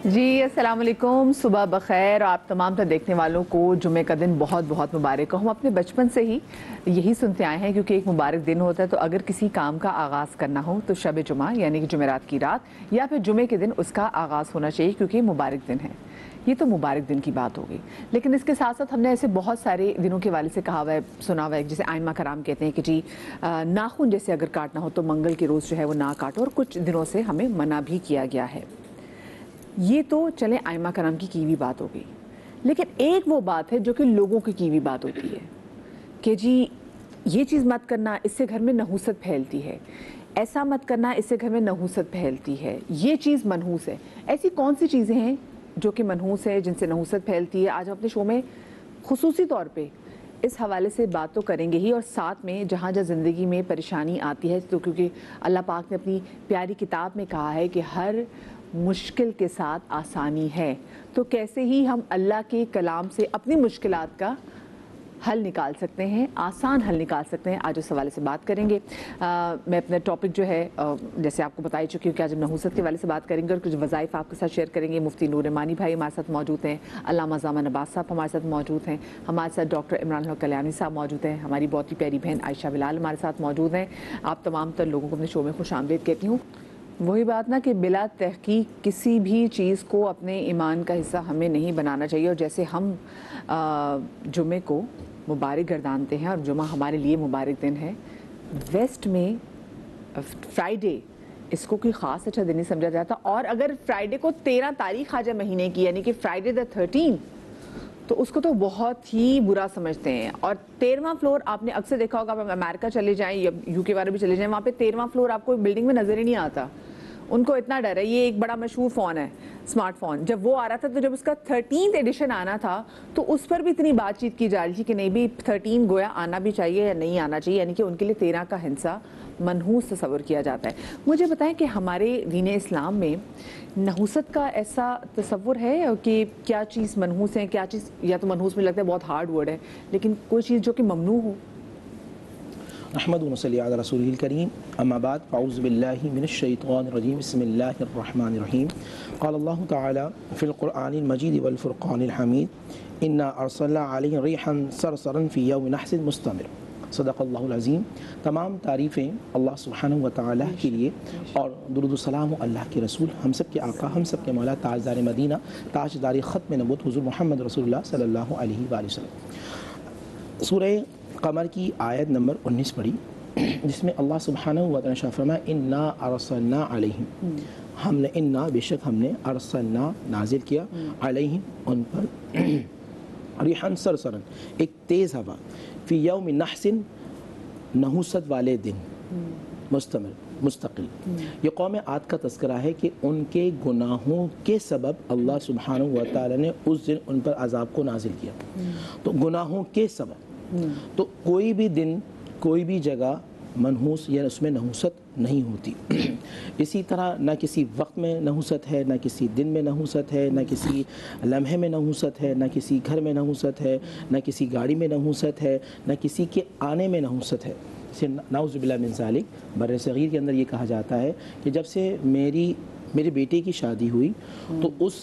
جی السلام علیکم، صبح بخیر. آپ تمام تر دیکھنے والوں کو جمعے کا دن بہت بہت مبارک ہو. ہم اپنے بچپن سے ہی یہی سنتے آئے ہیں کیونکہ ایک مبارک دن ہوتا ہے تو اگر کسی کام کا آغاز کرنا ہو تو شب جمعہ یعنی کہ جمعرات کی رات یا پھر جمعے کے دن اس کا آغاز ہونا چاہیے کیونکہ مبارک دن ہے. یہ تو مبارک دن کی بات ہو گئی، لیکن اس کے ساتھ ساتھ ہم نے ایسے بہت سارے دنوں کے حوالے سے کہا ہوا ہے، سنا ہوا ہے، جسے ائمہ کرام کہتے ہیں کہ جی ناخن جیسے اگر کاٹنا ہو تو منگل کے روز جو ہے وہ نہ کاٹو، اور کچھ دنوں سے ہمیں منع بھی کیا گیا ہے. یہ تو چلیں ائمہ کرام کی ہوئی بات ہو گئی، لیکن ایک وہ بات ہے جو کہ لوگوں کی ہوئی بات ہوتی ہے کہ جی یہ چیز مت کرنا، اس سے گھر میں نحوست پھیلتی ہے، ایسا مت کرنا، اس سے گھر میں نحوست پھیلتی ہے، یہ چیز منحوس ہے. ایسی کون سی چیزیں ہیں جو کہ منحوس ہے، جن سے نحوست پھیلتی ہے؟ آج ہم اپنے شو میں خصوصی طور پہ اس حوالے سے بات تو کریں گے ہی، اور ساتھ میں جہاں جہاں زندگی میں پریشانی آتی ہے تو کیونکہ اللہ پاک نے اپنی پیاری کتاب میں کہا ہے کہ ہر مشکل کے ساتھ آسانی ہے، تو کیسے ہی ہم اللہ کے کلام سے اپنی مشکلات کا حل نکال سکتے ہیں، آسان حل نکال سکتے ہیں. آج اس حوالے سے بات کریں گے. میں اپنا ٹاپک جو ہے جیسے آپ کو بتا ہی چکی ہوں کہ آج ہم نحوست کے حوالے سے بات کریں گے اور کچھ وظائف آپ کے ساتھ شیئر کریں گے. مفتی نور رحمانی بھائی ہمارے ساتھ موجود ہیں، علامہ زمان عباس صاحب ہمارے ساتھ موجود ہیں، ہمارے ساتھ ڈاکٹر عمران الحق کلیانی صاحب موجود ہیں، ہماری بہت ہی پیاری بہن عائشہ بلال ہمارے ساتھ موجود ہیں. آپ تمام تر لوگوں کو اپنے شو میں خوش آمدید کہتی ہوں. وہی بات نا کہ بلا تحقیق کسی بھی چیز کو اپنے ایمان کا حصہ ہمیں نہیں بنانا چاہیے. اور جیسے ہم جمعے کو مبارک گردانتے ہیں اور جمعہ ہمارے لیے مبارک دن ہے، ویسٹ میں فرائیڈے اس کو کوئی خاص اچھا دن نہیں سمجھا جاتا. اور اگر فرائیڈے کو 13 تاریخ آ جائے مہینے کی یعنی کہ فرائیڈے دا 13 تو اس کو تو بہت ہی برا سمجھتے ہیں. اور 13واں فلور آپ نے اکثر دیکھا ہوگا، آپ امریکہ چلے جائیں یا یو کے بارے بھی چلے جائیں، وہاں پہ 13واں فلور آپ کو بلڈنگ میں نظر ہی نہیں آتا. ان کو اتنا ڈر ہے. یہ ایک بڑا مشہور فون ہے، اسمارٹ فون. جب وہ آ رہا تھا تو جب اس کا 13th ایڈیشن آنا تھا تو اس پر بھی اتنی بات چیت کی جا رہی تھی کہ نہیں بھی 13 گویا آنا بھی چاہیے یا نہیں آنا چاہیے، یعنی کہ ان کے لیے 13 کا ہنسا منحوس تصور کیا جاتا ہے. مجھے بتائیں کہ ہمارے دین اسلام میں نحوست کا ایسا تصور ہے کہ کیا چیز منحوس ہے، کیا چیز، یا تو منحوس مجھے لگتا ہے بہت ہارڈ ورڈ ہے، لیکن کوئی چیز جو کہ ممنوع ہو؟ احمد و صلی علی رسول الکریم، اما بعد، اعوذ باللہ من الشیطان الرجیم، بسم اللہ الرحمن الرحیم. قال اللہ تعالی فی القرآن المجید والفرقان الحمید انا ارسلنا علیہم ریحا صرصرا فی یوم نحس مستمر. صدق اللہ العظیم. تمام تعریفیں اللہ سبحانہ و تعالیٰ کے لیے اور درود و سلام اللہ کے رسول، ہم سب کے آقا، ہم سب کے مولا، تاجدار مدینہ، تاجدار ختم نبوت، حضور محمد رسول اللہ صلی اللہ علیہ وآلہ وسلم. سورہ قمر کی آیت نمبر 19 پڑھی، جس میں اللہ سبحانہ و تعالیٰ نے فرمایا انا ارسلنا علیہم، ہم نے، انا بے شک ہم نے، ارسلنا نازل کیا، علیہم ان پر، ریحاً صرصراً ایک تیز ہوا، فی یوم نحس نحوست والے دن، مستقل. یہ قوم عاد کا تذکرہ ہے کہ ان کے گناہوں کے سبب اللہ سبحانہ و تعالیٰ نے اس دن ان پر عذاب کو نازل کیا. تو گناہوں کے سبب، تو کوئی بھی دن، کوئی بھی جگہ منحوس یا اس میں نحوست نہیں ہوتی. اسی طرح نہ کسی وقت میں نحوست ہے، نہ کسی دن میں نحوست ہے، نہ کسی لمحے میں نحوست ہے، نہ کسی گھر میں نحوست ہے، نہ کسی گاڑی میں نحوست ہے، نہ کسی کے آنے میں نحوست ہے. نعوذ باللہ من ذالک. بر صغیر کے اندر یہ کہا جاتا ہے کہ جب سے میرے بیٹے کی شادی ہوئی تو اس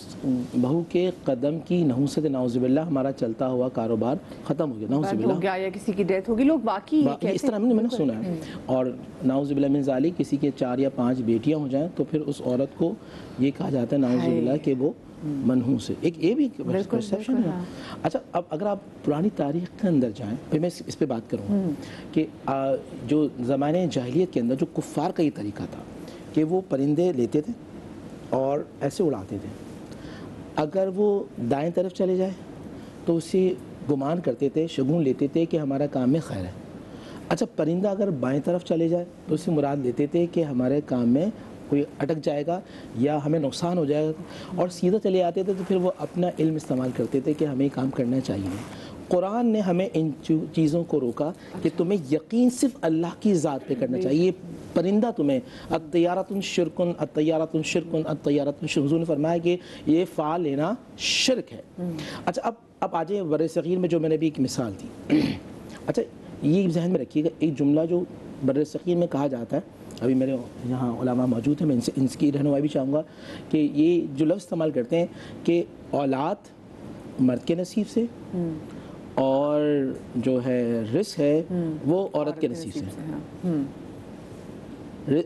بہو کے قدم کی نحوست، نعوذ باللہ، ہمارا چلتا ہوا کاروبار ختم ہو گیا. نعوذ باللہ، ہو گیا یا کسی کی ڈیتھ ہوگی، لوگ باقی اس طرح میں نے سنا ہے. اور نعوذ باللہ من ذالک، کسی کے 4 یا 5 بیٹیاں ہو جائیں تو پھر اس عورت کو یہ کہا جاتا ہے نعوذ باللہ کہ وہ منحوس ہے. ایک یہ بھی پرسیپشن ہے. اچھا، اب اگر آپ پرانی تاریخ کے اندر جائیں، پھر میں اس پہ بات کروں گا کہ جو زمانے جاہلیت کے اندر جو کفار کا یہ طریقہ تھا کہ وہ پرندے لیتے تھے اور ایسے اڑاتے تھے. اگر وہ دائیں طرف چلے جائے تو اسے گمان کرتے تھے، شگون لیتے تھے کہ ہمارا کام میں خیر ہے. اچھا، پرندہ اگر بائیں طرف چلے جائے تو اسے مراد لیتے تھے کہ ہمارے کام میں کوئی اٹک جائے گا یا ہمیں نقصان ہو جائے گا. اور سیدھا چلے آتے تھے تو پھر وہ اپنا علم استعمال کرتے تھے کہ ہمیں کام کرنا چاہیے. قرآن نے ہمیں ان چیزوں کو روکا کہ تمہیں یقین صرف اللہ کی ذات پہ کرنا چاہیے. پرندہ تمہیں الطیارۃ شرکن، الطیارۃ شرکن، الطیارۃ شرکن، حضور نے فرمایا کہ یہ فعل لینا شرک ہے. اچھا، اب آ جائیں بر صغیر میں جو میں نے بھی ایک مثال دی. اچھا، یہ ذہن میں رکھیے گا، ایک جملہ جو بر صغیر میں کہا جاتا ہے ابھی میرے یہاں علماء موجود ہیں، میں ان کی رہنمائی بھی چاہوں گا کہ یہ جو لفظ استعمال کرتے ہیں کہ اولاد مرد کے نصیب سے اور جو ہے رزق ہے وہ عورت کے نصیب سے.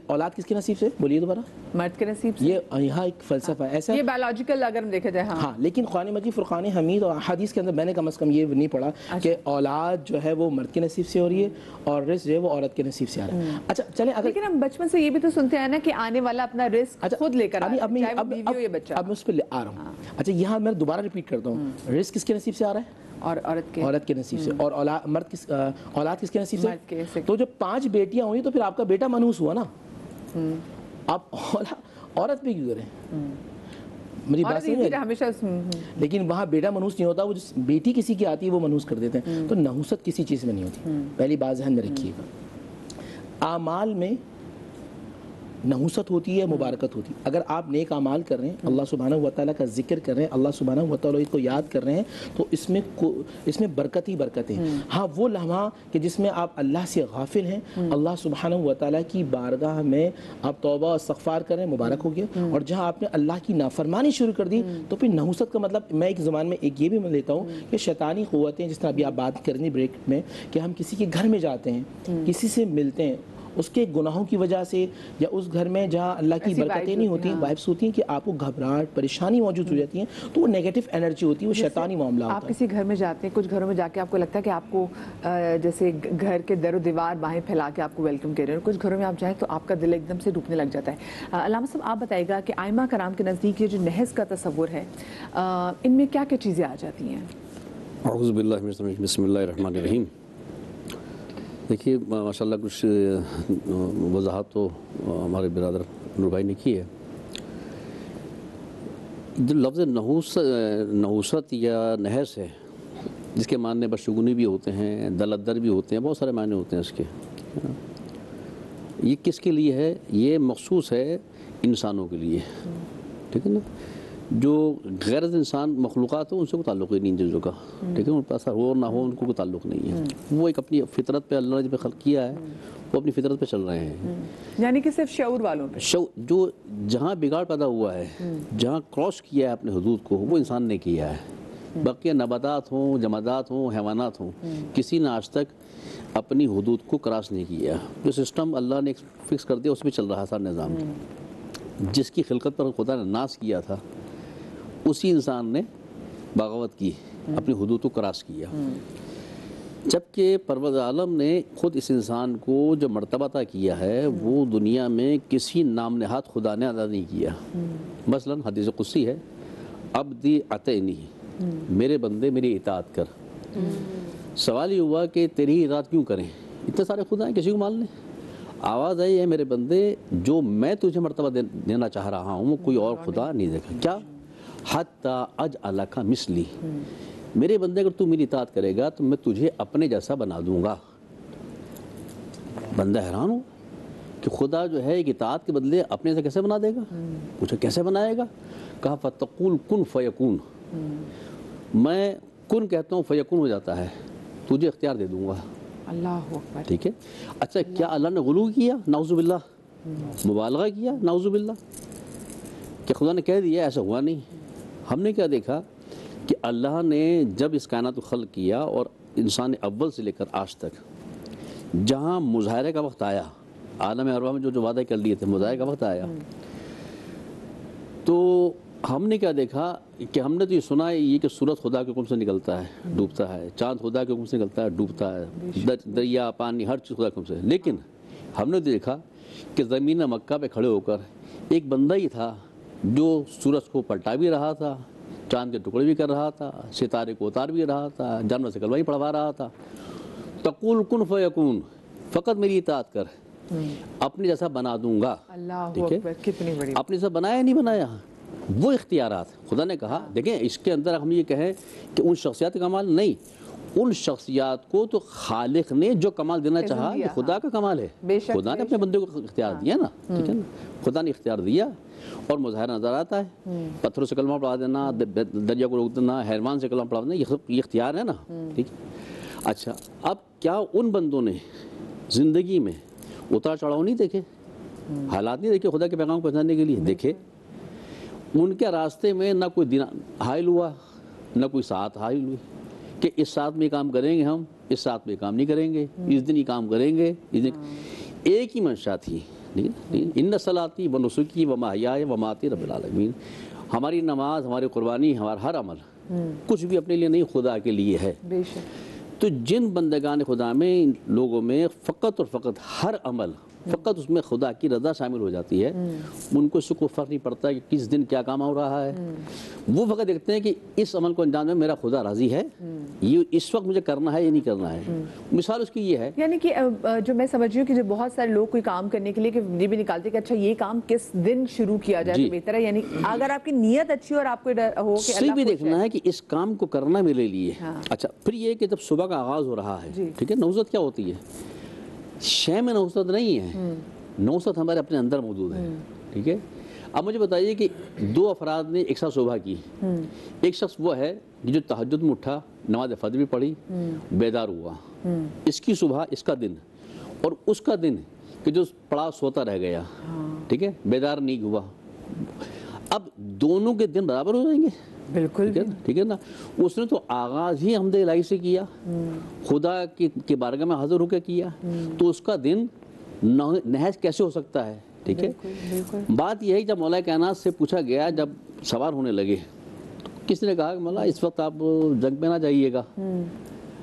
اولاد کس کے نصیب سے بولیے دوبارہ؟ مرد کے نصیب سے. یہ یہاں ایک فلسفہ ہے ایسا، یہ بایولوجیکل اگر ہم دیکھا جائے. ہاں لیکن قرآن مجید فرقان حمید اور حدیث کے اندر میں نے کم از کم یہ نہیں پڑھا کہ اولاد جو ہے وہ مرد کے نصیب سے ہو رہی ہے اور رزق جو ہے وہ عورت کے نصیب سے آ رہا ہے. اچھا چلیں، اگر لیکن ہم بچپن سے یہ بھی تو سنتے ہیں نا کہ آنے والا اپنا رزق خود لے کر اب میں اس پہ آ رہا ہوں. اچھا یہاں میں دوبارہ ریپیٹ کرتا ہوں، رزق کس کے نصیب سے آ رہا ہے؟ اور عورت کے نصیب سے. اور اولاد کس کے نصیب سے؟ تو جو 5 بیٹیاں ہوئی تو پھر آپ کا بیٹا منحوس ہوا نا، آپ عورت پہ کیوں کریں؟ میری بات سمجھ. لیکن وہاں بیٹا منحوس نہیں ہوتا، وہ جس بیٹی کسی کی آتی ہے وہ منحوس کر دیتے ہیں. تو نحوست کسی چیز میں نہیں ہوتی، پہلی بات ذہن میں رکھیے گا. اعمال میں نحوست ہوتی ہے، مبارکت ہوتی ہے. اگر آپ نیک اعمال کر رہے ہیں، اللہ سبحانہ و تعالیٰ کا ذکر کر رہے ہیں، اللہ سبحانہ و تعالیٰ کو یاد کر رہے ہیں، تو اس میں برکت ہی برکت ہے. ہاں وہ لمحہ کہ جس میں آپ اللہ سے غافل ہیں، اللہ سبحانہ و تعالیٰ کی بارگاہ میں آپ توبہ و استغفار کر رہے ہیں، مبارک ہو گیا. اور جہاں آپ نے اللہ کی نافرمانی شروع کر دی تو پھر نحوست کا مطلب میں ایک زبان میں ایک یہ بھی میں لیتا ہوں کہ شیطانی قوتیں، جس طرح ابھی آپ بات کرنی بریک میں کہ ہم کسی کے گھر میں جاتے ہیں، کسی سے ملتے ہیں، اس کے گناہوں کی وجہ سے یا اس گھر میں جہاں اللہ کی برکتیں نہیں ہوتی ہیں، وائبس ہوتی ہیں کہ آپ کو گھبراہٹ پریشانی موجود ہو جاتی ہیں، تو وہ نیگیٹو انرجی ہوتی ہے، وہ شیطانی معاملہ ہوتا ہے. آپ کسی گھر میں جاتے ہیں، کچھ گھروں میں جا کے آپ کو لگتا ہے کہ آپ کو جیسے گھر کے در و دیوار باہیں پھیلا کے آپ کو ویلکم کر رہے ہیں، اور کچھ گھروں میں آپ جائیں تو آپ کا دل ایک دم سے ڈوبنے لگ جاتا ہے. علامہ صاحب آپ بتائیے گا کہ ائمہ کرام کے نزدیک یہ جو نہض کا تصور ہے، ان میں کیا کیا چیزیں آ جاتی ہیں؟ اعوذ باللہ من الشیطان الرجیم، بسم اللہ الرحمن الرحیم. دیکھیے ماشاءاللہ کچھ وضاحت تو ہمارے برادر نور بھائی نے کی ہے. جو لفظ نحوست یا نحس ہے، جس کے معنی بشگونی بھی ہوتے ہیں، دلدر بھی ہوتے ہیں، بہت سارے معنی ہوتے ہیں اس کے. یہ کس کے لیے ہے؟ یہ مخصوص ہے انسانوں کے لیے، ٹھیک ہے نا. جو غیر انسان مخلوقات ہو ان سے کوئی تعلق ہی نہیں ان چیزوں کا، ٹھیک ہے. ان پہ اثر ہو نہ ہو ان کو کوئی تعلق نہیں ہے. وہ ایک اپنی فطرت پہ اللہ نے جب خلق کیا ہے وہ اپنی فطرت پہ چل رہے ہیں. یعنی کہ صرف شعور والوں پہ جو جہاں بگاڑ پیدا ہوا ہے، جہاں کراس کیا ہے اپنے حدود کو، وہ انسان نے کیا ہے. باقی نباتات ہوں، جمادات ہوں، حیوانات ہوں، کسی نے آج تک اپنی حدود کو کراس نہیں کیا. جو سسٹم اللہ نے فکس کر دیا اس پہ چل رہا تھا نظام. جس کی خلقت پر خدا نے ناز کیا تھا اسی انسان نے بغاوت کی، اپنی حدود کو کراس کیا. جبکہ پروردگار عالم نے خود اس انسان کو جو مرتبہ عطا کیا ہے وہ دنیا میں کسی نام نہاد خدا نے ادا نہیں کیا. مثلا حدیث قدسی ہے، عبدی اطعنی، میرے بندے میری اطاعت کر. سوال یہ ہوا کہ تیری اطاعت کیوں کریں؟ اتنے سارے خدا ہیں، کسی کو مان لیں. آواز آئی ہے، میرے بندے جو میں تجھے مرتبہ دینا چاہ رہا ہوں وہ کوئی اور خدا نہیں دیکھا. کیا؟ حتی اجعلک مثلی، میرے بندے اگر تو میری اطاعت کرے گا تو میں تجھے اپنے جیسا بنا دوں گا. بندہ حیران ہو کہ خدا جو ہے ایک اطاعت کے بدلے اپنے جیسا کیسے بنا دے گا؟ پوچھا کیسے بنائے گا؟ کہا فتقول کن فیکون، میں کن کہتا ہوں فیکون ہو جاتا ہے، تجھے اختیار دے دوں گا. اللہ اکبر. ٹھیک ہے. اچھا کیا اللہ نے غلو کیا؟ نعوذ باللہ. مبالغہ کیا؟ نعوذ باللہ. کہ خدا نے کہہ دیا ایسا ہوا نہیں. ہم نے کیا دیکھا کہ اللہ نے جب اس کائنات کو خلق کیا اور انسان اول سے لے کر آج تک جہاں مظاہرے کا وقت آیا، عالم ارواح میں جو وعدے کر لیے تھے، مظاہرے کا وقت آیا، تو ہم نے کیا دیکھا کہ ہم نے تو یہ سنا ہے یہ کہ سورج خدا کے حکم سے نکلتا ہے ڈوبتا ہے، چاند خدا کے حکم سے نکلتا ہے ڈوبتا ہے، دریا پانی ہر چیز خدا کے حکم سے. لیکن ہم نے دیکھا کہ زمین مکہ پہ کھڑے ہو کر ایک بندہ ہی تھا جو سورج کو پلٹا بھی رہا تھا، چاند کے ٹکڑے بھی کر رہا تھا، ستارے کو اتار بھی رہا تھا، جانور سے کلمہ ہی پڑھوا رہا تھا. تقول کن فیکون، فقط میری اطاعت کر، اپنے جیسا بنا دوں گا. اللہ اکبر. کتنی بڑی اپنے جیسا بنایا نہیں بنایا. وہ اختیارات خدا نے کہا. دیکھیں اس کے اندر ہم یہ کہیں کہ ان شخصیات کا کمال نہیں، ان شخصیات کو تو خالق نے جو کمال دینا چاہا یہ خدا کا کمال ہے. خدا نے اپنے بندے کو اختیار دیا نا، ٹھیک ہے نا. خدا نے اختیار دیا اور مظاہرہ نظر آتا ہے. پتھروں سے کلمہ پڑھا دینا، دریا کو روک دینا، حیوان سے کلمہ پڑھا دینا، یہ اختیار ہے نا. ٹھیک. اچھا اب کیا ان بندوں نے زندگی میں اتار چڑھاؤ نہیں دیکھے؟ حالات نہیں دیکھے خدا کے پیغام کو پہنچانے کے لیے. دیکھے ان کے راستے میں نہ کوئی دن حائل ہوا نہ کوئی ساعت حائل ہوئی کہ اس ساتھ میں کام کریں گے ہم, اس ساتھ میں کام نہیں کریں گے, اس دن یہ کام کریں گے, اس دن ایک ہی منشا تھی. ان صلاتی و نسکی و محیای و مماتی رب العالمین. ہماری نماز, ہماری قربانی, ہمارا ہر عمل کچھ بھی اپنے لیے نہیں, خدا کے لیے ہے. تو جن بندگان خدا میں لوگوں میں فقط اور فقط ہر عمل فقط اس میں خدا کی رضا شامل ہو جاتی ہے, ان کو اس سے کوئی فرق نہیں پڑتا کہ کس دن کیا کام ہو رہا ہے. وہ فقط دیکھتے ہیں کہ اس عمل کو انجام میں میرا خدا راضی ہے, یہ اس وقت مجھے کرنا ہے یا نہیں کرنا ہے. مثال اس کی یہ ہے, یعنی کہ جو میں سمجھ رہی ہوں کہ جو بہت سارے لوگ کوئی کام کرنے کے لیے کہ یہ بھی نکالتے کہ اچھا یہ کام کس دن شروع کیا جائے تو بہتر ہے. یعنی اگر آپ کی نیت اچھی اور آپ کو ہو کہ صرف بھی دیکھنا ہے کہ اس کام کو کرنا میرے لیے. اچھا پھر یہ کہ جب صبح کا آغاز ہو رہا ہے, ٹھیک ہے, نوزت کیا ہوتی ہے؟ شے میں نوزت نہیں ہے, نوزت ہمارے اپنے اندر موجود ہے. ٹھیک ہے. اب مجھے بتائیے کہ دو افراد نے ایک ساتھ صبح کی. ایک شخص وہ ہے جو تہجد میں اٹھا, نماز فجر بھی پڑھی, بیدار ہوا, اس کی صبح اس کا دن, اور اس کا دن کہ جو پڑا سوتا رہ گیا, ٹھیک ہے, بیدار نہیں ہوا. اب دونوں کے دن برابر ہو جائیں گے؟ بالکل. ٹھیک ہے نا. اس نے تو آغاز ہی حمد الہی سے کیا, خدا کی بارگاہ میں حاضر ہو کے کیا, تو اس کا دن نحس کیسے ہو سکتا ہے؟ ٹھیک ہے. بات یہ ہے کہ جب مولا کائنات سے پوچھا گیا, جب سوار ہونے لگے, کس نے کہا کہ مولا اس وقت آپ جنگ پہ نہ جائیے گا,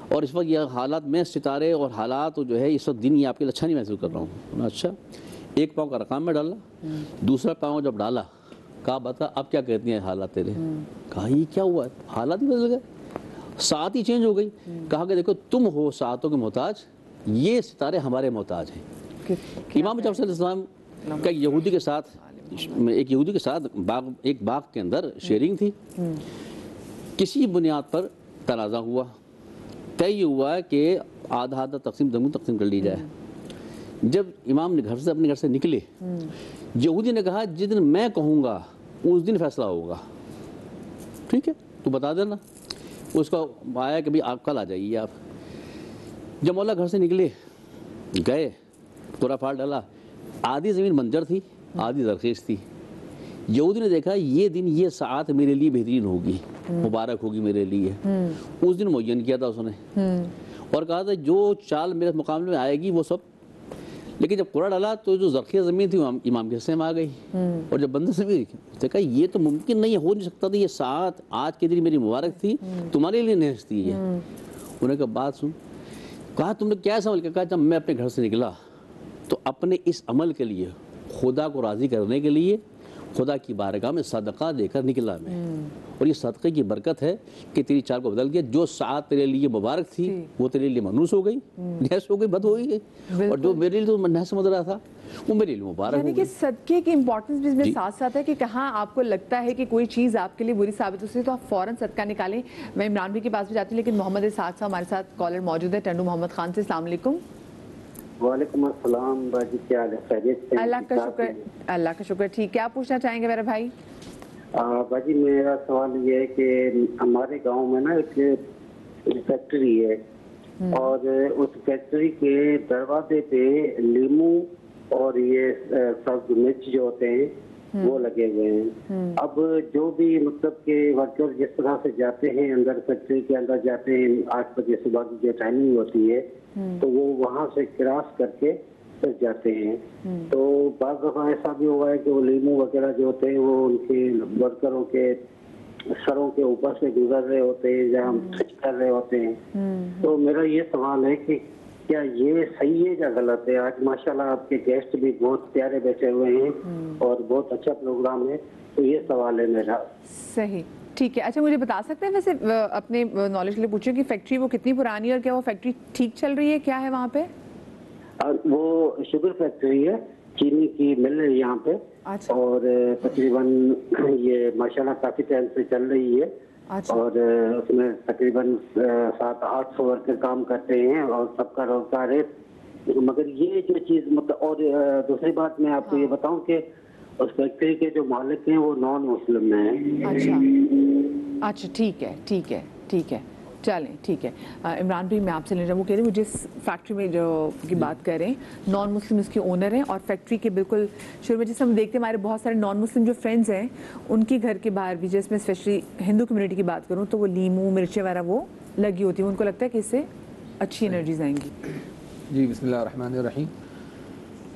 اور اس وقت یہ حالات میں ستارے اور حالات جو ہے اس وقت دن یہ آپ کے لیے اچھا نہیں محسوس کر رہا ہوں. اچھا, ایک پاؤں کا رقام میں ڈالا, دوسرا پاؤں جب ڈالا, کہا بتا اب کیا کہتی ہیں حالات تیرے؟ کہا یہ کیا ہوا, حالات ہی بدل گئے, ساعت ہی چینج ہو گئی. کہا کہ دیکھو تم ہو ساعتوں کے محتاج, یہ ستارے ہمارے محتاج ہیں. امام جعفر علیہ السلام کا ایک یہودی کے ساتھ ایک باغ کے اندر شیئرنگ تھی. کسی بنیاد پر تنازع ہوا, طے یہ ہوا کہ آدھا آدھا تقسیم کر لی جائے. جب امام نے اپنے گھر سے نکلے, یہودی نے کہا جس دن میں کہوں گا اس دن فیصلہ ہوگا. ٹھیک ہے, تو بتا دینا. اس کا آیا کہ آپ کل آ جائیے آپ. جب مولا گھر سے نکلے, گئے, تورا پھاڑ ڈالا, آدھی زمین بنجر تھی, آدھی زرخیز تھی. یہودی نے دیکھا یہ دن یہ ساعت میرے لیے بہترین ہوگی, مبارک ہوگی میرے لیے. اس دن معین کیا تھا اس نے, اور کہا تھا جو چال میرے مقابلے میں آئے گی وہ سب. لیکن جب کوڑا ڈالا تو جو زرخیز زمین تھی وہ امام کے حصے میں آ گئی, اور جب بندر زمین دیکھا یہ تو ممکن نہیں ہو نہیں سکتا تھا, یہ ساعت آج کے دن میری مبارک تھی, تمہارے لیے نحس تھی یہ. انہوں نے کہا بات سن. کہا تم نے کیا سمجھ کہا جب میں اپنے گھر سے نکلا تو اپنے اس عمل کے لیے, خدا کو راضی کرنے کے لیے, خدا کی بارگاہ میں صدقہ دے کر نکلا میں, اور یہ صدقے کی برکت ہے کہ تیری چال کو بدل گیا. جو ساعت تیرے لیے مبارک تھی وہ تیرے لیے منحوس ہو گئی, نحس ہو گئی, بد ہو گئی, اور جو میرے لیے تو نحس سمجھ رہا تھا وہ میرے لیے مبارک ہو گئی. یعنی کہ صدقے کی امپورٹنس بھی اس میں ساتھ ساتھ ہے کہ کہاں آپ کو لگتا ہے کہ کوئی چیز آپ کے لیے بری ثابت ہو سکتی ہے تو آپ فوراً صدقہ نکالیں. میں عمران بھی کے پاس بھی جاتی ہوں, لیکن محمد اسحاق صاحب ہمارے ساتھ کالر موجود ہے ٹنڈو محمد خان سے. السلام علیکم. وعلیکم السلام باجی, کیا حال ہے؟ خیریت سے؟ اللہ کا شکر, اللہ کا شکر. ٹھیک, کیا پوچھنا چاہیں گے میرے بھائی؟ باجی میرا سوال یہ ہے کہ ہمارے گاؤں میں نا ایک فیکٹری ہے, اور اس فیکٹری کے دروازے پہ لیمو اور یہ سبز مرچ جو ہوتے ہیں وہ لگے ہوئے ہیں. اب جو بھی مطلب کہ ورکر جس طرح سے جاتے ہیں اندر, فیکٹری کے اندر جاتے ہیں 8 بجے صبح کی جو ٹائمنگ ہوتی ہے, تو وہ وہاں سے کراس کر کے پھر جاتے ہیں. تو بعض دفعہ ایسا بھی ہوا ہے کہ وہ لیمو وغیرہ جو ہوتے ہیں وہ ان کے ورکروں کے سروں کے اوپر سے گزر رہے ہوتے ہیں یا ٹچ کر رہے ہوتے ہیں. تو میرا یہ سوال ہے کہ کیا یہ صحیح ہے یا غلط ہے؟ آج ماشاءاللہ آپ کے گیسٹ بھی بہت پیارے بیٹھے ہوئے ہیں اور بہت اچھا پروگرام ہے, تو یہ سوال ہے میرا. صحیح, ٹھیک ہے. اچھا مجھے بتا سکتے ہیں ویسے اپنے نالج کے لیے پوچھیں کہ فیکٹری وہ کتنی پرانی ہے, اور کیا وہ فیکٹری ٹھیک چل رہی ہے, کیا ہے وہاں پہ؟ وہ شوگر فیکٹری ہے, چینی کی مل ہے یہاں پہ, اور تقریباً یہ ماشاءاللہ کافی ٹائم سے چل رہی ہے, اور اس میں تقریباً 700-800 ورکر کام کرتے ہیں اور سب کا روزگار ہے. مگر یہ جو چیز مطلب, اور دوسری بات میں آپ کو یہ بتاؤں کہ اس فیکٹری کے جو مالک ہیں وہ نان مسلم ہیں. اچھا, ٹھیک ہے, ٹھیک ہے, ٹھیک ہے. چلیں ٹھیک ہے. عمران بھائی میں آپ سے لے رہا ہوں, وہ کہہ رہے ہیں وہ جس فیکٹری میں جو کی بات کر رہے ہیں نان مسلم اس کے اونر ہیں, اور فیکٹری کے بالکل شروع میں جیسے ہم دیکھتے ہیں ہمارے بہت سارے نان مسلم جو فرینڈز ہیں ان کے گھر کے باہر بھی, جس میں اسپیشلی ہندو کمیونٹی کی بات کروں تو وہ لیموں مرچیں وغیرہ وہ لگی ہوتی ہیں, ان کو لگتا ہے کہ اس سے اچھی انرجیز آئیں گی. جی بسم اللہ الرحمن الرحیم.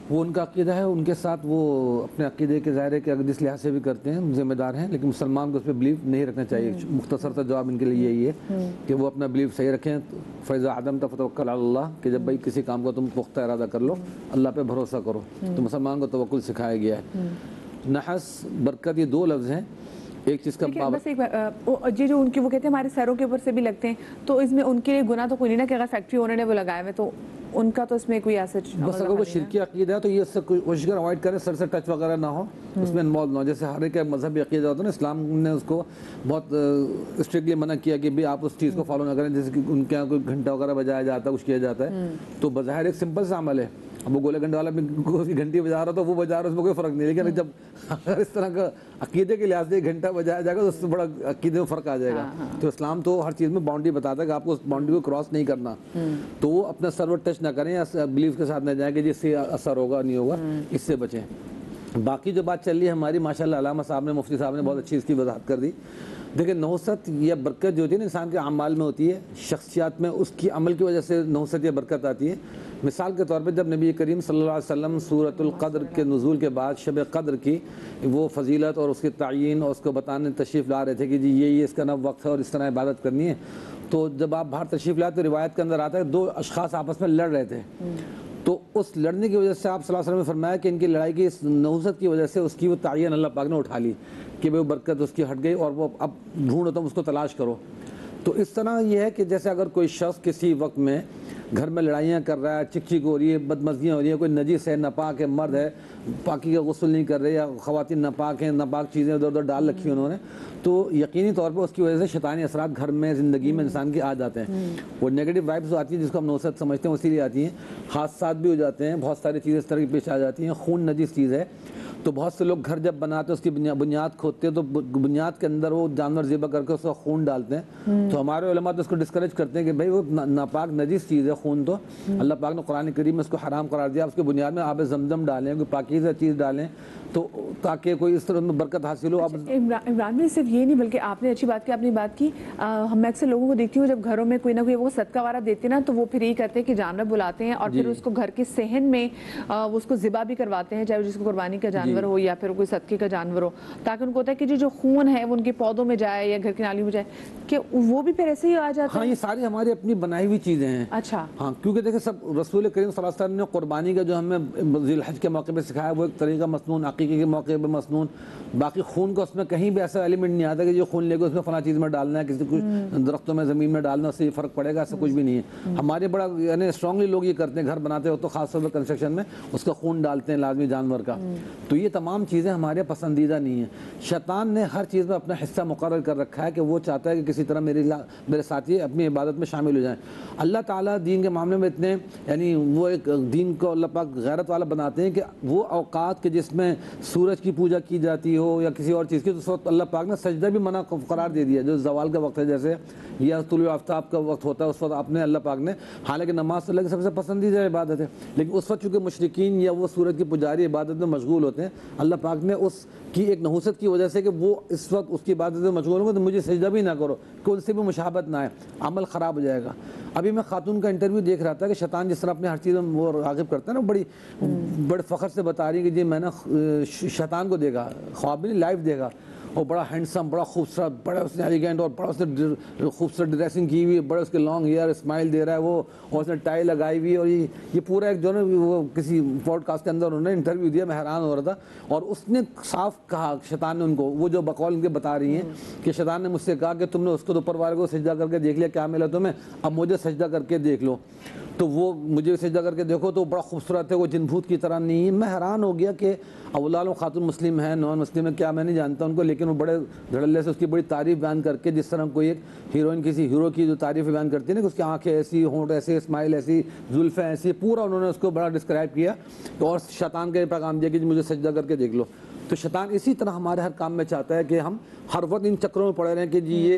وہ ان کا عقیدہ ہے, ان کے ساتھ وہ اپنے عقیدے کے ظاہر ہے کہ جس لحاظ سے بھی کرتے ہیں ذمہ دار ہیں, لیکن مسلمان کو اس پہ بلیو نہیں رکھنا چاہیے. مختصر سا جواب ان کے لیے یہی ہے کہ وہ اپنا بلیو صحیح رکھیں. فَإِذَا عَزَمْتَ فَتَوَكَّلْ عَلَى اللَّهِ, کہ جب بھائی کسی کام کو تم پختہ ارادہ کر لو اللہ پہ بھروسہ کرو. تو مسلمان کو توکل سکھایا گیا ہے. نحس, برکت, یہ دو لفظ ہیں. ایک چیز کا بس ایک جی جو ان کے وہ کہتے ہیں ہمارے سروں کے اوپر سے بھی لگتے ہیں, تو اس میں ان کے لیے گناہ تو کوئی نہیں نا کہ اگر فیکٹری اونر نے وہ لگائے ہوئے تو ان کا تو اس میں کوئی ایسا بس اگر کوئی شرکی عقیدہ ہے تو یہ سب کوشش کر اوائڈ کریں, سر سے ٹچ وغیرہ نہ ہو, اس میں انوالو نہ ہو. جیسے ہر ایک مذہبی عقیدہ ہوتا ہے نا, اسلام نے اس کو بہت اسٹرکٹلی منع کیا کہ بھی آپ اس چیز کو فالو نہ کریں. جیسے کہ ان کے یہاں کوئی گھنٹہ وغیرہ بجایا جاتا ہے, کچھ کیا جاتا ہے, تو بظاہر ایک سمپل سا عمل ہے. اب وہ گولے گھنٹے والا بھی گھنٹی بجا رہا تو وہ بجا رہا, اس میں کوئی فرق نہیں. لیکن جب اگر اس طرح کا عقیدے کے لحاظ سے ایک گھنٹہ بجایا جائے گا تو اس سے بڑا عقیدے میں فرق آ جائے گا. تو اسلام تو ہر چیز میں باؤنڈری بتاتا ہے کہ آپ کو اس باؤنڈری کو کراس نہیں کرنا. تو وہ اپنا سرور ٹچ نہ کریں یا بلیف کے ساتھ نہ جائیں کہ جس سے اثر ہوگا نہیں ہوگا, اس سے بچیں. باقی جو بات چل رہی ہے ہماری, ماشاءاللہ علامہ صاحب نے, مفتی صاحب نے بہت اچھی اس کی وضاحت کر دی. دیکھیں نحوست یا برکت جو ہوتی ہے نا انسان کے اعمال میں ہوتی ہے, شخصیات میں اس کی عمل کی وجہ سے نحوست یا برکت آتی ہے. مثال کے طور پہ جب نبی کریم صلی اللہ علیہ وسلم سورۃ القدر کے نزول کے بعد شب قدر کی وہ فضیلت اور اس کے تعین اور اس کو بتانے تشریف لا رہے تھے کہ جی یہ اس کا نہ وقت ہے اور اس طرح عبادت کرنی ہے, تو جب آپ باہر تشریف لائے تو روایت کے اندر آتا ہے دو اشخاص آپس میں لڑ رہے تھے. تو اس لڑنے کی وجہ سے آپ صلی اللہ علیہ وسلم نے فرمایا کہ ان کی لڑائی کی اس نحوست کی وجہ سے اس کی وہ تعین اللہ پاک نے اٹھا لی کہ وہ برکت اس کی ہٹ گئی اور وہ اب ڈھونڈو تم اس کو تلاش کرو. تو اس طرح یہ ہے کہ جیسے اگر کوئی شخص کسی وقت میں گھر میں لڑائیاں کر رہا ہے, چک چک ہو رہی ہے, بدمزگیاں ہو رہی ہیں, کوئی نجس ہے, ناپاک ہے, مرد ہے, پاکی کا غسل نہیں کر رہے, یا خواتین ناپاک ہیں, ناپاک چیزیں ادھر ادھر ڈال رکھی انہوں نے, تو یقینی طور پہ اس کی وجہ سے شیطانی اثرات گھر میں زندگی میں انسان کی آ جاتے ہیں. وہ نیگیٹو وائبز آتی ہیں جس کو ہم نحوست سمجھتے ہیں اسی لیے آتی ہیں. حادثات بھی ہو جاتے ہیں, بہت ساری چیزیں اس طرح کی پیش آ جاتی ہیں. خون نجس چیز ہے, تو بہت سے لوگ گھر جب بناتے ہیں اس کی بنیاد کھودتے ہیں تو بنیاد کے اندر وہ جانور ذبح کر کے اس کا خون ڈالتے ہیں. تو ہمارے علماء تو اس کو ڈسکریج کرتے ہیں کہ بھائی وہ ناپاک نجس چیز ہے خون, تو اللہ پاک نے قرآن کریم میں اس کو حرام قرار دیا. اس کے بنیاد میں آب زمزم ڈالیں, کوئی پاکیزہ چیز ڈالیں, تو تاکہ کوئی اس طرح میں برکت حاصل ہو. عمران بھائی صرف یہ نہیں بلکہ آپ نے اچھی بات کی, آپ نے بات کی, میں اکثر لوگوں کو دیکھتی ہوں جب گھروں میں کوئی نہ کوئی وہ صدقہ وغیرہ دیتے ہیں نا تو وہ پھر یہی کرتے ہیں کہ جانور بلاتے ہیں اور پھر اس کو گھر کے صحن میں اس کو ذبح بھی کرواتے ہیں, چاہے جس کو قربانی کا جانور ہو یا پھر کوئی صدقے کا جانور ہو, تاکہ ان کو ہوتا ہے کہ جو خون ہے وہ ان کے پودوں میں جائے یا گھر کی نالیوں میں جائے, کہ وہ بھی پھر ایسے ہی آ جاتا ہے. ہاں یہ ساری ہماری اپنی بنائی ہوئی چیزیں ہیں. اچھا ہاں, کیونکہ دیکھیں سب رسول کریم صلی اللہ علیہ وسلم نے قربانی کا جو ہمیں ذی الحج کے موقع پہ سکھایا وہ ایک طریقہ مسنون, عقیقے کے موقع پہ مسنون. باقی خون کا اس میں کہیں بھی ایسا ایلیمنٹ نہیں آتا کہ جو خون لے کے اس میں فلاں چیز میں ڈالنا ہے, کسی کچھ درختوں میں زمین میں ڈالنا, اس سے یہ فرق پڑے گا, ایسا کچھ بھی نہیں ہے. ہمارے بڑا یعنی اسٹرانگلی لوگ یہ کرتے ہیں, گھر بناتے ہو تو خاص طور پر کنسٹرکشن میں اس کا خون ڈالتے ہیں لازمی جانور کا. تو یہ تمام چیزیں ہمارے پسندیدہ نہیں ہیں. شیطان نے ہر چیز میں اپنا حصہ مقرر کر رکھا ہے کہ وہ چاہتا ہے کہ کسی طرح میرے ساتھی اپنی عبادت میں شامل ہو جائیں. اللہ تعالیٰ دین کے معاملے میں اتنے یعنی وہ ایک دین کو اللہ پاک غیرت والا بناتے ہیں کہ وہ اوقات کے جس میں سورج کی پوجا کی جاتی ہو یا کسی اور چیز کی, تو اس وقت اللہ پاک نے سجدہ بھی منع قرار دے دیا. جو زوال کا وقت ہے جیسے یا طلوع آفتاب کا وقت ہوتا ہے, اس وقت اپنے اللہ پاک نے, حالانکہ نماز اللہ کی سب سے پسندیدہ عبادت ہے, لیکن اس وقت چونکہ مشرکین یا وہ سورج کی پجاری عبادت میں مشغول ہوتے ہیں, اللہ پاک نے اس کی ایک نحوست کی وجہ سے کہ وہ اس وقت اس کی عبادت میں مشغول ہوں گے تو مجھے سجدہ بھی نہ کرو کہ ان سے بھی مشابہت نہ آئے, عمل خراب ہو جائے گا. ابھی میں خاتون کا انٹرویو دیکھ رہا تھا کہ شیطان جس طرح اپنے ہر چیز میں وہ راغب کرتا ہے نا, بڑے فخر سے بتا رہی ہے کہ جی میں نے شیطان کو دیکھا, خواب میں لائیو دیکھا, اور بڑا ہینڈسم, بڑا خوبصورت, بڑا اس نے ایلیگنٹ اور بڑا اس نے خوبصورت ڈریسنگ کی ہوئی, بڑے اس کے لانگ ہیئر, اسمائل دے رہا ہے وہ, اور اس نے ٹائی لگائی ہوئی, اور یہ پورا ایک جو ہے وہ کسی پوڈ کاسٹ کے اندر انہوں نے انٹرویو دیا, میں حیران ہو رہا تھا. اور اس نے صاف کہا شیطان نے ان کو, وہ جو بقول ان کے بتا رہی ہیں کہ شیطان نے مجھ سے کہا کہ تم نے اس کو اوپر والے کو سجدہ کر کے دیکھ لیا, کیا ملا تمہیں, اب مجھے سجدہ کر کے دیکھ لو. تو وہ مجھے سجدہ کر کے دیکھو تو بڑا خوبصورت ہے, وہ جن بھوت کی طرح نہیں ہے. میں حیران ہو گیا کہ اولاد خاتون مسلم ہیں, نان مسلم ہے, کیا میں نہیں جانتا ان کو, لیکن وہ بڑے دھڑلے سے اس کی بڑی تعریف بیان کر کے, جس طرح کوئی ایک ہیروئن کسی ہیرو کی جو تعریف بیان کرتی ہے نا کہ اس کی آنکھیں ایسی, ہونٹ ایسے, اسمائل ایسی, زلفیں ایسی, پورا انہوں نے اس کو بڑا ڈسکرائب کیا, اور شیطان کا یہ پیغام دیا کہ مجھے سجدہ کر کے دیکھ لو. تو شیطان اسی طرح ہمارے ہر کام میں چاہتا ہے کہ ہم ہر وقت ان چکروں میں پڑے رہیں کہ جی یہ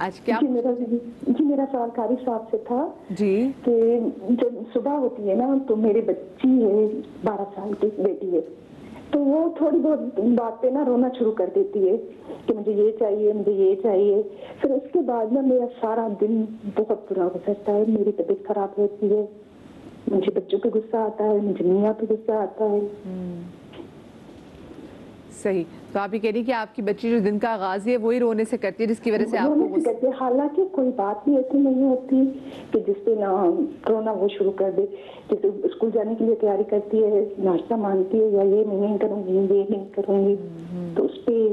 آج کیا میرا سوال قاری صاحب سے تھا جی کہ جب صبح ہوتی ہے نا تو میری بچی ہے 12 سال کی بیٹی ہے، تو وہ تھوڑی بہت بات پہ نا رونا شروع کر دیتی ہے کہ مجھے یہ چاہیے مجھے یہ چاہیے. پھر اس کے بعد نا میرا سارا دن بہت برا گزرتا ہے، میری طبیعت خراب ہوتی ہے، مجھے بچوں پہ غصہ آتا ہے، مجھے میاں پہ غصہ آتا ہے. صحیح. تو آپ یہ کہہ رہی کہ آپ کی بچی جو دن کا آغاز ہے وہی رونے سے کرتی ہے جس کی وجہ سے آپ کو کرتے، حالانکہ کوئی بات بھی ایسی نہیں ہوتی کہ جس پہ نہ رونا وہ شروع کر دے. جیسے اسکول جانے کے لیے تیاری کرتی ہے، ناشتہ مانگتی ہے یا یہ نہیں کروں گی یہ نہیں کروں گی، تو اس پہ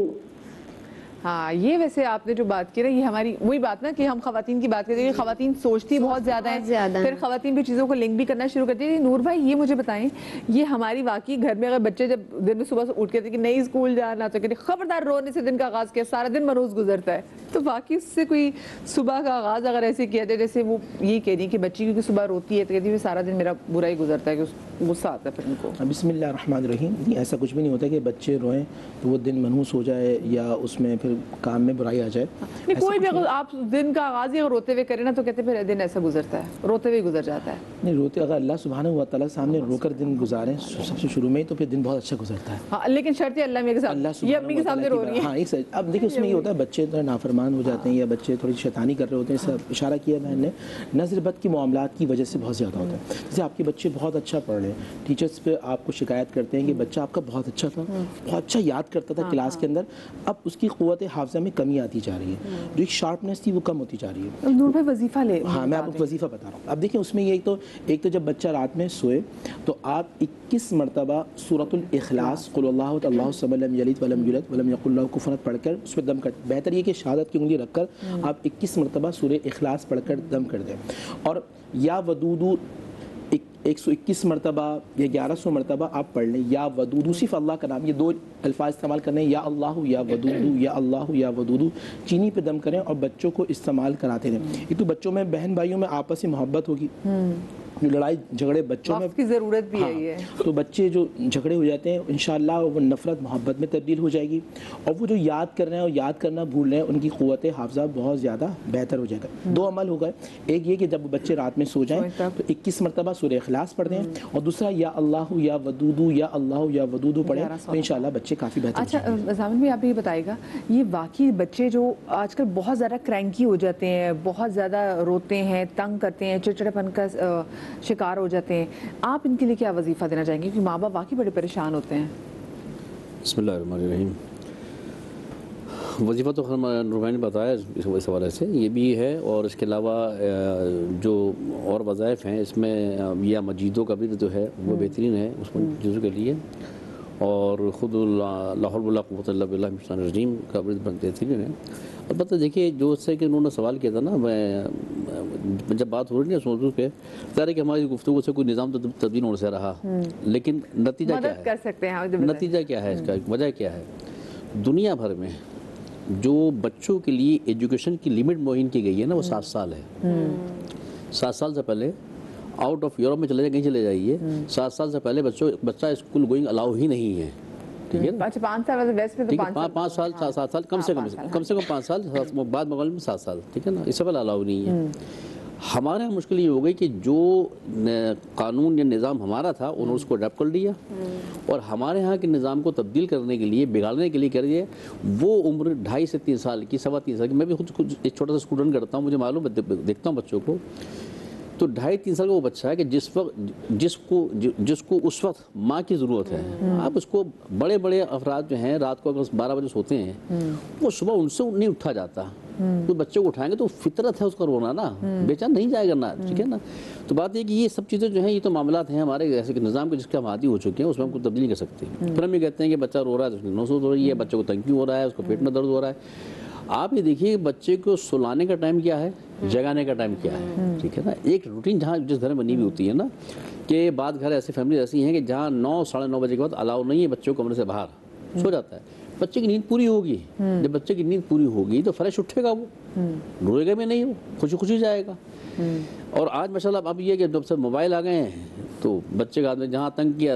ہاں یہ ویسے آپ نے جو بات کی نا یہ ہماری وہی بات نا کہ ہم خواتین کی بات کرتے ہیں کہ خواتین سوچتی بہت زیادہ ہیں، پھر خواتین بھی چیزوں کو لنک بھی کرنا شروع کرتی ہیں. نور بھائی یہ مجھے بتائیں، یہ ہماری واقعی گھر میں اگر بچے جب دن میں صبح سے اٹھ کے کہ نہیں اسکول جانا تو کہتے خبردار رونے سے دن کا آغاز کیا، سارا دن منحوس گزرتا ہے، تو واقعی اس سے کوئی صبح کا آغاز اگر ایسے کیا جائے جیسے وہ یہ کہہ رہی کہ بچی کیونکہ صبح روتی ہے تو کہتی ہے سارا دن میرا برا ہی گزرتا ہے کہ غصہ آتا ہے پھر ان کو. بسم اللہ الرحمن الرحیم. نہیں ایسا کچھ بھی نہیں ہوتا کہ بچے روئیں تو وہ دن منحوس ہو جائے یا اس میں پھر کام میں برائی آ جائے. نہیں کوئی بھی اگر آپ دن کا آغاز ہی اگر روتے ہوئے کریں نا تو کہتے پھر دن ایسا گزرتا ہے، روتے ہوئے گزر جاتا ہے. نہیں روتے اگر اللہ سبحانہ و تعالیٰ سامنے رو کر دن گزاریں سب سے شروع میں تو پھر دن بہت اچھا گزرتا ہے. ہاں لیکن شرط ہے اللہ میرے ساتھ یہ امی کے سامنے رو رہی ہے. ہاں ایک اب دیکھیں اس میں یہ ہوتا ہے بچے تو نافرمان ہو جاتے ہیں یا بچے تھوڑی شیطانی کر رہے ہوتے ہیں. اس اشارہ کیا بہن نے نظر بد کی معاملات کی وجہ سے بہت زیادہ ہوتا ہے. جیسے آپ کے بچے بہت اچھا پڑھ رہے ہیں، ٹیچرس پہ آپ کو شکایت کرتے ہیں کہ بچہ آپ کا بہت اچھا تھا، بہت اچھا یاد کرتا تھا کلاس کے اندر، اب اس کی قوت حافظہ میں کمی آتی جا رہی ہے، جو ایک شارپنیس تھی وہ کم ہوتی جا رہی ہے. نور بھائی وظیفہ لے. ہاں میں آپ کو وظیفہ بتا رہا ہوں. اب دیکھیں اس میں یہ ایک تو جب بچہ رات میں سوئے تو آپ 21 مرتبہ سورۃ الاخلاص قل اللہ اللہ الصمد لم یلد ولم یولد ولم یکن لہ کفوا پڑھ کر اس پہ دم کر، بہتر یہ کہ شہادت کی انگلی رکھ کر آپ 21 مرتبہ سورہ اخلاص پڑھ کر دم کر دیں. اور یا ودودو 121 مرتبہ یا 1100 مرتبہ آپ پڑھ لیں. یا ودودو صرف اللہ کا نام، یہ دو الفاظ استعمال کرنے ہیں، یا اللہ یا ودودو یا اللہ یا ودودو، چینی پہ دم کریں اور بچوں کو استعمال کراتے رہیں. ایک تو بچوں میں بہن بھائیوں میں آپس میں محبت ہوگی، جو لڑائی جھگڑے بچوں میں کی ضرورت بھی ہے یہ تو بچے جو جھگڑے ہو جاتے ہیں انشاءاللہ وہ نفرت محبت میں تبدیل ہو جائے گی، اور وہ جو یاد کر رہے ہیں اور یاد کرنا بھول رہے ہیں ان کی قوت حافظہ بہت زیادہ بہتر ہو جائے گا. دو عمل ہو گئے، ایک یہ کہ جب بچے رات میں سو جائیں تو 21 مرتبہ سورہ اخلاص پڑھ دیں، اور دوسرا یا اللہ یا ودودو یا اللہ یا ودودو پڑھیں تو انشاءاللہ بچے کافی بہتر. اچھا زامن بھائی آپ یہ بتائے گا، یہ واقعی بچے جو آج کل بہت زیادہ کرینکی ہو جاتے ہیں، بہت زیادہ روتے ہیں، تنگ کرتے ہیں، چڑچڑے پن کا شکار ہو جاتے ہیں، آپ ان کے لیے کیا وظیفہ دینا چاہیں گے کیونکہ ماں باپ واقعی بڑے پریشان ہوتے ہیں؟ بسم اللہ الرحمن الرحیم. وظیفہ تو نور بھائی نے بتایا اس حوالے سے، یہ بھی ہے، اور اس کے علاوہ جو اور وظائف ہیں اس میں یا مجیدوں کا بھی جو ہے وہ بہترین ہے اس چیزوں کے لیے، اور خود لا حول ولا قوۃ الا باللہ من الشیطان الرجیم کا بھی بہترین ہے. البتہ دیکھیے جو اس سے کہ انہوں نے سوال کیا تھا نا، میں جب بات ہو رہی ہے اس موضوع پہ ظاہر ہے کہ ہماری گفتگو سے کوئی نظام تبدیل ہونے سے رہا، لیکن نتیجہ کیا ہے؟ کر سکتے ہیں نتیجہ کیا ہے اس کا، وجہ کیا ہے؟ دنیا بھر میں جو بچوں کے لیے ایجوکیشن کی لمٹ معین کی گئی ہے نا وہ 7 سال ہے. 7 سال سے پہلے آؤٹ آف یورپ میں چلے جائیں، کہیں چلے جائیے، 7 سال سے پہلے بچہ اسکول گوئنگ الاؤ ہی نہیں ہے. ٹھیک ہے، 5 سال ویسٹ میں تو 5 سال 7 سال کم سے کم 5 سال، بعد مقابلے میں 7 سال، ٹھیک ہے نا، اس سے پہلے الاؤ نہیں ہے. ہمارے یہاں مشکل یہ ہو گئی کہ جو قانون یا نظام ہمارا تھا انہوں نے اس کو اڈاپٹ کر لیا، اور ہمارے ہاں کے نظام کو تبدیل کرنے کے لیے، بگاڑنے کے لیے کر دیا. وہ عمر 2.5 سے 3 سال کی، 3.25 سال کی، میں بھی خود ایک چھوٹا سا اسٹوڈنٹ کرتا ہوں، مجھے معلوم ہے، دیکھتا ہوں بچوں کو، تو 2.5-3 سال کا وہ بچہ ہے کہ جس کو اس وقت ماں کی ضرورت ہے. آپ اس کو بڑے بڑے افراد جو ہیں رات کو اگر 12 بجے سوتے ہیں وہ صبح ان سے نہیں اٹھا جاتا. تو بچے کو اٹھائیں گے تو فطرت ہے اس کا رونا نا، بے چین نہیں جائے گا نا، ٹھیک ہے نا. تو بات یہ کہ یہ سب چیزیں جو ہیں یہ تو معاملات ہیں ہمارے ایسے کہ نظام کے جس کے ہم عادی ہو چکے ہیں، اس میں ہم کو تبدیل نہیں کر سکتے. پھر ہم یہ کہتے ہیں کہ بچہ رو رہا ہے تو اس کی نوسوز ہو رہی ہے، بچے کو تنگی ہو رہا ہے، اس کو پیٹ میں درد ہو رہا ہے. آپ یہ دیکھیے بچے کو سلانے کا ٹائم کیا ہے، جگانے کا ٹائم کیا ہے، ٹھیک ہے نا. ایک روٹین جہاں جس گھر میں بنی ہوئی ہوتی ہے نا، کہ بعض گھر ایسے فیملی ایسی ہیں کہ جہاں 9 ساڑھے 9 بجے کے بعد الاؤ نہیں ہے بچوں کو کمرے سے باہر، سو جاتا ہے. بچے کی نیند پوری ہوگی، جب بچے کی نیند پوری ہوگی تو فریش اٹھے گا، وہ روئے گا بھی نہیں، وہ خوشی خوشی جائے گا. اور آج ماشاءاللہ اب یہ کہ جب سے موبائل آ گئے ہیں تو بچے کا جہاں تنگ کیا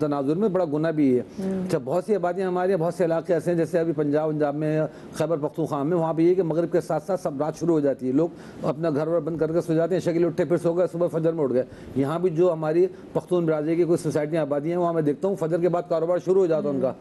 تناظر میں بڑا گناہ بھی ہے. اچھا بہت سی آبادیاں ہمارے بہت سے علاقے ایسے ہیں جیسے ابھی پنجاب میں خیبر پختونخوا میں, وہاں پہ یہ کہ مغرب کے ساتھ ساتھ سب رات شروع ہو جاتی ہے, لوگ اپنا گھر ور بند کر کے سو جاتے ہیں, شکل اٹھے پھر سو گئے, صبح فجر میں اٹھ گئے. یہاں بھی جو ہماری پختون برادری کی کوئی سوسائٹیاں آبادیاں ہیں وہاں میں دیکھتا ہوں فجر کے بعد کاروبار شروع ہو جاتا ہے ان کا,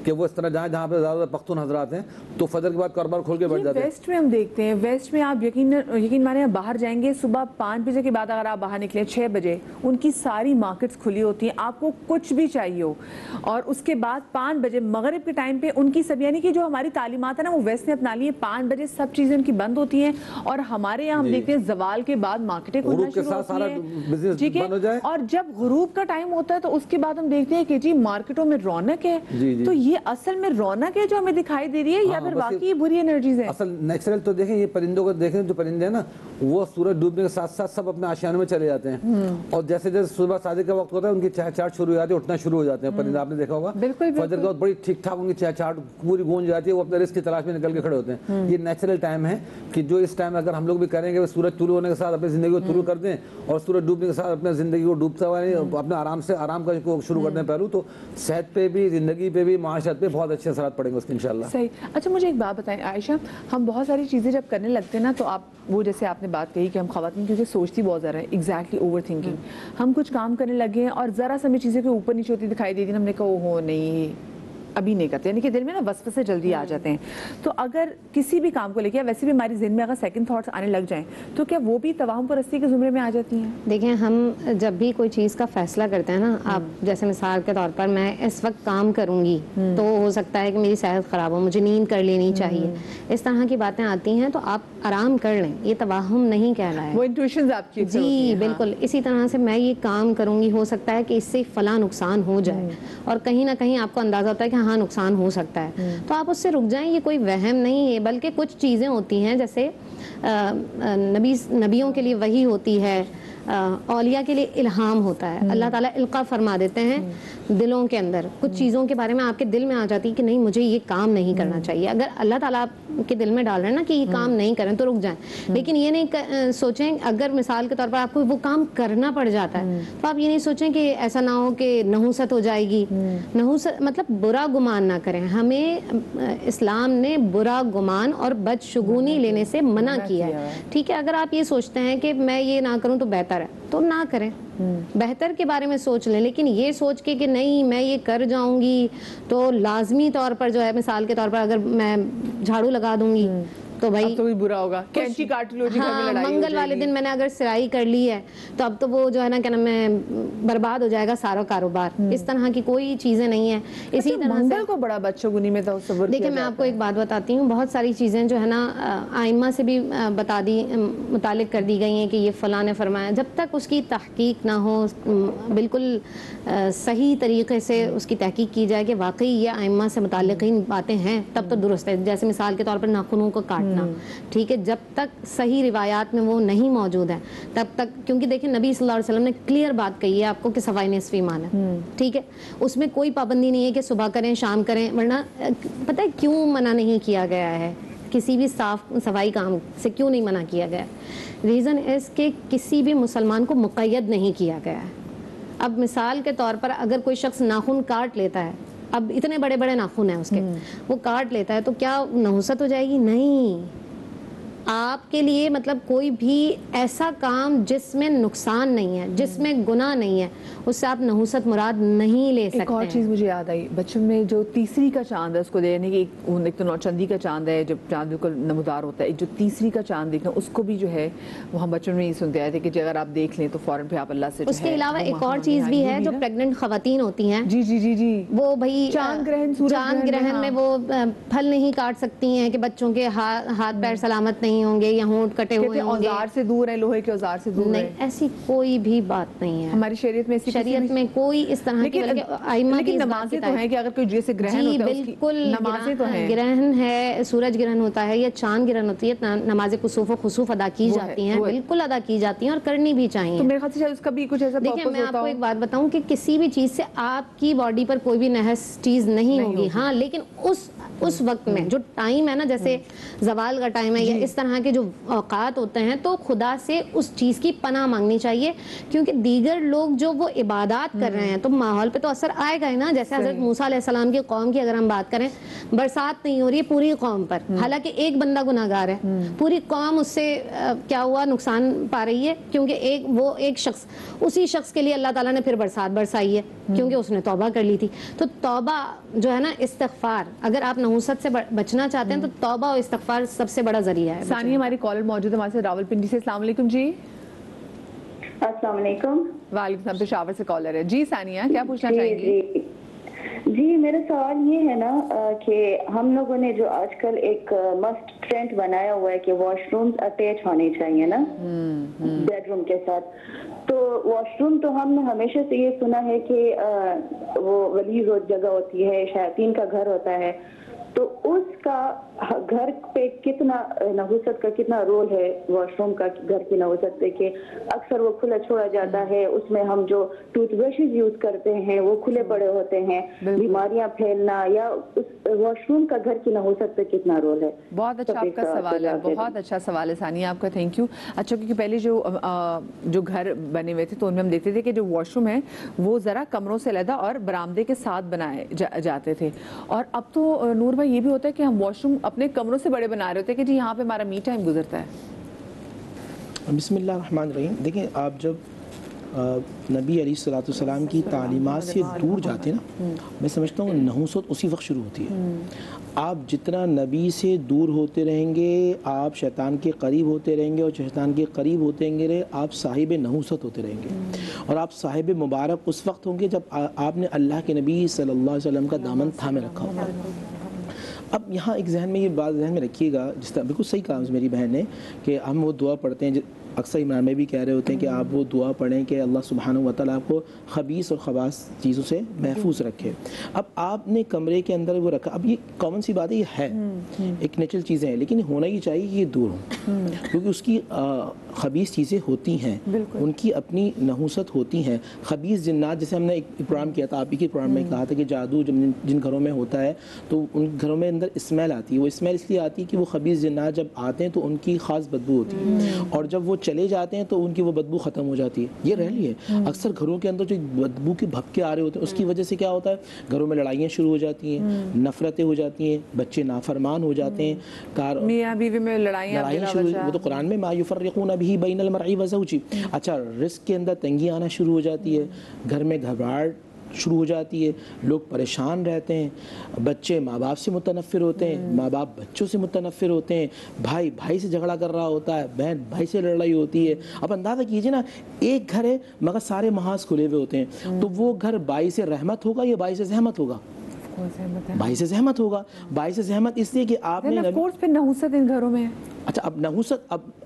کہ وہ اس طرح جہاں پہ زیادہ پختون حضرات ہیں تو فجر کے بعد کاروبار کھول کے بیٹھ جاتے ہیں. ویسٹ میں ہم دیکھتے ہیں, ویسٹ میں آپ یقین مانیں باہر جائیں گے صبح 5 بجے کے بعد اگر آپ باہر نکلیں 6 بجے ان کی ساری مارکیٹس کھلی ہوتی ہیں, آپ کو کچھ بھی چاہیے ہو, اور اس کے بعد 5 بجے مغرب کے ٹائم پہ ان کی سب, یعنی کہ جو ہماری تعلیمات ہیں نا وہ ویسٹ نے اپنا لی ہے, 5 بجے سب چیزیں ان کی بند ہوتی ہیں. اور ہمارے یہاں ہم دیکھتے ہیں زوال کے بعد مارکیٹیں کھلنا شروع ہوتی ہیں, ٹھیک ہے, اور جب غروب کا ٹائم ہوتا ہے تو اس کے بعد ہم دیکھتے ہیں کہ جی مارکیٹوں میں رونق ہے. تو یہ اصل میں رونق ہے جو ہمیں دکھائی دے رہی ہے یا پھر واقعی بری انرجیز ہیں؟ اصل نیچرل تو دیکھیں یہ پرندوں کو دیکھیں, جو پرندے ہیں نا وہ سورج ڈوبنے کے ساتھ ساتھ سب اپنے آشیانوں میں چلے جاتے ہیں, اور جیسے جیسے صبح صادق کا وقت ہوتا ہے ان کی چہچہاٹ شروع ہو جاتی ہے, اٹھنا شروع ہو جاتے ہیں پرندے, آپ نے دیکھا ہوگا فجر کے وقت بڑی ٹھیک ٹھاک ان کی چہچہاٹ پوری گونج جاتی ہے, وہ اپنے رزق کی تلاش میں نکل کے کھڑے ہوتے ہیں. یہ نیچرل ٹائم ہے کہ جو اس ٹائم اگر ہم لوگ بھی کریں گے, سورج طلوع ہونے کے ساتھ اپنی زندگی کو طلوع کر دیں اور سورج ڈوبنے کے ساتھ اپنے زندگی کو ڈوبتا ہوا اپنے آرام کا شروع کر دیں پہلو, تو صحت پہ بھی, زندگی پہ بھی, معاشرت پہ بہت اچھے اثرات پڑیں گے اس کے انشاءاللہ. صحیح. اچھا مجھے ایک بات بتائیں عائشہ, ہم بہت ساری چیزیں جب کرنے لگتے ہیں نا تو آپ وہ جیسے آپ نے بات کہی کہ ہم خواتین کیونکہ سوچتی بہت زیادہ ہے, ایگزیکٹلی اوور تھنکنگ, ہم کچھ کام کرنے لگے ہیں اور ذرا سا ہمیں چیزیں کے اوپر نیچے ہوتی دکھائی دیتی, ہم نے کہا وہ نہیں ابھی نہیں کرتے, یعنی کہ دل میں نا وسوسے جلدی آ جاتے ہیں. تو اگر کسی بھی کام کو لے کے, ویسے بھی ہماری ذہن میں اگر سیکنڈ تھاٹس آنے لگ جائیں تو کیا وہ بھی توہم پرستی کے زمرے میں آ جاتی ہیں؟ دیکھیں ہم جب بھی کوئی چیز کا فیصلہ کرتے ہیں نا, آپ جیسے مثال کے طور پر میں اس وقت کام کروں گی تو ہو سکتا ہے کہ میری صحت خراب ہو, مجھے نیند کر لینی چاہیے, اس طرح کی باتیں آتی ہیں تو آپ آرام کر لیں, یہ توہم نہیں کہلایا, وہ انٹویشنز آپ کی. جی بالکل. اسی طرح سے میں یہ کام کروں گی, ہو سکتا ہے کہ اس سے فلاں نقصان ہو جائے, اور کہیں نہ کہیں آپ کو اندازہ ہوتا ہے کہ ہاں نقصان ہو سکتا ہے, تو آپ اس سے رک جائیں. یہ کوئی وہم نہیں ہے, بلکہ کچھ چیزیں ہوتی ہیں جیسے نبیوں کے لیے وحی ہوتی ہے, اولیاء کے لیے الہام ہوتا ہے, اللہ تعالیٰ القا فرما دیتے ہیں دلوں کے اندر, کچھ چیزوں کے بارے میں آپ کے دل میں آ جاتی ہے کہ نہیں مجھے یہ کام نہیں کرنا چاہیے. اگر اللہ تعالیٰ آپ کے دل میں ڈال رہے ہیں نا کہ یہ کام نہیں کریں تو رک جائیں, لیکن یہ نہیں سوچیں اگر مثال کے طور پر آپ کو وہ کام کرنا پڑ جاتا ہے تو آپ یہ نہیں سوچیں کہ ایسا نہ ہو کہ نحوست ہو جائے گی. نحوست مطلب برا گمان نہ کریں, ہمیں اسلام نے برا گمان اور بدشگونی لینے سے منع کیا ہے, ٹھیک ہے. اگر آپ یہ سوچتے ہیں کہ میں یہ نہ کروں تو بہتر ہے تو نہ کریں, بہتر کے بارے میں سوچ لیں, لیکن یہ سوچ کے کہ نہیں میں یہ کر جاؤں گی تو لازمی طور پر جو ہے, مثال کے طور پر اگر میں جھاڑو لگا دوں گی تو بھائی تو بھی برا ہوگا, کینچی کاٹ لو جی, گھر میں لڑائی ہو منگل والے دن میں نے اگر سرائی کر لی ہے تو اب تو وہ جو ہے نا کیا نام ہے برباد ہو جائے گا سارا کاروبار. اس طرح کی کوئی چیزیں نہیں ہیں. اسی طرح سے منگل کو بڑا بدشگونی میں تصور کیا دیکھیں میں آپ کو ایک بات بتاتی ہوں, بہت ساری چیزیں جو ہے نا ائمہ سے بھی متعلق کر دی گئی ہیں کہ یہ فلاں نے فرمایا. جب تک اس کی تحقیق نہ ہو, بالکل صحیح طریقے سے اس کی تحقیق کی جائے کہ واقعی یہ ائمہ سے متعلق باتیں ہیں, تب تو درست ہے. جیسے مثال کے طور پر ناخنوں کو کاٹنا, ٹھیک ہے, جب تک صحیح روایات میں وہ نہیں موجود ہے تب تک, کیونکہ دیکھیں نبی صلی اللہ علیہ وسلم نے کلیئر بات کہی ہے آپ کو کہ صفائی نصف ایمان ہے, ٹھیک ہے. اس میں کوئی پابندی نہیں ہے کہ صبح کریں شام کریں, ورنہ پتہ ہے کیوں منع نہیں کیا گیا ہے, کسی بھی صفائی کام سے کیوں نہیں منع کیا گیا؟ ریزن اس کہ کسی بھی مسلمان کو مقید نہیں کیا گیا ہے. اب مثال کے طور پر اگر کوئی شخص ناخن کاٹ لیتا ہے, اب اتنے بڑے بڑے ناخن ہیں اس کے, وہ کاٹ لیتا ہے تو کیا نحوست ہو جائے گی؟ نہیں. آپ کے لیے مطلب کوئی بھی ایسا کام جس میں نقصان نہیں ہے, جس میں گناہ نہیں ہے, اس سے آپ نحوست مراد نہیں لے سکتے. ایک اور چیز مجھے یاد آئی, بچپن میں جو تیسری کا چاند ہے اس کو دیکھنے کی, ایک تو نوچندی کا چاند ہے جب چاند بالکل نمودار ہوتا ہے, ایک جو تیسری کا چاند دیکھنا اس کو بھی جو ہے وہ ہم بچپن میں ہی سنتے آئے تھے کہ اگر آپ دیکھ لیں تو فوراً پہ آپ اللہ سے. اس کے علاوہ ایک اور چیز بھی ہے جو پریگننٹ خواتین ہوتی ہیں, جی جی جی جی, وہ بھائی چاند گرہن میں وہ پھل نہیں کاٹ سکتی ہیں کہ بچوں کے ہاتھ پیر سلامت نہیں ہوں گے یا ہونٹ کٹے ہوئے ہوں گے, اوزار سے دور ہے, لوہے کے اوزار سے دور ہے. نہیں, ایسی کوئی بھی بات نہیں ہے ہماری شریعت میں کوئی اس طرح کی, لیکن نمازیں تو ہیں کہ اگر کوئی جیسے گرہن ہوتا ہے بالکل نمازیں تو ہیں, گرہن ہے, سورج گرہن ہوتا ہے یا چاند گرہن ہوتی ہے, نماز کسوف و خسوف ادا کی جاتی ہیں, بالکل ادا کی جاتی ہیں اور کرنی بھی چاہیے. تو میرے خیال سے اس کا بھی کچھ ایسا پرپس ہوتا ہے. دیکھیں میں آپ کو ایک بات بتاؤں کہ کسی بھی چیز سے آپ کی باڈی پر کوئی بھی نحس چیز نہیں ہوگی, ہاں, لیکن اس اس وقت میں جو ٹائم ہے نا، جیسے زوال کا ٹائم ہے یا اس طرح کے جو اوقات ہوتے ہیں، تو خدا سے اس چیز کی پناہ مانگنی چاہیے، کیونکہ دیگر لوگ جو وہ عبادات کر رہے ہیں تو ماحول پہ تو اثر آئے گا ہی نا. جیسے حضرت موسیٰ علیہ السلام کی قوم کی اگر ہم بات کریں، برسات نہیں ہو رہی ہے پوری قوم پر، حالانکہ ایک بندہ گناہگار ہے، پوری قوم اس سے کیا ہوا، نقصان پا رہی ہے، کیونکہ وہ ایک شخص، اسی شخص کے لیے اللہ تعالیٰ نے پھر برسات برسائی ہے کیونکہ اس نے توبہ کر لی تھی. تو توبہ جو ہے نا، استغفار، اگر آپ نحوست سے بچنا چاہتے ہیں تو توبہ اور استغفار سب سے بڑا ذریعہ ہے. ثانیہ ہماری کالر موجود ہے ہمارے ساتھ راولپنڈی سے. السلام علیکم جی. السلام علیکم. وعلیکم السلام. پشاور سے کالر ہے جی. ثانیہ کیا پوچھنا چاہیں گی؟ جی میرا سوال یہ ہے نا کہ ہم لوگوں نے جو آج کل ایک مسٹ ٹرینڈ بنایا ہوا ہے کہ واش رومز اٹیچ ہونے چاہیے نا بیڈ روم کے ساتھ. تو واش روم تو ہم نے ہمیشہ سے یہ سنا ہے کہ وہ غلیظ جگہ ہوتی ہے، شیاطین کا گھر ہوتا ہے. تو اس کا گھر پہ کتنا نحوست کا کتنا رول ہے واش روم کا گھر کی نحوست پہ، کہ اکثر وہ کھلا چھوڑا جاتا ہے، اس میں ہم جو ٹوتھ برشز یوز کرتے ہیں وہ کھلے پڑے ہوتے ہیں، بیماریاں پھیلنا، یا اس واش روم کا گھر کی نحوست پہ کتنا رول ہے؟ بہت اچھا آپ کا سوال ہے، بہت اچھا سوال ہے ثانیہ آپ کا، تھینک یو. اچھا کیونکہ پہلے جو گھر بنے ہوئے تھے تو ان میں ہم دیکھتے تھے کہ جو واش روم ہے وہ ذرا کمروں سے علیحدہ اور برآمدے کے ساتھ بنائے جاتے تھے. اور اب تو نور بھائی یہ بھی ہوتا ہے کہ ہم واش روم اپنے کمروں سے بڑے بنا رہے ہوتے ہیں کہ جی یہاں پہ ہمارا می ٹائم گزرتا ہے. بسم اللہ الرحمن الرحیم. دیکھیں آپ جب نبی علیہ الصلوۃ والسلام کی تعلیمات سے دور جاتے ہیں نا، میں سمجھتا ہوں نحوست اسی وقت شروع ہوتی ہے. آپ جتنا نبی سے دور ہوتے رہیں گے آپ شیطان کے قریب ہوتے رہیں گے، اور شیطان کے قریب ہوتے رہیں گے آپ صاحب نحوست ہوتے رہیں گے. اور آپ صاحب مبارک اس وقت ہوں گے جب آپ نے اللہ کے نبی صلی اللہ علیہ وسلم کا دامن تھامے رکھا ہوگا. اب یہاں ایک ذہن میں یہ بات ذہن میں رکھیے گا، جس طرح بالکل صحیح کہا میری بہن نے کہ ہم وہ دعا پڑھتے ہیں، اکثر عمران میں بھی کہہ رہے ہوتے ہیں کہ آپ وہ دعا پڑھیں کہ اللہ سبحانہ و تعالیٰ آپ کو خبیث اور خباث چیزوں سے محفوظ رکھے. اب آپ نے کمرے کے اندر وہ رکھا، اب یہ کامن سی بات ہے، یہ ہے ایک نیچرل چیزیں ہیں، لیکن ہونا یہ چاہیے کہ یہ دور ہوں، کیونکہ اس کی خبیث چیزیں ہوتی ہیں، ان کی اپنی نحوست ہوتی ہیں. خبیث جنات، جیسے ہم نے ایک پروگرام کیا تھا، آپ ہی کے پروگرام میں کہا تھا کہ جادو جن گھروں میں ہوتا ہے تو ان گھروں میں اندر اسمیل آتی ہے. وہ اسمیل اس لیے آتی ہے کہ وہ خبیث جنات جب آتے ہیں تو ان کی خاص بدبو ہوتی ہے، اور جب وہ چلے جاتے ہیں تو ان کی وہ بدبو ختم ہو جاتی ہے. یہ رہلی ہے اکثر گھروں کے اندر جو بدبو کے بھپکے آ رہے ہوتے ہیں، اس کی وجہ سے کیا ہوتا ہے، گھروں میں لڑائیاں شروع ہو جاتی ہیں، نفرتیں ہو جاتی ہیں، بچے نافرمان ہو جاتے ہیں، میاں بیوی میں لڑائیاں شروع، وہ تو قرآن میں ما یفرقون به بین المرء وزوجہ. اچھا رزق کے اندر تنگی آنا شروع ہو جاتی ہے، گھر میں گھبراہٹ شروع ہو جاتی ہے، لوگ پریشان رہتے ہیں، بچے ماں باپ سے متنفر ہوتے ہیں، ماں باپ بچوں سے متنفر ہوتے ہیں، بھائی بھائی سے جھگڑا کر رہا ہوتا ہے، بہن بھائی سے لڑائی ہوتی ہے. اب اندازہ کیجئے نا، ایک گھر ہے مگر سارے محاذ کھلے ہوئے ہوتے ہیں، تو وہ گھر باعث رحمت ہوگا یا باعث زحمت ہوگا؟ باعث زحمت ہوگا. باعث زحمت اس لیے کہ آپ نے پھر نحوست ان گھروں میں. اچھا اب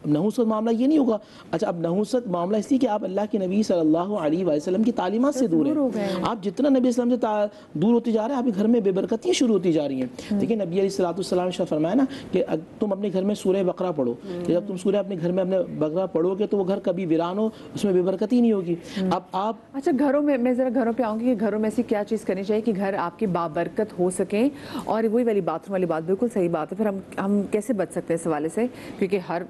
نحوست معاملہ یہ نہیں ہوگا. اچھا اب نحوست معاملہ اس لیے کہ آپ اللہ کے نبی صلی اللہ علیہ وسلم کی تعلیمات سے دور ہیں. آپ جتنا نبی اسلام سے دور ہوتے جا رہے ہیں، آپ کے گھر میں بے برکتیاں شروع ہوتی جا رہی ہیں. دیکھیں نبی علیہ الصلوۃ والسلام نے فرمایا نا کہ تم اپنے گھر میں سورہ بقرہ پڑھو، جب تم سورہ اپنے گھر میں اپنے بقرہ پڑھو گے تو وہ گھر کبھی ویران ہو، اس میں بے برکتی نہیں ہوگی. اب آپ اچھا گھروں میں ذرا گھروں پہ آؤں گی کہ گھروں میں ایسی کیا چیز کرنی چاہیے کہ گھر آپ کے بابرکت ہو سکیں. اور وہی والی بات روم والی بات بالکل صحیح بات ہے. پھر ہم کیسے بچ سکتے ہیں اس حوالے سے، کیونکہ ہر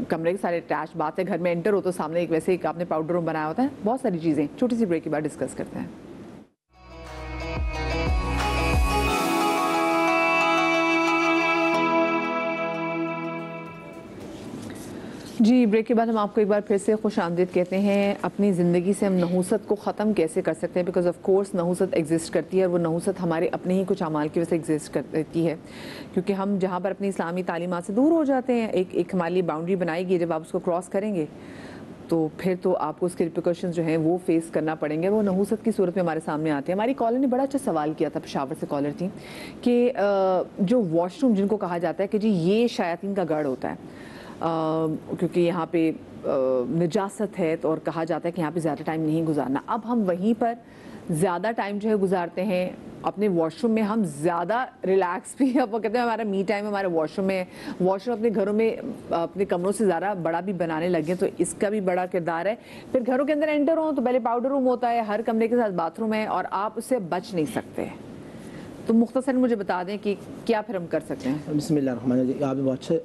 کمرے کے سارے اٹیچ بات ہے، گھر میں انٹر ہو تو سامنے ایک ویسے ایک آپ نے پاؤڈر روم بنایا ہوتا ہے. بہت ساری چیزیں چھوٹی سی بریک کے بعد ڈسکس کرتے ہیں. جی بریک کے بعد ہم آپ کو ایک بار پھر سے خوش آمدید کہتے ہیں. اپنی زندگی سے ہم نحوست کو ختم کیسے کر سکتے ہیں، بیکاز آف کورس نحوست ایگزسٹ کرتی ہے، اور وہ نحوست ہمارے اپنے ہی کچھ اعمال کی وجہ سے ایگزسٹ کرتی ہے. کیونکہ ہم جہاں پر اپنی اسلامی تعلیمات سے دور ہو جاتے ہیں، ایک ہمارے لیے باؤنڈری بنائی گئی، جب آپ اس کو کراس کریں گے تو پھر تو آپ کو اس کے ریپریکاشنز جو ہیں وہ فیس کرنا پڑیں گے. وہ نحوست کی صورت میں ہمارے سامنے آتے ہیں. ہماری کالر نے بڑا اچھا سوال کیا تھا، پشاور سے کالر تھی، کہ جو واش روم جن کو کہا جاتا ہے کہ جی یہ شیاطین کا گڑھ ہوتا ہے، کیونکہ یہاں پہ نجاست ہے اور کہا جاتا ہے کہ یہاں پہ زیادہ ٹائم نہیں گزارنا. اب ہم وہیں پر زیادہ ٹائم جو ہے گزارتے ہیں اپنے واش روم میں. ہم زیادہ ریلیکس بھی، اب وہ کہتے ہیں ہمارا می ٹائم ہمارے واش روم میں. واش روم اپنے گھروں میں اپنے کمروں سے زیادہ بڑا بھی بنانے لگے، تو اس کا بھی بڑا کردار ہے. پھر گھروں کے اندر انٹر ہوں تو پہلے پاؤڈر روم ہوتا ہے، ہر کمرے کے ساتھ باتھ روم ہے، اور آپ اس سے بچ نہیں سکتے. تو مختصر مجھے بتا دیں کہ کیا پھر ہم کر سکتے ہیں؟ بسم اللہ الرحمن الرحیم. آپ نے بہت اچھا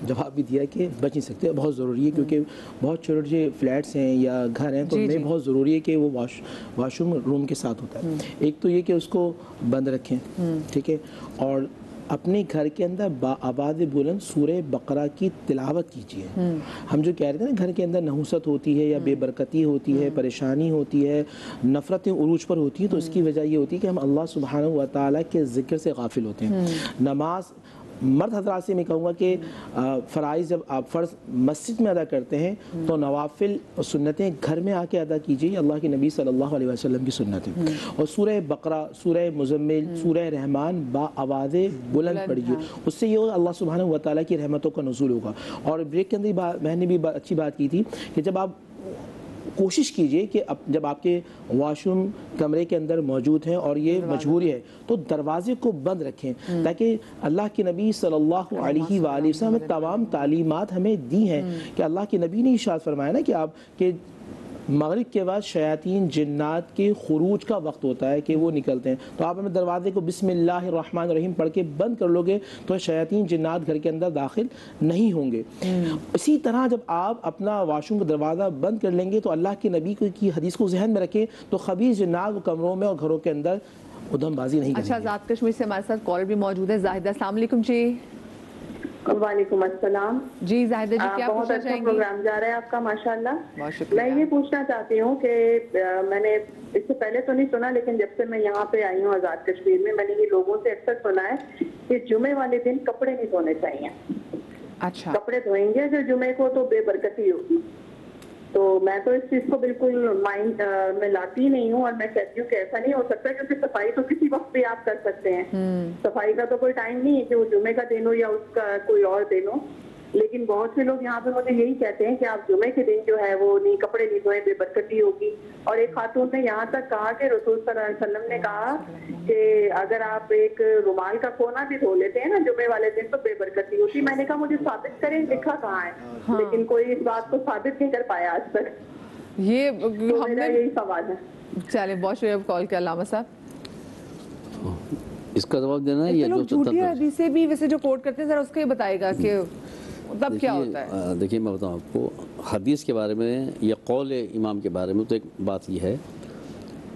جواب بھی دیا کہ بچ نہیں سکتے, بہت ضروری ہے کیونکہ بہت چھوٹے چھوٹے فلیٹس ہیں یا گھر ہیں تو ان میں بہت ضروری ہے کہ وہ واش روم کے ساتھ ہوتا ہے. ایک تو یہ کہ اس کو بند رکھیں, ٹھیک ہے, اور اپنے گھر کے اندر آواز بلند سورہ بقرہ کی تلاوت کیجیے. ہم جو کہہ رہے تھے نا گھر کے اندر نحوست ہوتی ہے یا بے برکتی ہوتی ہے, پریشانی ہوتی ہے, نفرتیں عروج پر ہوتی ہیں, تو اس کی وجہ یہ ہوتی ہے کہ ہم اللہ سبحانہ و تعالیٰ کے ذکر سے غافل ہوتے ہیں. نماز مرد حضرات سے میں کہوں گا کہ فرائض جب آپ فرض مسجد میں ادا کرتے ہیں تو نوافل اور سنتیں گھر میں آ کے ادا کیجیے, اللہ کے نبی صلی اللہ علیہ وسلم کی سنتیں. اور سورہ بقرہ, سورہ مزمل, سورہ رحمان با آواز بلند پڑھیے, اس سے یہ ہوگا اللہ سبحانہ و تعالیٰ کی رحمتوں کا نزول ہوگا. اور بریک کے اندر میں نے بھی اچھی بات کی تھی کہ جب آپ کوشش کیجئے کہ جب آپ کے واش روم کمرے کے اندر موجود ہیں اور یہ مجبوری ہے تو دروازے کو بند رکھیں, تاکہ اللہ کے نبی صلی اللہ علیہ وآلہ وسلم نے تمام تعلیمات ہمیں دی ہیں کہ اللہ کے نبی نے ارشاد فرمایا نا کہ آپ کے مغرب کے بعد شیاطین جنات کے خروج کا وقت ہوتا ہے کہ وہ نکلتے ہیں, تو آپ ہمیں دروازے کو بسم اللہ الرحمن الرحیم پڑھ کے بند کر لو گے تو شیاطین جنات گھر کے اندر داخل نہیں ہوں گے. اسی طرح جب آپ اپنا واش روم کا دروازہ بند کر لیں گے تو اللہ کے نبی کی حدیث کو ذہن میں رکھیں تو خبیث جنات کمروں میں اور گھروں کے اندر ادھم بازی نہیں کریں گے. اچھا, ذات کشمیر سے ہمارے ساتھ کالر بھی موجود ہے. زاہدہ, السلام علیکم. جی وعلیکم السلام. جی زاہدہ جی, کیا بہت پوچھنا اچھا چاہیں گی؟ پروگرام جا رہا ہے آپ کا ماشاءاللہ. بہت شکریہ. میں یہ پوچھنا چاہتی ہوں کہ میں نے اس سے پہلے تو نہیں سنا, لیکن جب سے میں یہاں پہ آئی ہوں آزاد کشمیر میں, میں نے یہ لوگوں سے اکثر سنا ہے کہ جمعے والے دن کپڑے نہیں دھونے چاہیے. اچھا, کپڑے دھوئیں گے جو جمعے کو تو بے برکتی ہوگی. تو میں تو اس چیز کو بالکل مائنڈ میں لاتی نہیں ہوں, اور میں کہتی ہوں کہ ایسا نہیں ہو سکتا کیونکہ صفائی تو کسی وقت بھی آپ کر سکتے ہیں. صفائی کا تو کوئی ٹائم نہیں ہے کہ وہ جمعے کا دن ہو یا اس کا کوئی اور دن ہو. لیکن بہت سے لوگ یہاں پہ مجھے یہی کہتے ہیں کہ آپ جمعے کے دن جو ہے وہ نہیں کپڑے نہیں دھوئیں, بے برکتی ہوگی. اور ایک خاتون نے یہاں تک کہا کہ رسول صلی اللہ علیہ وسلم نے کہا کہ اگر آپ ایک رومال کا کونا بھی دھو لیتے ہیں نا جمعے والے دن تو بے برکتی ہوتی. میں نے کہا مجھے ثابت کریں, لکھا کہاں ہے, لیکن کوئی اس بات کو ثابت نہیں کر پایا آج تک. یہ ہم نے یہی سوال ہے. چلیں, بہت شکریہ کال کیا. علامہ صاحب, اس کا جواب دینا ہے. یہ لوگ جھوٹی حدیثیں بھی ویسے جو کوٹ کرتے ہیں, ذرا اس کا یہ بتائے گا کہ تب کیا ہوتا ہے. دیکھیے میں بتاؤں آپ کو حدیث کے بارے میں یا قول امام کے بارے میں, تو ایک بات یہ ہے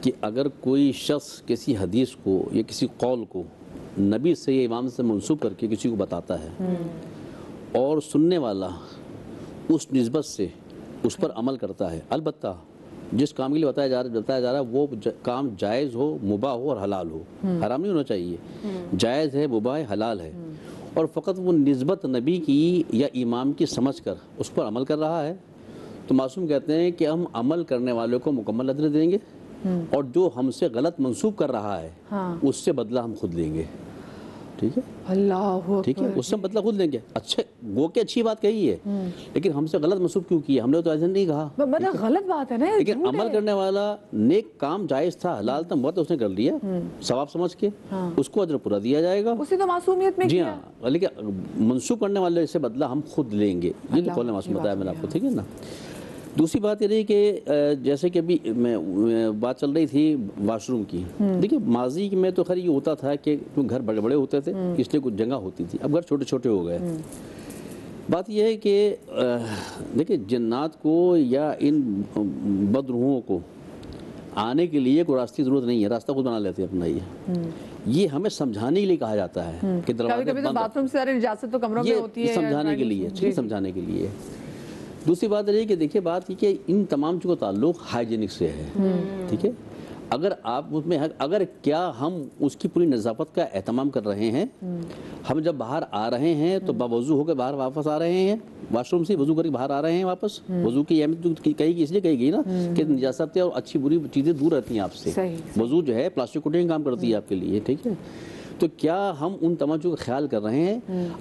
کہ اگر کوئی شخص کسی حدیث کو یا کسی قول کو نبی سے یا امام سے منسوب کر کے کسی کو بتاتا ہے اور سننے والا اس نسبت سے اس پر عمل کرتا ہے, البتہ جس کام کے لیے بتایا جا رہا ہے وہ کام جائز ہو, مباح ہو اور حلال ہو, حرام نہیں ہونا چاہیے, جائز ہے, مباح ہے, حلال ہے, اور فقط وہ نسبت نبی کی یا امام کی سمجھ کر اس پر عمل کر رہا ہے, تو معصوم کہتے ہیں کہ ہم عمل کرنے والوں کو مکمل اجر دیں گے, اور جو ہم سے غلط منسوب کر رہا ہے اس سے بدلہ ہم خود لیں گے. ٹھیک ہے, اللہ ٹھیک ہے, اس سے بدلہ خود لیں گے. اچھا, وہ کہ اچھی بات کہی ہے, لیکن ہم سے غلط منسوب کیوں کیا؟ ہم نے تو ایسا نہیں کہا. مطلب غلط بات ہے نا, لیکن عمل کرنے والا نیک کام جائز تھا, حلال تھا, بہت اس نے کر لیا ثواب سمجھ کے, اس کو اجر پورا دیا جائے گا. اسے تو معصومیت میں جی ہاں, لیکن منسوب کرنے والے سے بدلہ ہم خود لیں گے. یہ تو قول معصوم بتایا میں نے آپ کو, ٹھیک ہے نا. دوسری بات یہ رہی کہ جیسے کہ ابھی بات چل رہی تھی واش روم کی. دیکھیے ماضی میں تو خیر یہ ہوتا تھا کہ گھر بڑے بڑے ہوتے تھے اس لیے کچھ جگہ ہوتی تھی, اب گھر چھوٹے چھوٹے ہو گئے. بات یہ ہے کہ دیکھیے جنات کو یا ان بدروحوں کو آنے کے لیے کوئی راستے کی ضرورت نہیں ہے, راستہ خود بنا لیتے ہیں اپنا. یہ ہمیں سمجھانے کے لیے کہا جاتا ہے کہ دروازے بند, باتھ روم سے سارے نجاست تو کمروں میں ہوتی ہے, سمجھانے کے لیے, سمجھانے کے لیے. دوسری بات یہ کہ دیکھیے بات یہ کہ ان تمام چیزوں کا تعلق ہائیجینک سے ہے. ٹھیک ہے, اگر آپ اس میں اگر کیا ہم اس کی پوری نظافت کا اہتمام کر رہے ہیں, ہم جب باہر آ رہے ہیں تو باوضو ہو کے باہر واپس آ رہے ہیں, واش روم سے وضو کر کے باہر آ رہے ہیں واپس. وضو کی اہمیت کہی گئی اس لیے کہی گئی نا کہ نجاستیں اور اچھی بری چیزیں دور رہتی ہیں آپ سے. وضو جو ہے پلاسٹک کوٹنگ کام کرتی ہے آپ کے لیے. ٹھیک ہے, تو کیا ہم ان تمام چیزوں کا خیال کر رہے ہیں؟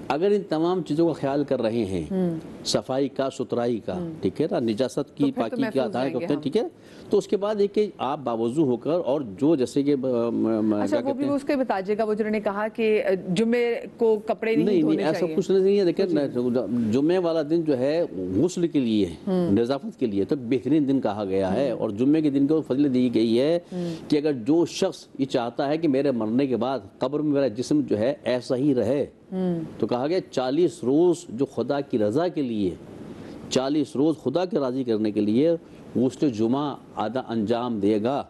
اگر ان تمام چیزوں کا خیال کر رہے ہیں، صفائی کا، ستھرائی کا، ٹھیک ہے نا، نجاست کی، پاکی کا دھیان کرتے ہیں، ٹھیک ہے، تو اس کے بعد ایک کہ آپ باوضو ہو کر اور جو جیسے کہ اچھا وہ بھی اس کے بتائیے گا، وہ جنہوں نے کہا کہ جمعے کو کپڑے نہیں دھونے چاہیے. ایسا کچھ نہیں ہے. دیکھیں جمعے والا دن جو ہے غسل کے لیے، نظافت کے لیے تو بہترین دن کہا گیا ہے، اور جمعے کے دن کو فضیلت دی گئی ہے کہ اگر جو شخص یہ چاہتا ہے کہ میرے مرنے کے بعد قبر میں میرا جسم جو ہے ایسا ہی رہے، تو کہا گیا 40 روز جو خدا کی رضا کے لیے، 40 روز خدا کے راضی کرنے کے لیے غسل جمعہ آدھا انجام دے گا،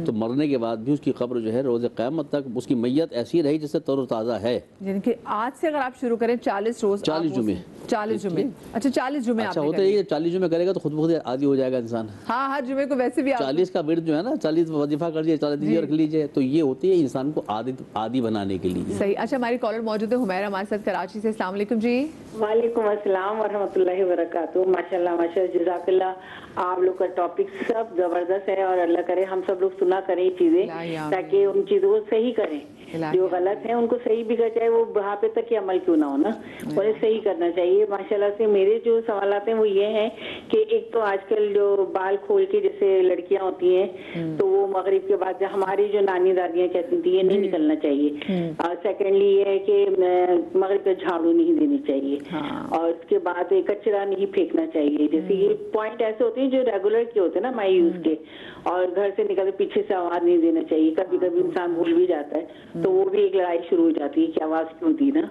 تو مرنے کے بعد بھی اس کی قبر جو ہے روز قیامت تک اس کی میت ایسی رہی جیسے تر و تازہ ہے. یعنی کہ آج سے اگر آپ شروع کریں 40 روز، 40 جمعے، 40 جمعے، اچھا 40 جمعے اچھا ہوتا ہے 40 جمعے کرے گا تو خود بخود عادی ہو جائے گا انسان. ہاں ہر جمعے کو ویسے بھی 40 کا ورد جو ہے نا، 40 وظیفہ کر لیجیے، 40 رکھ لیجیے، تو یہ ہوتی ہے انسان کو عادی بنانے کے لیے. صحیح. اچھا ہماری کالر موجود ہے حمیرہ ہمارے ساتھ کراچی سے. السلام علیکم جی. وعلیکم السلام ورحمۃ اللہ وبرکاتہ. ماشاء اللہ جزاک اللہ. آپ لوگ کا ٹاپک سب زبردست ہے، اور اللہ کرے ہم سب لوگ سنا کریں چیزیں تاکہ ان چیزوں کو صحیح کریں، جو غلط ہیں ان کو صحیح بھی کر، چاہے وہ بڑھاپے تک ہی عمل کیوں نہ ہو نا، انہیں صحیح کرنا چاہیے. ماشاء اللہ سے میرے جو سوالات ہیں وہ یہ ہیں کہ ایک تو آج کل جو بال کھول کے جیسے لڑکیاں ہوتی ہیں تو وہ مغرب کے بعد ہماری جو نانی دادیاں کہتی تھیں یہ نہیں نکلنا چاہیے. اور سیکنڈلی یہ ہے کہ مغرب کا جھاڑو نہیں دینی چاہیے، اور اس کے بعد کچرا نہیں پھینکنا چاہیے. جیسے یہ پوائنٹ ایسے ہوتے ہیں جو ریگولر کے ہوتے ہیں نا مائی یوز کے. اور گھر سے نکلتے پیچھے سے آواز نہیں دینا چاہیے. کبھی کبھی انسان بھول بھی جاتا ہے تو وہ بھی ایک لڑائی شروع ہو جاتی ہے کہ آواز کیوں دی نا.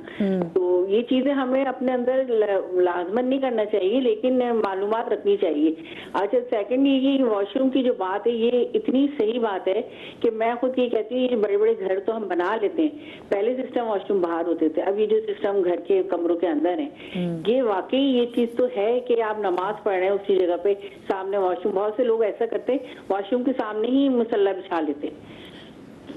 تو یہ چیزیں ہمیں اپنے اندر لازمن نہیں کرنا چاہیے، لیکن معلومات رکھنی چاہیے. اچھا سیکنڈ یہ واش روم کی جو بات ہے یہ اتنی صحیح بات ہے کہ میں خود یہ کہتی ہوں بڑے بڑے گھر تو ہم بنا لیتے ہیں، پہلے سسٹم واش روم باہر ہوتے تھے، اب یہ جو سسٹم گھر کے کمروں کے اندر ہے، یہ واقعی یہ چیز تو ہے کہ آپ نماز پڑھ رہے ہیں اسی جگہ پہ سامنے واش روم. بہت سے لوگ ایسا کرتے ہیں واش روم کے سامنے ہی مصلی بچھا لیتے.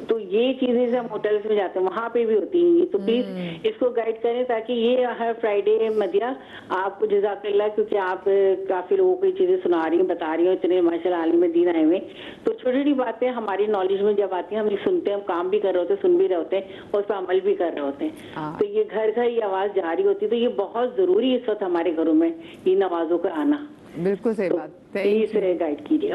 تو یہ چیزیں سے ہم ہوٹلس میں جاتے ہیں وہاں پہ بھی ہوتی ہیں. تو پلیز اس کو گائیڈ کریں تاکہ یہ ہر فرائیڈے مدیہ آپ کو جزاک اللہ، کیونکہ آپ کافی لوگوں کو یہ چیزیں سنا رہی ہیں، بتا رہی ہیں، اتنے ماشاء اللہ عالم دین آئے ہوئے. تو چھوٹی چھوٹی باتیں ہماری نالج میں جب آتی ہیں ہم یہ سنتے ہیں، ہم کام بھی کر رہے ہوتے ہیں، سن بھی رہے ہوتے ہیں، اور اس پہ عمل بھی کر رہے ہوتے ہیں. تو یہ گھر گھر یہ آواز جاری ہوتی ہے. تو یہ بہت ضروری ہے اس وقت ہمارے گھروں میں یہ نمازوں کا آنا. بالکل صحیح بات. گائیڈ کیجیے.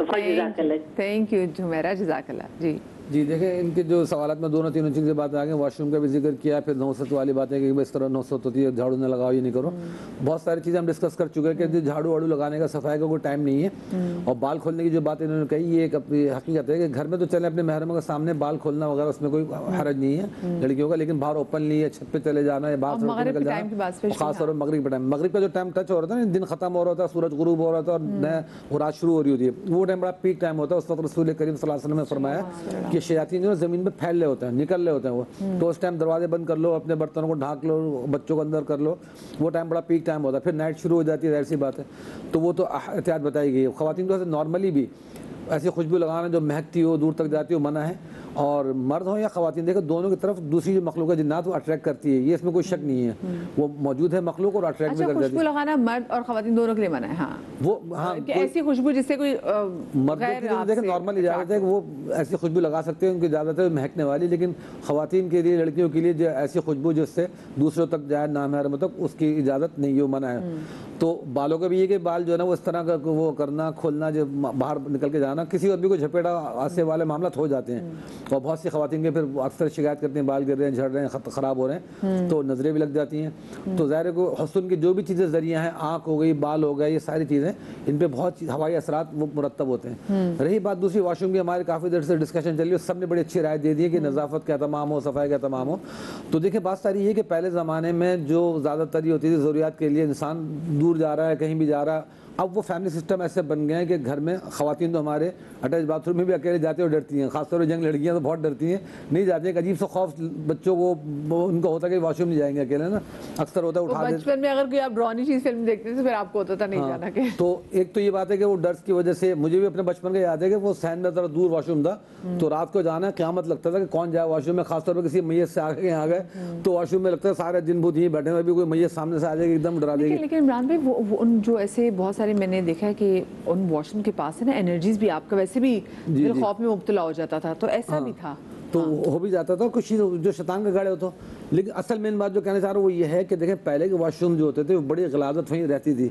تھینک یو حمیرہ، جزاک اللہ. جی دیکھیں ان کے جو سوالات میں دونوں تینوں چیزیں بات آ گئیں. واش روم کا بھی ذکر کیا، پھر نوست والی باتیں کہ اس طرح نوست ہوتی ہے، جھاڑو نہ لگاؤ، یہ نہیں کرو. بہت ساری چیزیں ہم ڈسکس کر چکے ہیں کہ جھاڑو واڑو لگانے کا، صفائی کا کوئی ٹائم نہیں ہے. اور بال کھولنے کی جو بات انہوں نے کہی یہ ایک اپنی حقیقت ہے کہ گھر میں تو چلے اپنے محرموں کے سامنے بال کھولنا وغیرہ اس میں کوئی حرج نہیں ہے لڑکیوں کا، لیکن باہر اوپنلی ہے، چھت پہ چلے جانا ہے، باہر نکل جانا، خاص طور پر مغرب کے ٹائم. مغرب کا جو ٹائم ٹچ ہو رہا تھا نا، دن ختم ہو رہا تھا، سورج غروب ہو رہا تھا اور نیا رات شروع ہو رہی ہوتی ہے، وہ ٹائم بڑا پیک ٹائم ہوتا ہے. اس وقت رسول کریم صلی اللہ علیہ وسلم نے فرمایا کہ شیاطین جو زمین میں پھیل رہے ہوتے ہیں، نکل رہے ہوتے ہیں وہ، تو اس ٹائم دروازے بند کر لو، اپنے برتنوں کو ڈھانک لو، بچوں کو اندر کر لو. وہ ٹائم بڑا پیک ٹائم ہوتا ہے. پھر نائٹ شروع ہو جاتی ہے، ظاہر سی بات ہے. تو وہ تو احتیاط بتائی گئی ہے. خواتین کو نارملی بھی ایسی خوشبو لگانا جو مہکتی ہو، دور تک جاتی ہو، منع ہے. اور مرد ہوں یا خواتین، دیکھو دونوں کی طرف دوسری جو مخلوق ہے جنات وہ اٹریکٹ کرتی ہے، یہ اس میں کوئی شک نہیں ہے، وہ موجود ہے مخلوق اور اٹریکٹ بھی کر جاتی ہے. خوشبو لگانا مرد اور خواتین دونوں کے لیے منع ہے. ہاں وہ ہاں ایسی خوشبو جس سے کوئی مردوں کی دیکھیں نارمل اجازت ہے کہ وہ ایسی خوشبو لگا سکتے ہیں، ان کی اجازت ہے مہکنے والی. لیکن خواتین کے لیے، لڑکیوں کے لیے جو ایسی خوشبو جس سے دوسروں تک جائے نامحرموں تک، اس کی اجازت نہیں ہے، وہ منع ہے. تو بالوں کا بھی یہ کہ بال جو ہے نا وہ اس طرح کا وہ کرنا، کھولنا، جو باہر نکل کے جانا، کسی اور بھی کو جھپیٹا آسے والے معاملات ہو جاتے ہیں. اور بہت سی خواتین کے پھر اکثر شکایت کرتے ہیں بال گر رہے ہیں، جھڑ رہے ہیں، خراب ہو رہے ہیں، تو نظریں بھی لگ جاتی ہیں. تو ظاہر کو حسن کی جو بھی چیزیں ذریعہ ہیں، آنکھ ہو گئی، بال ہو گئے، یہ ساری چیزیں ان پہ بہت ہوائی اثرات وہ مرتب ہوتے ہیں. رہی بات دوسری واش روم کی، ہمارے کافی دیر سے ڈسکشن چل رہی ہے، سب نے بڑی اچھی رائے دے دی ہے کہ نظافت کا اہتمام ہو، صفائی کا اہتمام ہو. تو دیکھیں بات ساری یہ ہے کہ پہلے زمانے میں جو زیادہ تر یہ ہوتی تھی ضروریات کے لیے انسان دور جا رہا ہے، کہیں بھی جا رہا. اب وہ فیملی سسٹم ایسے بن گئے ہیں کہ گھر میں خواتین تو ہمارے اٹیچ باتھ روم میں بھی اکیلے جاتے اور ڈرتی ہیں، خاص طور پر ینگ لڑکیاں تو بہت ڈرتی ہیں، نہیں جاتی ہیں. ایک عجیب سا خوف بچوں کو ان کا ہوتا ہے کہ واش روم نہیں جائیں گے اکیلے نا، اکثر ہوتا ہے اٹھا دیتے. بچپن میں اگر کوئی آپ ڈرانی چیز فلم دیکھتے تو پھر آپ کو ہوتا تھا نہیں جانا کہ. تو ایک تو یہ بات ہے کہ وہ ڈرس کی وجہ سے، مجھے بھی اپنے بچپن کا یاد ہے کہ وہ سین میں ذرا دور واش روم تھا، تو رات کو جانا قیامت لگتا تھا کہ کون جائے واش روم میں، خاص طور پر کسی میت سے آگے آ گئے تو واش روم میں لگتا ہے سارے دن بھوت ہی بیٹھے ہوئے، بھی کوئی میت سامنے سے آ جائے گی ایک دم ڈرا دے گی. لیکن عمران بھائی وہ جو ایسے بہت سارے میں نے دیکھا ہے کہ ان واش روم کے پاس ہے نا انرجیز بھی آپ کا ویسے بھی دل خوف میں مبتلا ہو جاتا تھا، تو ایسا بھی تھا. تو ہو بھی جاتا تھا کچھ جو شیطان کا گاڑی ہوتا. لیکن اصل مین بات جو کہنا چاہ رہا ہوں وہ یہ ہے کہ دیکھیں پہلے کے واش روم جو ہوتے تھے وہ بڑی غلاظت وہیں رہتی تھی.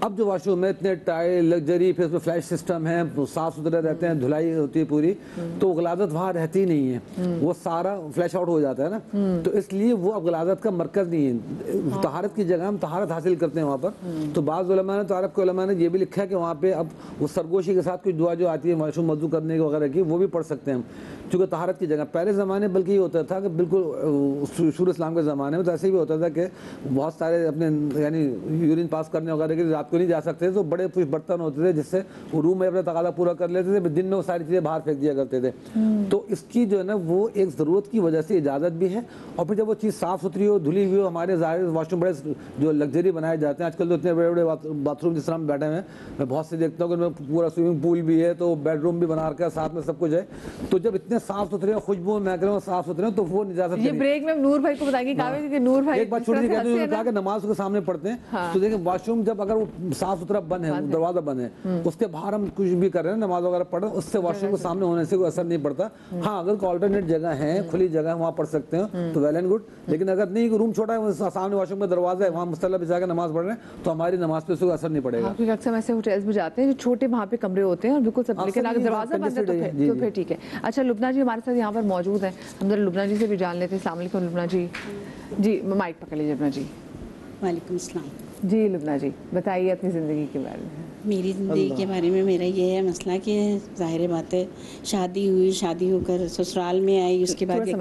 اب جو واش روم ہے اتنے ٹائل لگژری, پھر اس میں فلیش سسٹم ہے, صاف ستھرے رہتے ہیں, دھلائی ہوتی ہے پوری, تو غلاظت وہاں رہتی نہیں ہے, وہ سارا فلیش آؤٹ ہو جاتا ہے نا. تو اس لیے وہ اب غلاظت کا مرکز نہیں ہے. طہارت کی جگہ ہم طہارت حاصل کرتے ہیں وہاں پر. تو بعض علماء نے, تو عرب کے علماء نے یہ بھی لکھا ہے کہ وہاں پہ اب وہ سرگوشی کے ساتھ کوئی دعا جو آتی ہے واش روم وضو کرنے وغیرہ کی, وہ بھی پڑھ سکتے ہیں ہم, چونکہ طہارت کی جگہ. پہلے زمانے بلکہ یہ ہوتا تھا کہ بالکل شروع اسلام کے زمانے میں تو ایسے بھی ہوتا تھا کہ بہت سارے اپنے یعنی یورین پاس کرنے وغیرہ کے رات کو نہیں جا سکتے, تو بڑے کچھ برتن ہوتے تھے جس سے وہ روم میں اپنا تقاضا پورا کر لیتے تھے, دن میں وہ ساری چیزیں باہر پھینک دیا کرتے تھے. تو اس کی جو ہے نا وہ ایک ضرورت کی وجہ سے اجازت بھی ہے, اور پھر جب وہ چیز صاف ستھری ہو, دھلی ہوئی ہو. ہمارے ظاہر واش روم بڑے جو لگژری بنائے جاتے ہیں آج کل, تو اتنے بڑے بڑے باتھ روم جس طرح ہم بیٹھے ہوئے ہیں, میں بہت سے دیکھتا ہوں کہ ان میں پورا سوئمنگ پول بھی ہے, تو بیڈ روم بھی بنا رکھا ہے, ساتھ میں سب کچھ ہے. تو جب اتنے صاف ستھرے خوشبو محکمے صاف ستھرے تو وہ نجاست. یہ بریک میں نور بھائی کو بتائیں گے کہ نور بھائی ایک بات چھوٹی سی کہتے ہیں, کہا کہ نماز کے سامنے پڑھتے ہیں تو دیکھیں واش روم جب اگر وہ صاف ستھرا بند ہے, دروازہ بند ہے, اس کے باہر ہم کچھ بھی کر رہے ہیں نماز وغیرہ پڑھ رہے ہیں, اس سے واش روم کے سامنے ہونے سے کوئی اثر نہیں پڑتا. ہاں اگر کوئی آلٹرنیٹ جگہ ہے, کھلی جگہ ہے, وہاں پڑھ سکتے ہیں تو ویل اینڈ گڈ. لیکن اگر نہیں, روم چھوٹا ہے, سامنے واش روم کا دروازہ ہے, وہاں مصلی بچھا کے نماز پڑھ رہے ہیں, تو ہماری نماز پہ اس کو اثر نہیں پڑے گا. کیونکہ اکثر ایسے ہوٹلز میں جاتے ہیں جو چھوٹے وہاں پہ کمرے ہوتے ہیں اور بالکل سب, لیکن اگر دروازہ بند ہے تو پھر ٹھیک ہے. اچھا لبنہ جی ہمارے ساتھ یہاں پر موجود ہیں, ہم ذرا لبنہ جی سے بھی جان لیتے ہیں. السلام علیکم لبنہ جی. جی مائک پکڑ لیجیے لبنہ جی. وعلیکم السلام. جی لبنہ جی بتائیے اپنی زندگی کے بارے میں. میری زندگی کے بارے میں میرا یہ ہے مسئلہ کہ ظاہر بات ہے شادی ہوئی, شادی ہو کر سسرال میں آئی, اس کے بعد ایک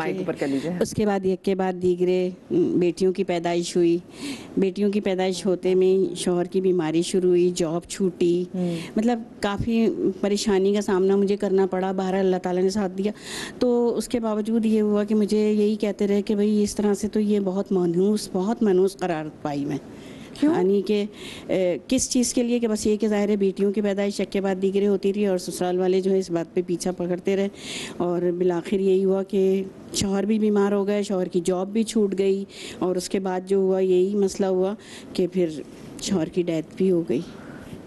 کے بعد دیگرے بیٹیوں کی پیدائش ہوئی. بیٹیوں کی پیدائش ہوتے میں شوہر کی بیماری شروع ہوئی, جاب چھوٹی, مطلب کافی پریشانی کا سامنا مجھے کرنا پڑا. بہرحال اللہ تعالیٰ نے ساتھ دیا. تو اس کے باوجود یہ ہوا کہ مجھے یہی کہتے رہے کہ بھئی اس طرح سے تو یہ بہت منحوس قرار پائی میں. یعنی کہ کس چیز کے لیے, کہ بس یہ کہ ظاہر ہے بیٹیوں کی پیدائش ایک کے بعد دیگرے ہوتی رہی, اور سسرال والے جو ہے اس بات پہ پیچھا پکڑتے رہے, اور بالآخر یہی ہوا کہ شوہر بھی بیمار ہو گئے, شوہر کی جاب بھی چھوٹ گئی, اور اس کے بعد جو ہوا یہی مسئلہ ہوا کہ پھر شوہر کی ڈیتھ بھی ہو گئی.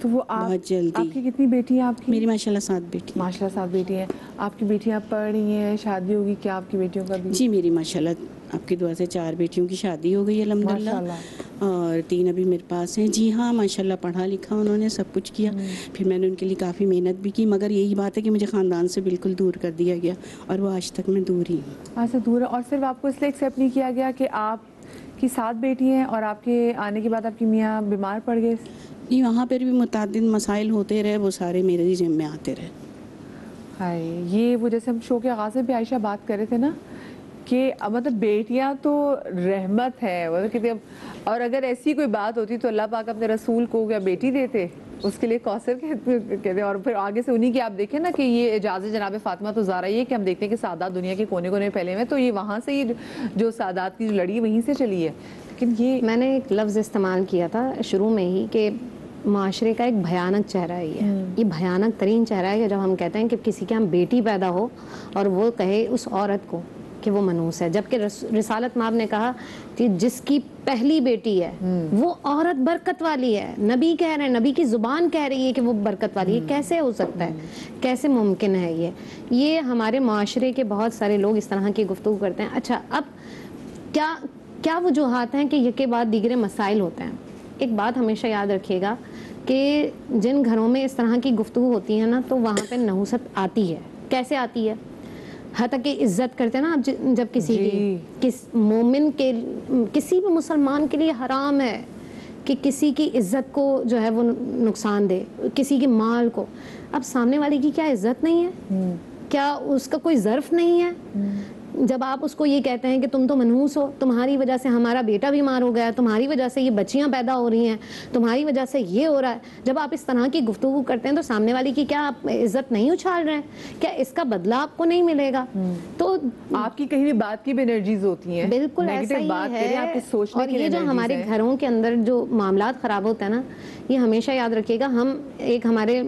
تو وہ بہت جلدی. آپ کی کتنی بیٹی ہیں آپ کی؟ میری ماشاء اللہ 7 بیٹی. ماشاء اللہ 7 بیٹی ہیں. آپ کی بیٹیاں پڑھ رہی ہیں, شادی ہوگی کیا آپ کی بیٹیوں کا بھی؟ جی میری ماشاء اللہ آپ کی دعا سے 4 بیٹیوں کی شادی ہو گئی الحمدللہ, اور 3 ابھی میرے پاس ہیں. جی ہاں ماشاء اللہ پڑھا لکھا انہوں نے, سب کچھ کیا. پھر میں نے ان کے لیے کافی محنت بھی کی, مگر یہی بات ہے کہ مجھے خاندان سے بالکل دور کر دیا گیا, اور وہ آج تک میں دور ہی ہوں. ایسا دور ہے, اور صرف آپ کو اس لیے ایکسیپٹ نہیں کیا گیا کہ آپ کی 7 بیٹی ہیں اور آپ کے آنے کے بعد آپ کی میاں بیمار پڑ گئے؟ جی وہاں پر بھی متعدد مسائل ہوتے رہے, وہ سارے میرے ہی ذمہ میں آتے رہے. ہائے, یہ وہ جیسے ہم شو کے آغاز میں بھی عائشہ بات کر رہے تھے نا کہ مطلب بیٹیاں تو رحمت ہے, اور اگر ایسی کوئی بات ہوتی تو اللہ پاک اپنے رسول کو کیا بیٹی دیتے, اس کے لیے کوثر کہتے ہیں. اور پھر آگے سے انہی کی آپ دیکھیں نا کہ یہ اعجاز جناب فاطمہ تو زہرا, یہ کہ ہم دیکھتے ہیں کہ سادات دنیا کے کونے کونے پھیلے ہوئے, تو یہ وہاں سے ہی جو سادات کی لڑی وہیں سے چلی ہے. لیکن یہ میں نے ایک لفظ استعمال کیا تھا شروع میں ہی کہ معاشرے کا ایک بھیانک چہرہ ہی ہے. یہ بھیانک ترین چہرہ ہے کہ جب ہم کہتے ہیں کہ کسی کے ہم بیٹی پیدا ہو اور وہ کہے اس عورت کو کہ وہ منحوس ہے, جبکہ رسالت مآب نے کہا کہ جس کی پہلی بیٹی ہے وہ عورت برکت والی ہے. نبی کہہ رہے ہیں, نبی کی زبان کہہ رہی ہے کہ وہ برکت والی ہے. کیسے ہو سکتا ہے, کیسے ممکن ہے یہ ہمارے معاشرے کے بہت سارے لوگ اس طرح کی گفتگو کرتے ہیں. اچھا اب کیا وجوہات ہیں کہ یہ کے بعد دیگرے مسائل ہوتے ہیں؟ ایک بات ہمیشہ یاد رکھیے گا کہ جن گھروں میں اس طرح کی گفتگو ہوتی ہے نا تو وہاں پہ نحوست آتی ہے. کیسے آتی ہے؟ حتیٰ کہ عزت کرتے ہیں نا آپ, جب کسی کی مومن کے, کسی بھی مسلمان کے لیے حرام ہے کہ کسی کی عزت کو جو ہے وہ نقصان دے, کسی کے مال کو. اب سامنے والے کی کیا عزت نہیں ہے, کیا اس کا کوئی ظرف نہیں ہے؟ جب آپ اس کو یہ کہتے ہیں کہ تم تو منحوس ہو, تمہاری وجہ سے ہمارا بیٹا بیمار ہو گیا, تمہاری وجہ سے یہ بچیاں پیدا ہو رہی ہیں, تمہاری وجہ سے یہ ہو رہا ہے, جب آپ اس طرح کی گفتگو کرتے ہیں تو سامنے والی کی کیا آپ عزت نہیں اچھال رہے ہیں؟ کیا اس کا بدلہ آپ کو نہیں ملے گا؟ تو آپ کی کہیں بھی بات کی بھی انرجیز ہوتی ہیں, بالکل ایسا ہی ہے. اور یہ جو ہمارے گھروں کے اندر جو معاملات خراب ہوتے ہیں نا, یہ ہمیشہ یاد رکھیے گا. ہم ایک ہمارے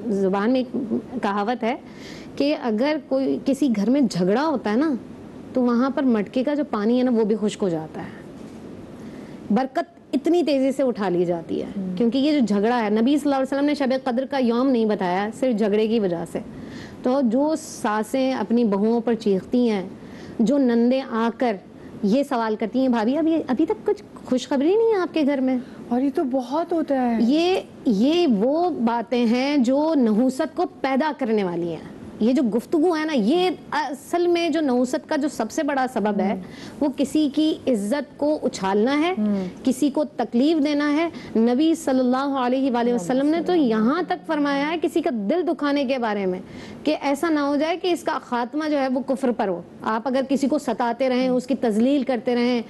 زبان میں ایک کہاوت ہے کہ اگر کوئی کسی گھر میں جھگڑا ہوتا ہے نا تو وہاں پر مٹکے کا جو پانی ہے نا وہ بھی خشک ہو جاتا ہے. برکت اتنی تیزی سے اٹھا لی جاتی ہے کیونکہ یہ جو جھگڑا ہے, نبی صلی اللہ علیہ وسلم نے شب قدر کا یوم نہیں بتایا صرف جھگڑے کی وجہ سے. تو جو ساسیں اپنی بہوؤں پر چیختی ہیں، جو نندیں آ کر یہ سوال کرتی ہیں بھابھی ابھی تک کچھ خوشخبری نہیں ہے آپ کے گھر میں، اور یہ تو بہت ہوتا ہے، یہ وہ باتیں ہیں جو نحوست کو پیدا کرنے والی ہیں. یہ جو گفتگو ہے نا، یہ اصل میں جو نحوست کا جو سب سے بڑا سبب ہے وہ کسی کی عزت کو اچھالنا ہے، کسی کو تکلیف دینا ہے. نبی صلی اللہ علیہ وآلہ وسلم نے تو یہاں تک فرمایا ہے کسی کا دل دکھانے کے بارے میں کہ ایسا نہ ہو جائے کہ اس کا خاتمہ جو ہے وہ کفر پر ہو. آپ اگر کسی کو ستاتے رہیں، اس کی تذلیل کرتے رہیں،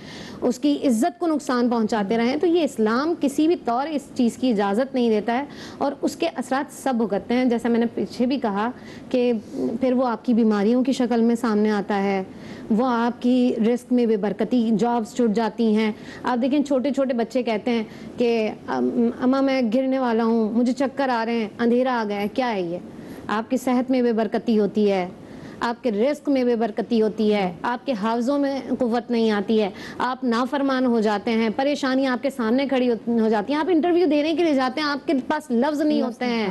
اس کی عزت کو نقصان پہنچاتے رہیں، تو یہ اسلام کسی بھی طور اس چیز کی اجازت نہیں دیتا ہے، اور اس کے اثرات سب بھگتتے ہیں. جیسا میں نے پیچھے بھی کہا کہ پھر وہ آپ کی بیماریوں کی شکل میں سامنے آتا ہے، وہ آپ کی رزق میں بے برکتی، جابز چھوٹ جاتی ہیں. آپ دیکھیں چھوٹے چھوٹے بچے کہتے ہیں کہ اماں میں گرنے والا ہوں، مجھے چکر آ رہے ہیں، اندھیرا آ گیا ہے. کیا ہے یہ؟ آپ کی صحت میں بے برکتی ہوتی ہے، آپ کے رزق میں بے برکتی ہوتی ہے، آپ کے حافظوں میں قوت نہیں آتی ہے، آپ نافرمان ہو جاتے ہیں، پریشانیاں آپ کے سامنے کھڑی ہو جاتی ہیں. آپ انٹرویو دینے کے لیے جاتے ہیں، آپ کے پاس لفظ نہیں ہوتے ہیں،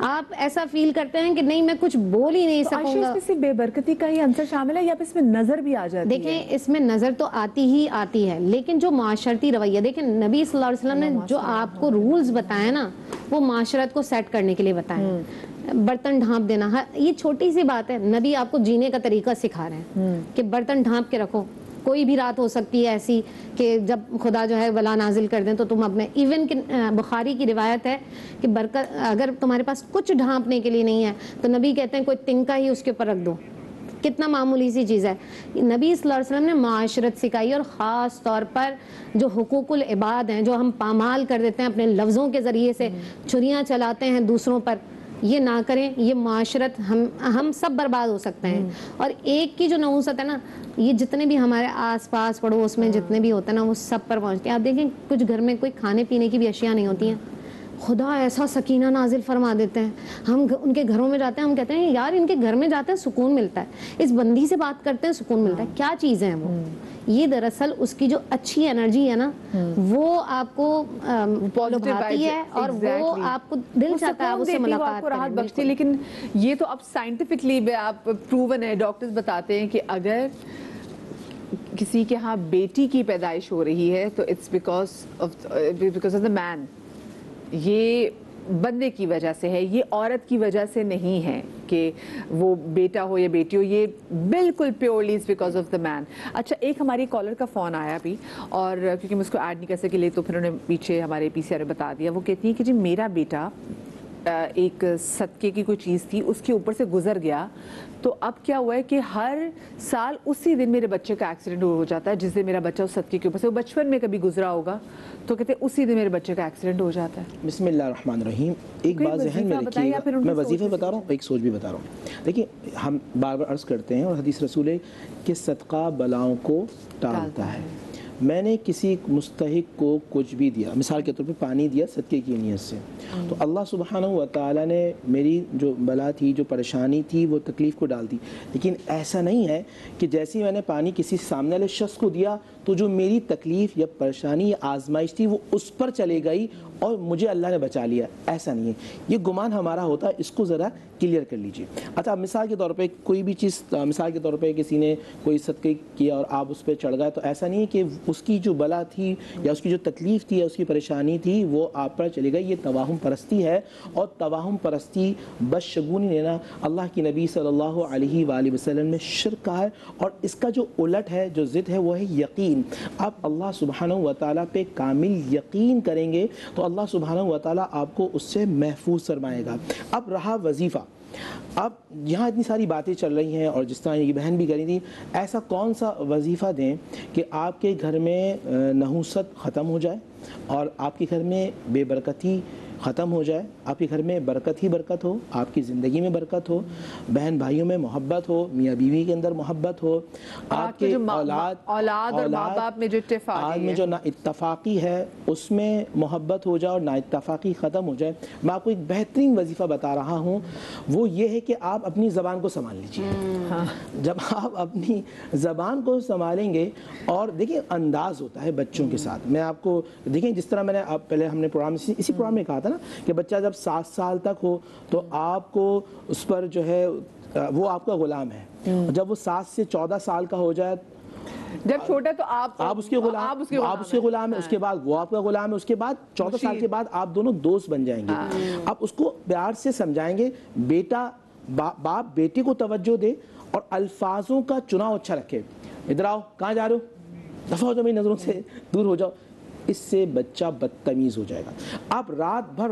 آپ ایسا فیل کرتے ہیں کہ نہیں میں کچھ بول ہی نہیں سکوں گا. اس میں صرف بے برکتی کا ہی عنصر شامل ہے یا پھر اس میں نظر بھی آ جاتی ہے؟ دیکھیں اس میں نظر تو آتی ہی آتی ہے، لیکن جو معاشرتی رویہ، دیکھیں نبی صلی اللہ علیہ وسلم نے جو آپ کو رولز بتائے نا، وہ معاشرت کو سیٹ کرنے کے لیے بتائے. برتن ڈھانپ دینا، یہ چھوٹی سی بات ہے، نبی آپ کو جینے کا طریقہ سکھا رہے ہیں کہ برتن ڈھانپ کے رکھو. کوئی بھی رات ہو سکتی ہے ایسی کہ جب خدا جو ہے بلا نازل کر دیں تو تم اپنے، ایون کہ بخاری کی روایت ہے کہ برکت اگر تمہارے پاس کچھ ڈھانپنے کے لیے نہیں ہے تو نبی کہتے ہیں کوئی تنکا ہی اس کے اوپر رکھ دو. کتنا معمولی سی چیز ہے. نبی صلی اللہ علیہ وسلم نے معاشرت سکھائی، اور خاص طور پر جو حقوق العباد ہیں، جو ہم پامال کر دیتے ہیں اپنے لفظوں کے ذریعے سے، چھریاں چلاتے ہیں دوسروں پر، یہ نہ کریں. یہ معاشرت ہم سب برباد ہو سکتے ہیں. اور ایک کی جو نحوست ہے نا، یہ جتنے بھی ہمارے آس پاس پڑوس میں جتنے بھی ہوتے ہیں نا، وہ سب پر پہنچتے ہیں. آپ دیکھیں کچھ گھر میں کوئی کھانے پینے کی بھی اشیاء نہیں ہوتی ہیں، خدا ایسا سکینہ نازل فرما دیتے ہیں. ہم ان کے گھروں میں جاتے ہیں، ہم کہتے ہیں یار ان کے گھر میں جاتے ہیں سکون ملتا ہے، اس بندی سے بات کرتے ہیں سکون ملتا ہے. کیا چیزیں ہیں وہ؟ یہ دراصل اس کی جو اچھی انرجی ہے نا، وہ آپ کو لبھاتی ہے، اور وہ آپ کو دل چاہتا ہے اس سے ملاقات کریں. لیکن یہ تو اب سائنٹیفکلی آپ پروون ہے، ڈاکٹرز بتاتے ہیں کہ اگر کسی کے ہاں بیٹی کی پیدائش ہو رہی ہے تو اٹس بیکاز آف دا مین، یہ بندے کی وجہ سے ہے، یہ عورت کی وجہ سے نہیں ہے کہ وہ بیٹا ہو یا بیٹی ہو، یہ بالکل purely is because of the main. اچھا، ایک ہماری کالر کا فون آیا ابھی، اور کیونکہ میں اس کو ایڈ نہیں کر سکی لیے تو پھر انہوں نے پیچھے ہمارے پی سی آر بتا دیا. وہ کہتی ہے کہ جی میرا بیٹا ایک صدقے کی کوئی چیز تھی، اس کے اوپر سے گزر گیا، تو اب کیا ہوا ہے کہ ہر سال اسی دن میرے بچے کا ایکسیڈنٹ ہو جاتا ہے، جس دن میرا بچہ اس صدقے کے اوپر سے، وہ بچپن میں کبھی گزرا ہوگا تو کہتے ہیں اسی دن میرے بچے کا ایکسیڈنٹ ہو جاتا ہے. بسم اللہ الرحمن الرحیم. ایک بات ذہن میں رکھیے گا، میں وظیفے بتا رہا ہوں، ایک سوچ بھی بتا رہا ہوں. دیکھیے ہم بار بار عرض کرتے ہیں، اور حدیث رسول ہے کہ صدقہ بلاؤں کو ٹالتا ہے. میں نے کسی مستحق کو کچھ بھی دیا، مثال کے طور پہ پانی دیا صدقے کی نیت سے، تو اللہ سبحانہ و تعالیٰ نے میری جو بلا تھی، جو پریشانی تھی، وہ تکلیف کو ڈال دی. لیکن ایسا نہیں ہے کہ جیسے میں نے پانی کسی سامنے والے شخص کو دیا تو جو میری تکلیف یا پریشانی یا آزمائش تھی وہ اس پر چلے گئی اور مجھے اللہ نے بچا لیا. ایسا نہیں ہے، یہ گمان ہمارا ہوتا ہے، اس کو ذرا کلیئر کر لیجئے. اچھا، مثال کے طور پہ کوئی بھی چیز، مثال کے طور پہ کسی نے کوئی صدقہ کیا اور آپ اس پہ چڑھ گئے، تو ایسا نہیں ہے کہ اس کی جو بلا تھی یا اس کی جو تکلیف تھی یا اس کی پریشانی تھی وہ آپ پر چلے گئی. یہ توہم پرستی ہے، اور توہم پرستی بدشگونی لینا اللہ کی نبی صلی اللہ علیہ وآلہ وسلم نے شرک کہا ہے. اور اس کا جو الٹ ہے، جو ضد ہے، وہ ہے یقین. آپ اللہ سبحانہ و تعالیٰ پہ کامل یقین کریں گے تو اللہ سبحانہ و تعالیٰ آپ کو اس سے محفوظ فرمائے گا. اب رہا وظیفہ، اب یہاں اتنی ساری باتیں چل رہی ہیں، اور جس طرح یہ بہن بھی کری تھی، ایسا کون سا وظیفہ دیں کہ آپ کے گھر میں نحوست ختم ہو جائے اور آپ کے گھر میں بے برکتی ختم ہو جائے، آپ کے گھر میں برکت ہی برکت ہو، آپ کی زندگی میں برکت ہو، بہن بھائیوں میں محبت ہو، میاں بیوی کے اندر محبت ہو، آپ کے اولاد اور ماں باپ میں جو اتفاقی میں جو نا اتفاقی ہے اس میں محبت ہو جائے اور نا اتفاقی ختم ہو جائے. میں آپ کو ایک بہترین وظیفہ بتا رہا ہوں، وہ یہ ہے کہ آپ اپنی زبان کو سنبھال لیجیے. جب آپ اپنی زبان کو سنبھالیں گے، اور دیکھیں انداز ہوتا ہے بچوں کے ساتھ. میں آپ کو دیکھیں، جس طرح میں نے پہلے ہم نے اسی پروگرام میں کہا تھا نا کہ بچہ جب 7 سال تک ہو تو آپ کو اس پر جو ہے وہ آپ کا غلام ہے. جب وہ 7 سے 14 سال کا ہو جائے, جب چھوٹا تو آپ اس کے غلام ہے, اس کے بعد وہ آپ کا غلام ہے, اس کے بعد 14 سال کے بعد آپ دونوں دوست بن جائیں گے. آپ اس کو پیار سے سمجھائیں گے, بیٹا باپ بیٹے کو توجہ دے اور الفاظوں کا چناؤ اچھا رکھے. ادھر آؤ, کہاں جا رہے ہو, دفعہ ہو جاؤ میری نظروں سے, دور ہو جاؤ. اس سے بچہ بدتمیز ہو جائے گا. آپ رات بھر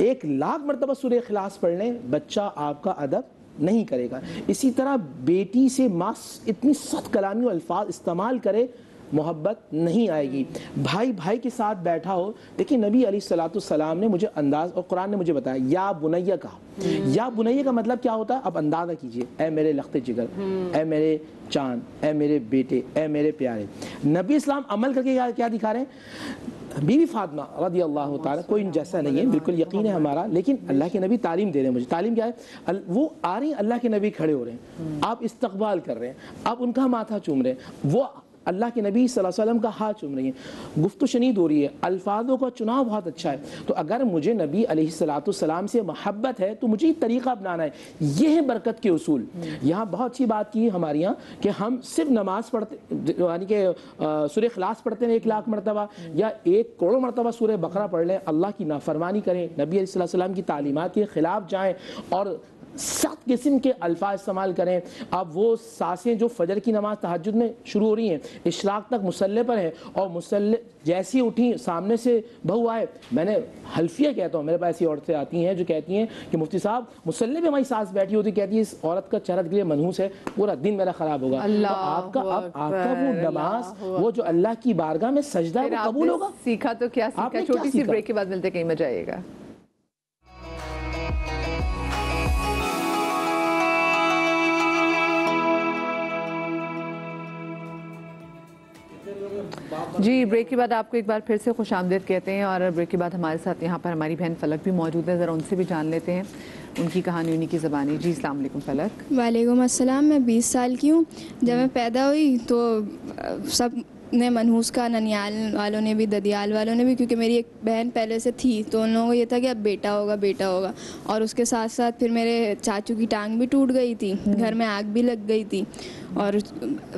1,00,000 مرتبہ سورہ اخلاص پڑھ لیں, بچہ آپ کا ادب نہیں کرے گا. اسی طرح بیٹی سے ماں اتنی سخت کلامی و الفاظ استعمال کرے, محبت نہیں آئے گی. بھائی بھائی کے ساتھ بیٹھا ہو, دیکھیں نبی علیہ السلام نے مجھے انداز, اور قرآن نے مجھے بتایا یا بنیہ کہا. یا بنیہ کا مطلب کیا ہوتا ہے, اب اندازہ کیجئے, اے میرے لخت جگر, اے میرے چاند, اے میرے بیٹے, اے میرے پیارے. نبی اسلام عمل کر کے کیا دکھا رہے ہیں, بی بی فاطمہ رضی اللہ تعالیٰ, کوئی جیسا نہیں ہے, بالکل یقین ہے ہمارا, لیکن اللہ کے نبی تعلیم دے رہے ہیں مجھے. تعلیم کیا ہے, وہ آ رہی ہیں, اللہ کے نبی کھڑے ہو رہے ہیں, آپ استقبال کر رہے ہیں, آپ ان کا ماتھا چوم رہے ہیں, وہ اللہ کے نبی صلی اللہ علیہ وسلم کا ہاتھ چوم رہی ہیں, گفت و شنید ہو رہی ہے, الفاظوں کا چناؤ بہت اچھا ہے. تو اگر مجھے نبی علیہ السلام سے محبت ہے تو مجھے یہ طریقہ اپنانا ہے. یہ ہے برکت کے اصول. یہاں بہت اچھی بات کی ہے ہمارے یہاں کہ ہم صرف نماز پڑھتے, یعنی کہ سورہ اخلاص پڑھتے ہیں 1,00,000 مرتبہ یا 1 کروڑ مرتبہ سورہ بقرہ پڑھ لیں, اللہ کی نافرمانی کریں, نبی علیہ السلام کی تعلیمات کے خلاف جائیں اور سخت قسم کے الفاظ استعمال کریں. اب وہ سانسیں جو فجر کی نماز تہجد میں شروع ہو رہی ہیں, اشراق تک مصلی پر ہیں, اور مصلی جیسی اٹھی سامنے سے بہو آئے, میں نے حلفیہ کہتا ہوں, میرے پاس ایسی عورتیں آتی ہیں جو کہتی ہیں کہ مفتی صاحب مصلی پہ ہماری سانس بیٹھی ہوتی, کہتی ہے اس عورت کا چہرہ کے لیے منحوس ہے, پورا دن میرا خراب ہوگا. تو آپ کا وہ نماز, وہ جو اللہ کی بارگاہ میں سجدہ ہے, وہ قبول ہوگا. سیکھا تو کیا سیکھا. چھوٹی سی بریک کے بعد ملتے, کہیں مزہ آئے گا. جی, بریک کے بعد آپ کو ایک بار پھر سے خوش آمدید کہتے ہیں, اور بریک کے بعد ہمارے ساتھ یہاں پر ہماری بہن فلک بھی موجود ہے, ذرا ان سے بھی جان لیتے ہیں ان کی کہانی, انہی کی زبانی. جی السلام علیکم فلک. وعلیکم السلام. میں 20 سال کی ہوں. جب میں پیدا ہوئی تو سب نے منحوس کا, ننیال والوں نے بھی, ددیال والوں نے بھی, کیونکہ میری ایک بہن پہلے سے تھی تو ان لوگوں کو یہ تھا کہ اب بیٹا ہوگا بیٹا ہوگا. اور اس کے ساتھ ساتھ پھر میرے چاچو کی ٹانگ بھی ٹوٹ گئی تھی, گھر میں آگ بھی لگ گئی تھی, اور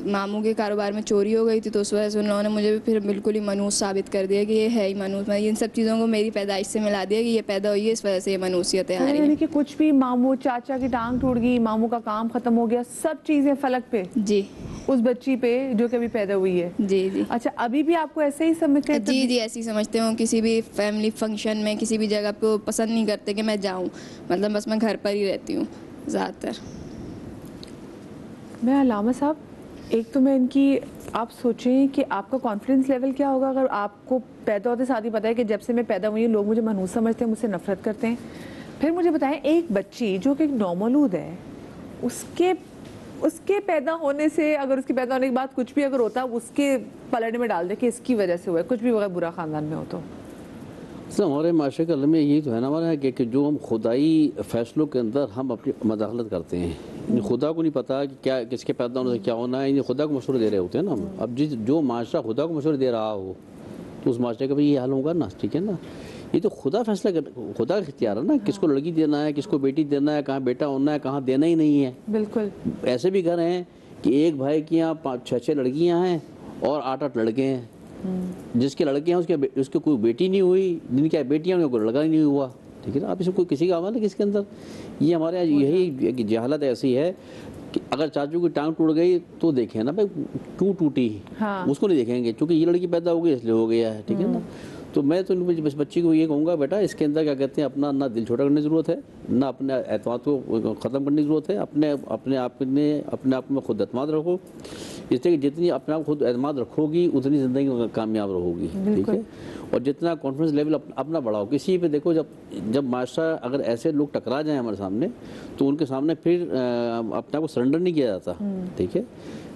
ماموں کے کاروبار میں چوری ہو گئی تھی, تو اس وجہ سے ان لوگوں نے مجھے بھی پھر بالکل ہی منحوس ثابت کر دیا کہ یہ ہے ہی منحوس. میں ان سب چیزوں کو میری پیدائش سے ملا دیا کہ یہ پیدا ہوئی ہے, اس وجہ سے یہ منحوسیتیں آ رہی ہیں. کہ کچھ بھی, ماموں چاچا کی ٹانگ ٹوٹ گئی, ماموں کا کام ختم ہو گیا, سب چیزیں فلک پہ, جی, اس بچی پہ جو کہ ابھی پیدا ہوئی ہے. جی جی. اچھا, ابھی بھی آپ کو ایسے ہی سمجھتے ہیں؟ جی جی, ایسے ہی سمجھتے ہوں. کسی بھی فیملی فنکشن میں, کسی بھی جگہ پہ پسند نہیں کرتے کہ میں جاؤں, مطلب بس میں گھر پر ہی رہتی ہوں زیادہ تر. میں علامہ صاحب, ایک تو میں ان کی, آپ سوچیں کہ آپ کا کانفیڈنس لیول کیا ہوگا اگر آپ کو پیدا ہوتے ساتھ ہی پتہ ہے کہ جب سے میں پیدا ہوئی ہوں لوگ مجھے منحوس سمجھتے ہیں, مجھ سے نفرت کرتے ہیں. پھر مجھے بتائیں, ایک بچی جو کہ ایک نومولود ہے, اس کے پیدا ہونے سے, اگر اس کے پیدا ہونے کے بعد کچھ بھی اگر ہوتا, اس کے پلڑے میں ڈال دے کہ اس کی وجہ سے ہوا ہے, کچھ بھی اگر برا خاندان میں ہو تو. ہمارے معاشرے کا میں یہی تو ہے نا ہمارا, کہ جو ہم خدائی فیصلوں کے اندر ہم اپنی مداخلت کرتے ہیں. خدا کو نہیں پتا کہ کیا کس کے پیدا ہونے سے کیا ہونا ہے, خدا کو مشورے دے رہے ہوتے ہیں نا ہم. اب جو معاشرہ خدا کو مشورے دے رہا ہو تو اس معاشرے کا بھی یہ حال ہوگا نا, ٹھیک ہے نا. یہ تو خدا فیصلہ خدا کا اختیار ہے نا, کس کو لڑکی دینا ہے, کس کو بیٹی دینا ہے, کہاں بیٹا ہونا ہے, کہاں دینا ہی نہیں ہے. بالکل. ایسے بھی گھر ہیں کہ ایک بھائی کی یہاں 5-6 لڑکیاں ہیں اور 8-8 لڑکے ہیں. جس کے لڑکے ہیں اس کے کوئی بیٹی نہیں ہوئی, جن کی بیٹیاں ہیں کوئی لڑکا ہی نہیں ہوا, ٹھیک ہے نا. اب اس میں کوئی کسی کا عمل ہے کس کے اندر. یہ ہمارے یہاں یہی جہالت ایسی ہے کہ اگر چاچو کی ٹانگ ٹوٹ گئی تو دیکھیں نا بھائی کیوں ٹوٹی, اس کو نہیں دیکھیں گے کیونکہ یہ لڑکی پیدا ہو گئی اس لیے ہو گیا ہے, ٹھیک ہے نا. تو میں تو اس بچی کو یہ کہوں گا, بیٹا اس کے اندر کیا کہتے ہیں, اپنا نہ دل چھوٹا کرنے کی ضرورت ہے, نہ اپنے اعتماد کو ختم کرنے کی ضرورت ہے. اپنے آپ میں خود اعتماد رکھو, اس لیے کہ جتنی اپنے آپ خود اعتماد رکھو گی اتنی زندگی کامیاب رہو گی, ٹھیک ہے. اور جتنا کانفیڈنس لیول اپنا بڑھاؤ. کسی پہ دیکھو, جب معاشرہ اگر ایسے لوگ ٹکرا جائیں ہمارے سامنے تو ان کے سامنے پھر اپنے آپ کو سرنڈر نہیں کیا جاتا, ٹھیک ہے.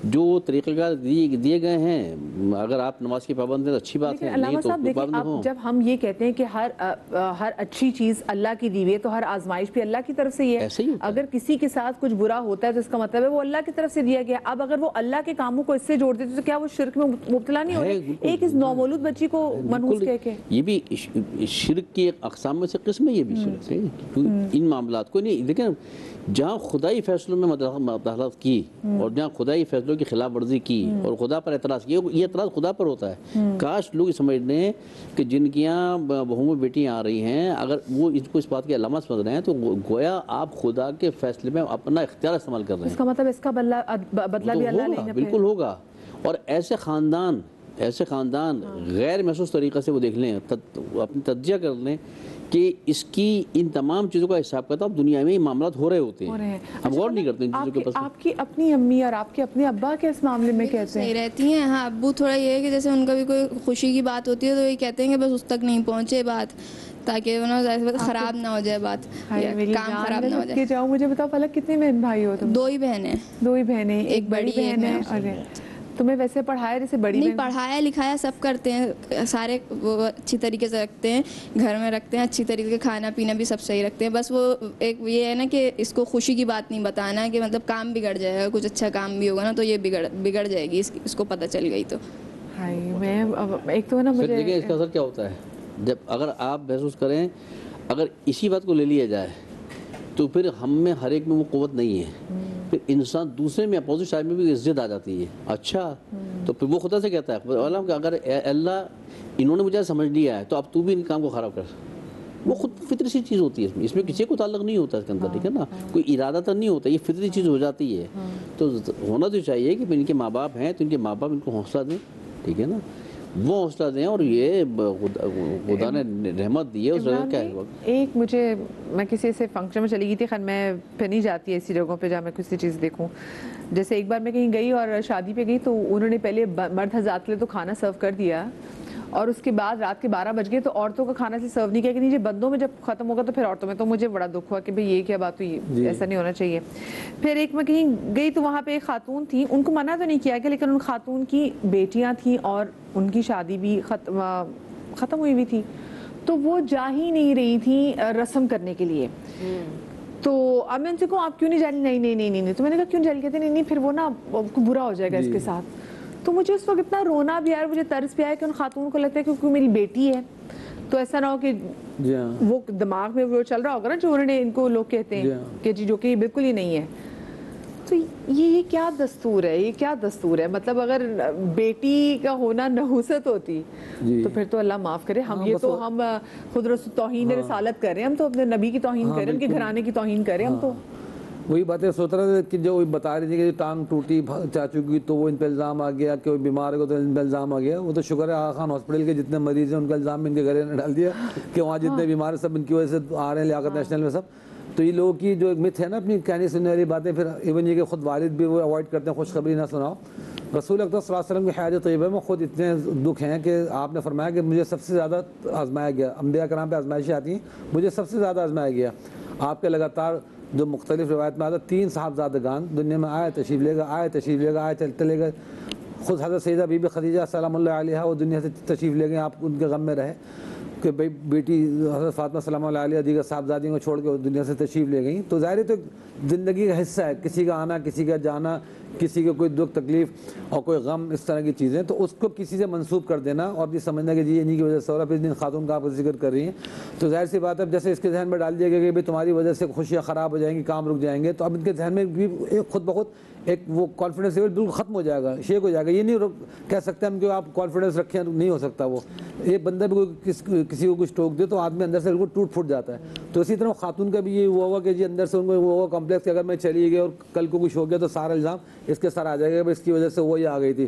جو طریقہ کار دیے گئے ہیں، اگر آپ نماز کی پابند ہیں تو اچھی بات ہے، نہیں تو پابند ہوں۔ جب ہم یہ کہتے ہیں کہ ہر اچھی چیز اللہ کی دی ہوئی ہے تو ہر آزمائش بھی اللہ کی طرف سے ہی ہے۔ اگر کسی کے ساتھ کچھ برا ہوتا ہے تو اس کا مطلب ہے وہ اللہ کی طرف سے دیا گیا۔ اب اگر وہ اللہ کے کاموں کو اس سے جوڑ دیتے تو کیا وہ شرک میں مبتلا نہیں ہو رہے؟ ایک اس نومولود بچی کو منحوس کہہ کے، یہ بھی شرک کی اقسام میں سے قسم ہے، یہ بھی شرک ہے۔ ان معاملات کو نہیں دیکھیں، جہاں خدائی فیصلوں میں مداخلت کی اور جہاں خدائی فیصلوں کی خلاف ورزی کی اور خدا پر اعتراض کیا، یہ اعتراض خدا پر ہوتا ہے۔ کاش لوگ سمجھ لیں کہ جن کی یہاں بہوؤں میں بیٹیاں آ رہی ہیں، اگر وہ اس کو اس بات کی علامت سمجھ رہے ہیں تو گویا آپ خدا کے فیصلے میں اپنا اختیار استعمال کر رہے ہیں۔ اس کا مطلب اس کا بدلہ بھی اللہ لیں گے، بالکل ہوگا۔ اور ایسے خاندان غیر محسوس طریقے سے وہ دیکھ لیں، اپنی تجزیہ کر لیں کہ اس کی ان تمام چیزوں کا حساب کتاب دنیا میں معاملات ہو رہے ہوتے ہیں، ہم غور نہیں کرتے ان چیزوں کے پاس۔ آپ کی اپنی امی اور آپ کے اپنے ابا کے اس معاملے میں کہتے ہیں؟ صحیح رہتی ہیں، ہاں ابو تھوڑا یہ ہے کہ جیسے ان کا بھی کوئی خوشی کی بات ہوتی ہے تو یہ کہتے ہیں کہ بس اس تک نہیں پہنچے بات، تاکہ خراب نہ ہو جائے بات، کام خراب نہ ہو جائے۔ مجھے بتاؤ فلک، کتنے بہن بھائی ہو تم؟ 2 ہی بہنیں۔ 2 ہی بہنیں، ایک بڑی بہن ہے۔ تمہیں ویسے پڑھایا جیسے بڑی نہیں پڑھایا لکھایا سب کرتے ہیں، سارے وہ اچھی طریقے سے رکھتے ہیں، گھر میں رکھتے ہیں اچھی طریقے سے، کھانا پینا بھی سب صحیح رکھتے ہیں۔ بس وہ ایک یہ ہے نا کہ اس کو خوشی کی بات نہیں بتانا کہ مطلب کام بگڑ جائے گا، کچھ اچھا کام بھی ہوگا نا تو یہ بگڑ جائے گی، اس کو پتہ چل گئی تو۔ میں ایک تو نا مجھے دیکھیں اس کا اثر کیا ہوتا ہے، جب اگر آپ محسوس کریں، اگر اسی بات کو لے لیا جائے تو پھر ہم میں ہر ایک میں وہ قوت نہیں ہے، پھر انسان دوسرے میں اپوزٹ سائڈ میں بھی عزت آ جاتی ہے۔ اچھا تو پھر وہ خدا سے کہتا ہے کہ اگر اللہ انہوں نے مجھے سمجھ لیا ہے تو اب تو بھی ان کام کو خراب کر۔ وہ خود فطری سی چیز ہوتی ہے، اس میں کسی کو تعلق نہیں ہوتا اس کے اندر، ٹھیک ہے نا، کوئی ارادہ تر نہیں ہوتا، یہ فطری چیز ہو جاتی ہے۔ تو ہونا تو چاہیے کہ ان کے ماں باپ ہیں تو ان کے ماں باپ ان کو حوصلہ دیں، ٹھیک ہے نا، وہ حوصلہ دیں، اور یہ خدا نے رحمت دی ہے اس جگہ کیا ہے۔ ایک میں کسی سے فنکشن میں چلی گئی تھی، خیر میں پھر نہیں جاتی ایسی جگہوں پہ جہاں میں کسی چیز دیکھوں، جیسے ایک بار میں کہیں گئی اور شادی پہ گئی تو انہوں نے پہلے مرد حضرات کے لیے تو کھانا سرو کر دیا، اور اس کے بعد رات کے 12 بج گئے تو عورتوں کا کھانا سے سرو نہیں کیا کہ نیچے بندوں میں جب ختم ہوگا تو پھر عورتوں میں، تو مجھے بڑا دکھ ہوا کہ بھئی یہ کیا بات ہوئی، ایسا نہیں ہونا چاہیے۔ پھر ایک میں کہیں گئی تو وہاں پہ ایک خاتون تھی، ان کو منع تو نہیں کیا گیا لیکن ان خاتون کی بیٹیاں تھیں اور ان کی شادی بھی ختم ہوئی تھی، تو وہ جا ہی نہیں رہی تھی رسم کرنے کے لیے۔ تو اب میں ان سے کہوں آپ کیوں نہیں جا رہی؟ نہیں، تو میں نے کہا کیوں جا رہی؟ کہتے نہیں پھر وہ نا برا ہو جائے گا اس کے ساتھ۔ تو مجھے اس وقت اتنا رونا بھی آیا، مجھے ترس بھی آیا کہ ان خاتون کو لگتا ہے کہ میری بیٹی ہے تو ایسا نہ ہو کہ وہ دماغ میں وہ چل رہا ہوگا نا جو انہوں نے ان کو لوگ کہتے ہیں کہ جو کہ بالکل ہی نہیں ہے۔ تو یہ کیا دستور ہے، یہ کیا دستور ہے؟ مطلب اگر بیٹی کا ہونا نحوست ہوتی تو پھر تو اللہ معاف کرے، ہم یہ تو ہم خود توہین رسالت کر رہے ہیں، ہم تو اپنے نبی کی توہین کر رہے ہیں، ان کے گھرانے کی توہین کر رہے ہیں ہم تو۔ وہی باتیں سوچ رہا تھا کہ جو بتا رہی تھی کہ ٹانگ ٹوٹی چاچو کی تو وہ ان پہ الزام آ گیا، کہ بیمار ہو تو ان پہ الزام آ گیا۔ وہ تو شکر ہے آغا خان ہاسپٹل کے جتنے مریض ہیں ان کا الزام ان کے گھر نے ڈال دیا کہ وہاں جتنے بیمار ہیں سب ان کی وجہ سے آ رہے ہیں لیاقت نیشنل میں سب۔ تو یہ لوگوں کی جو ایک مت ہے نا اپنی کہانی سننے والی باتیں، پھر ایون یہ کہ خود والد بھی وہ اوائڈ کرتے ہیں خوشخبری نہ سناؤ۔ رسول اکرم صلی اللہ علیہ وسلم کی حیات طیبہ میں خود اتنے دکھ ہیں کہ آپ نے فرمایا کہ مجھے سب سے زیادہ آزمایا گیا، انبیاء کرام پہ آزمائشیں آتی ہیں، مجھے سب سے زیادہ آزمایا گیا۔ آپ کے لگاتار جو مختلف روایت میں آتا 3 صاحبزادگان دنیا میں آئے تشریف لے گا، آئے چلتے گئے۔ خود حضرت سیدہ بی بی خدیجہ سلام اللہ علیہا وہ دنیا سے تشریف لے گئے، آپ ان کے غم میں رہے کہ بھائی بیٹی حضرت فاطمہ سلام اللہ علیہ دیگر صاحبزادیوں کو چھوڑ کے دنیا سے تشریف لے گئیں۔ تو ظاہر ہے تو زندگی کا حصہ ہے، کسی کا آنا، کسی کا جانا، کسی کا کوئی دکھ تکلیف اور کوئی غم، اس طرح کی چیزیں، تو اس کو کسی سے منسوب کر دینا اور یہ سمجھنا کہ جی انہی کی وجہ سے ہو رہا ہے۔ پھر جن خاتون کا آپ ذکر کر رہی ہیں تو ظاہر سی بات ہے جیسے اس کے ذہن میں ڈال دیا گیا کہ بھائی تمہاری وجہ سے خوشیاں خراب ہو جائیں گی، کام رک جائیں گے، تو اب ان کے ذہن میں بھی خود بخود ایک وہ کانفیڈنس لیول بالکل ختم ہو جائے گا، شیک ہو جائے گا۔ یہ نہیں کہہ سکتے ہم کہ آپ کانفیڈنس رکھیں، نہیں ہو سکتا وہ۔ ایک بندہ بھی کسی کو کچھ ٹوک دے تو آدمی اندر سے بالکل ٹوٹ پھوٹ جاتا ہے۔ تو اسی طرح خاتون کا بھی یہ ہوا ہوگا کہ جی اندر سے ان کو وہ ہوا کمپلیکس کہ اگر میں چلی گئی اور کل کو کچھ ہو گیا تو سارا الزام اس کے سر آ جائے گا، اس کی وجہ سے وہی آ گئی تھی۔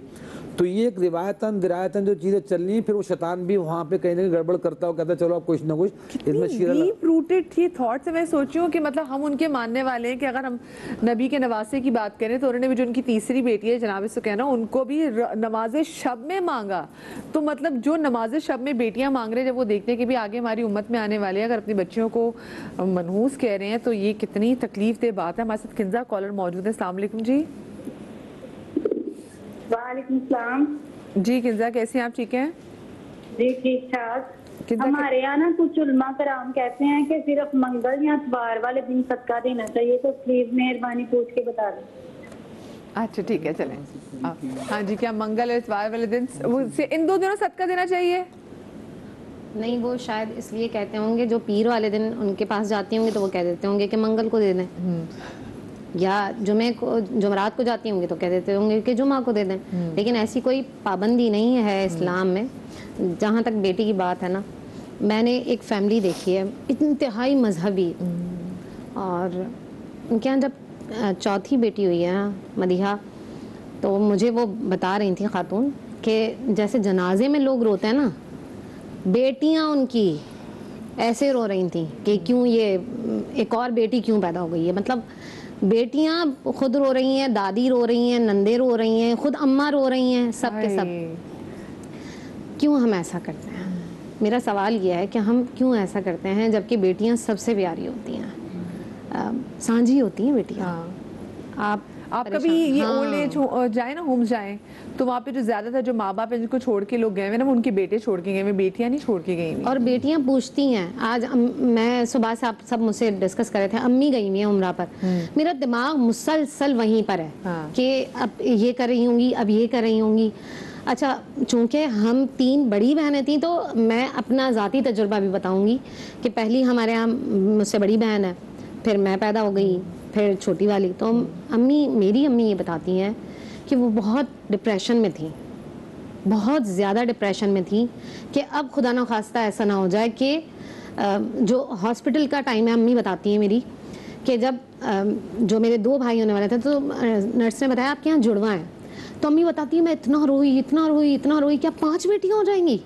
تو یہ ایک روایتاً درایتاً جو چیزیں چل رہی ہیں، پھر وہ شیطان بھی وہاں پہ کہیں نہ کہیں گڑبڑ کرتا ہو، کہتا ہے چلو اب کچھ نہ کچھ اس میں ڈیپ روٹڈ تھی تھاٹ سے۔ میں سوچی ہوں کہ مطلب ہم ان کے ماننے والے ہیں کہ اگر ہم نبی کے نواسے کی بات کریں تو انہوں نے بھی جو ان کی تیسری بیٹی ہے جناب سکینہ، ان کو بھی نماز شب میں مانگا۔ تو مطلب جو نماز شب میں بیٹیاں مانگ رہے ہیں، جب وہ دیکھتے ہیں کہ بھی آگے ہماری امت میں آنے والے ہیں، اگر اپنی بچیوں کو منحوس کہہ رہے ہیں تو یہ کتنی تکلیف دہ بات ہے۔ ہمارے ساتھ کنزا کالر موجود ہے۔ السلام علیکم جی۔ وعلیکم السلام. جی کنزا کیسی ہیں آپ؟ ٹھیک ہیں جی ٹھیک ٹھاک. ہمارے یہاں نا کچھ علماء کرام کہتے ہیں کہ صرف منگل یا اتوار والے دن صدقہ دینا چاہیے, تو پلیز مہربانی پوچھ کے بتا دیں. اچھا ٹھیک ہے چلیں. ہاں جی, کیا منگل اور اتوار والے دن ان 2 دنوں صدقہ دینا چاہیے؟ نہیں, وہ شاید اس لیے کہتے ہوں گے جو پیر والے دن ان کے پاس جاتی ہوں گے تو وہ کہہ دیتے ہوں گے کہ منگل کو دے دیں, یا جمعرات کو جاتی ہوں گے تو کہہ دیتے ہوں گے کہ جمعہ کو دے دیں. لیکن ایسی کوئی پابندی نہیں ہے اسلام میں. جہاں تک بیٹی کی بات ہے نا, میں نے ایک فیملی دیکھی ہے انتہائی مذہبی, اور ان کے یہاں جب چوتھی بیٹی ہوئی ہے نا مدیحہ, تو مجھے وہ بتا رہی تھیں خاتون کہ جیسے جنازے میں لوگ روتے ہیں نا, بیٹیاں ان کی ایسے رو رہی تھیں کہ کیوں یہ ایک اور بیٹی کیوں پیدا ہو گئی ہے. مطلب بیٹیاں خود رو رہی ہیں, دادی رو رہی ہیں, نندے رو رہی ہیں, خود اماں رو رہی ہیں, سب کے سب. کیوں ہم ایسا کرتے ہیں؟ میرا سوال یہ ہے کہ ہم کیوں ایسا کرتے ہیں جبکہ بیٹیاں سب سے پیاری ہوتی ہیں, سانجھی ہوتی ہیں بیٹیاں. آپ کبھی یہ اولڈ ایج جائیں نا, ہومز جائیں, تو وہاں پہ جو زیادہ تر جو ماں باپ ہیں جن کو چھوڑ کے لوگ گئے ہوئے نا, وہ ان کے بیٹے چھوڑ کے گئے ہوئے, بیٹیاں نہیں چھوڑ کے گئی ہوئی. اور بیٹیاں پوچھتی ہیں. آج میں صبح سے آپ سب مجھ سے ڈسکس کر رہے تھے, امی گئی ہوئی ہیں عمرہ پر, میرا دماغ مسلسل وہیں پر ہے کہ اب یہ کر رہی ہوں گی, اب یہ کر رہی ہوں گی. اچھا, چونکہ ہم 3 بڑی بہنیں تھیں تو میں اپنا ذاتی تجربہ بھی بتاؤں گی کہ پہلی ہمارے یہاں مجھ سے بڑی بہن ہے, پھر میں پیدا ہو گئی, پھر چھوٹی والی. تو میری امی یہ بتاتی ہیں کہ وہ بہت ڈپریشن میں تھیں, بہت زیادہ ڈپریشن میں تھیں کہ اب خدا نخواستہ ایسا نہ ہو جائے کہ جو ہاسپٹل کا ٹائم ہے, امی بتاتی ہیں میری کہ جب جو میرے 2 بھائی ہونے والے تھے تو نرس نے بتایا آپ کے یہاں جڑواں ہیں. تو امی بتاتی ہیں میں اتنا روئی کیا 5 بیٹیاں ہو جائیں گی.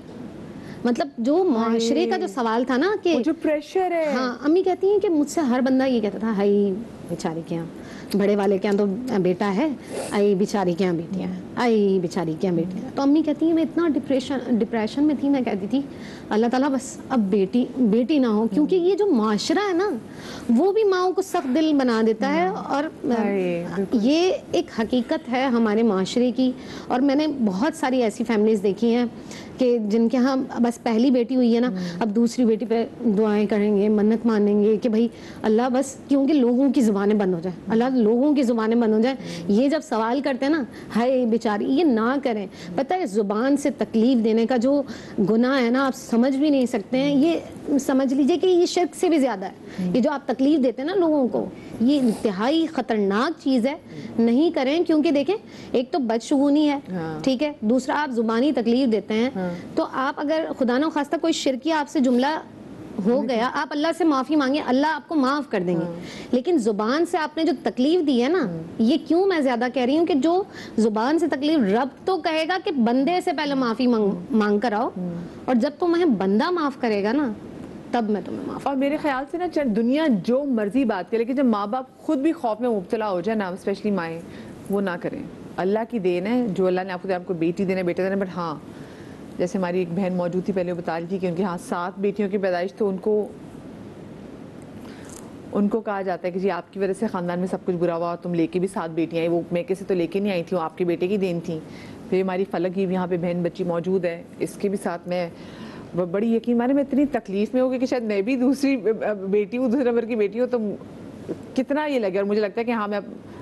مطلب جو معاشرے کا جو سوال تھا نا کہ جو پریشر ہے. ہاں, امی کہتی ہیں کہ مجھ سے ہر بندہ یہ کہتا تھا ہائی بیچاری کے یہاں بڑے والے کے یہاں تو بیٹا ہے, آئی بیچاری کے یہاں بیٹیاں ہیں, آئی بیچاری کے یہاں بیٹیاں. تو امی کہتی ہیں میں اتنا ڈپریشن میں تھی, میں کہتی تھی اللہ تعالیٰ بس اب بیٹی نہ ہو, کیونکہ یہ جو معاشرہ ہے نا وہ بھی ماؤں کو سخت دل بنا دیتا ہے. اور یہ ایک حقیقت ہے ہمارے معاشرے کی. اور میں نے بہت ساری ایسی فیملیز دیکھی ہیں کہ جن کے ہاں بس پہلی بیٹی ہوئی ہے نا, اب دوسری بیٹی پہ دعائیں کریں گے, منت مانیں گے کہ بھائی اللہ بس, کیونکہ لوگوں کی زبانیں بند ہو جائیں, اللہ لوگوں کی زبانیں بند ہو جائیں. یہ جب سوال کرتے ہیں نا ہائے بیچاری, یہ نہ کریں. پتہ ہے زبان سے تکلیف دینے کا جو گناہ ہے نا آپ سمجھ بھی نہیں سکتے ہیں. یہ سمجھ لیجئے کہ یہ شرک سے بھی زیادہ ہے. یہ جو آپ تکلیف دیتے ہیں نا لوگوں کو, یہ انتہائی خطرناک چیز ہے, نہیں کریں. کیونکہ دیکھیں ایک تو بدشگونی ہے, ٹھیک ہے, دوسرا آپ زبانی تکلیف دیتے ہیں. تو آپ اگر خدا نہ خواستہ کوئی شرکی آپ سے جملہ ہو گیا, آپ اللہ سے معافی مانگیں, اللہ آپ کو معاف کر دیں گے. لیکن زبان سے آپ نے جو تکلیف دی ہے نا, یہ کیوں میں زیادہ کہہ رہی ہوں کہ جو زبان سے تکلیف, رب تو کہے گا کہ بندے سے پہلے معافی مانگ کر آؤ, اور جب تمہیں بندہ معاف کرے گا نا تب میں تمہیں معاف. اور میرے خیال سے نا دنیا جو مرضی بات کرے, لیکن جب ماں باپ خود بھی خوف میں مبتلا ہو جائے نا, اسپیشلی مائیں, وہ نہ کریں. اللہ کی دین ہے جو اللہ نے آپ کو بیٹی دینا, بیٹا دینا. بٹ ہاں جیسے ہماری ایک بہن موجود تھی پہلے, وہ بتا رہی تھی کہ ان کے ہاں 7 بیٹیوں کی پیدائش, تو ان کو کہا جاتا ہے کہ جی آپ کی وجہ سے خاندان میں سب کچھ برا ہوا, تم لے کے بھی 7 بیٹیاں ہیں, وہ میکے سے تو لے کے نہیں آئی تھیں, وہ آپ کے بیٹے کی دین تھیں. پھر ہماری فلک کی یہاں پہ بہن بچی موجود ہے, اس کے بھی ساتھ میں بڑی یقین مانے میں اتنی تکلیف میں ہو گئی کہ شاید میں بھی دوسری بیٹی ہوں, دوسرے نمبر کی بیٹی ہوں, تو کتنا یہ لگے. اور مجھے لگتا ہے کہ ہاں میں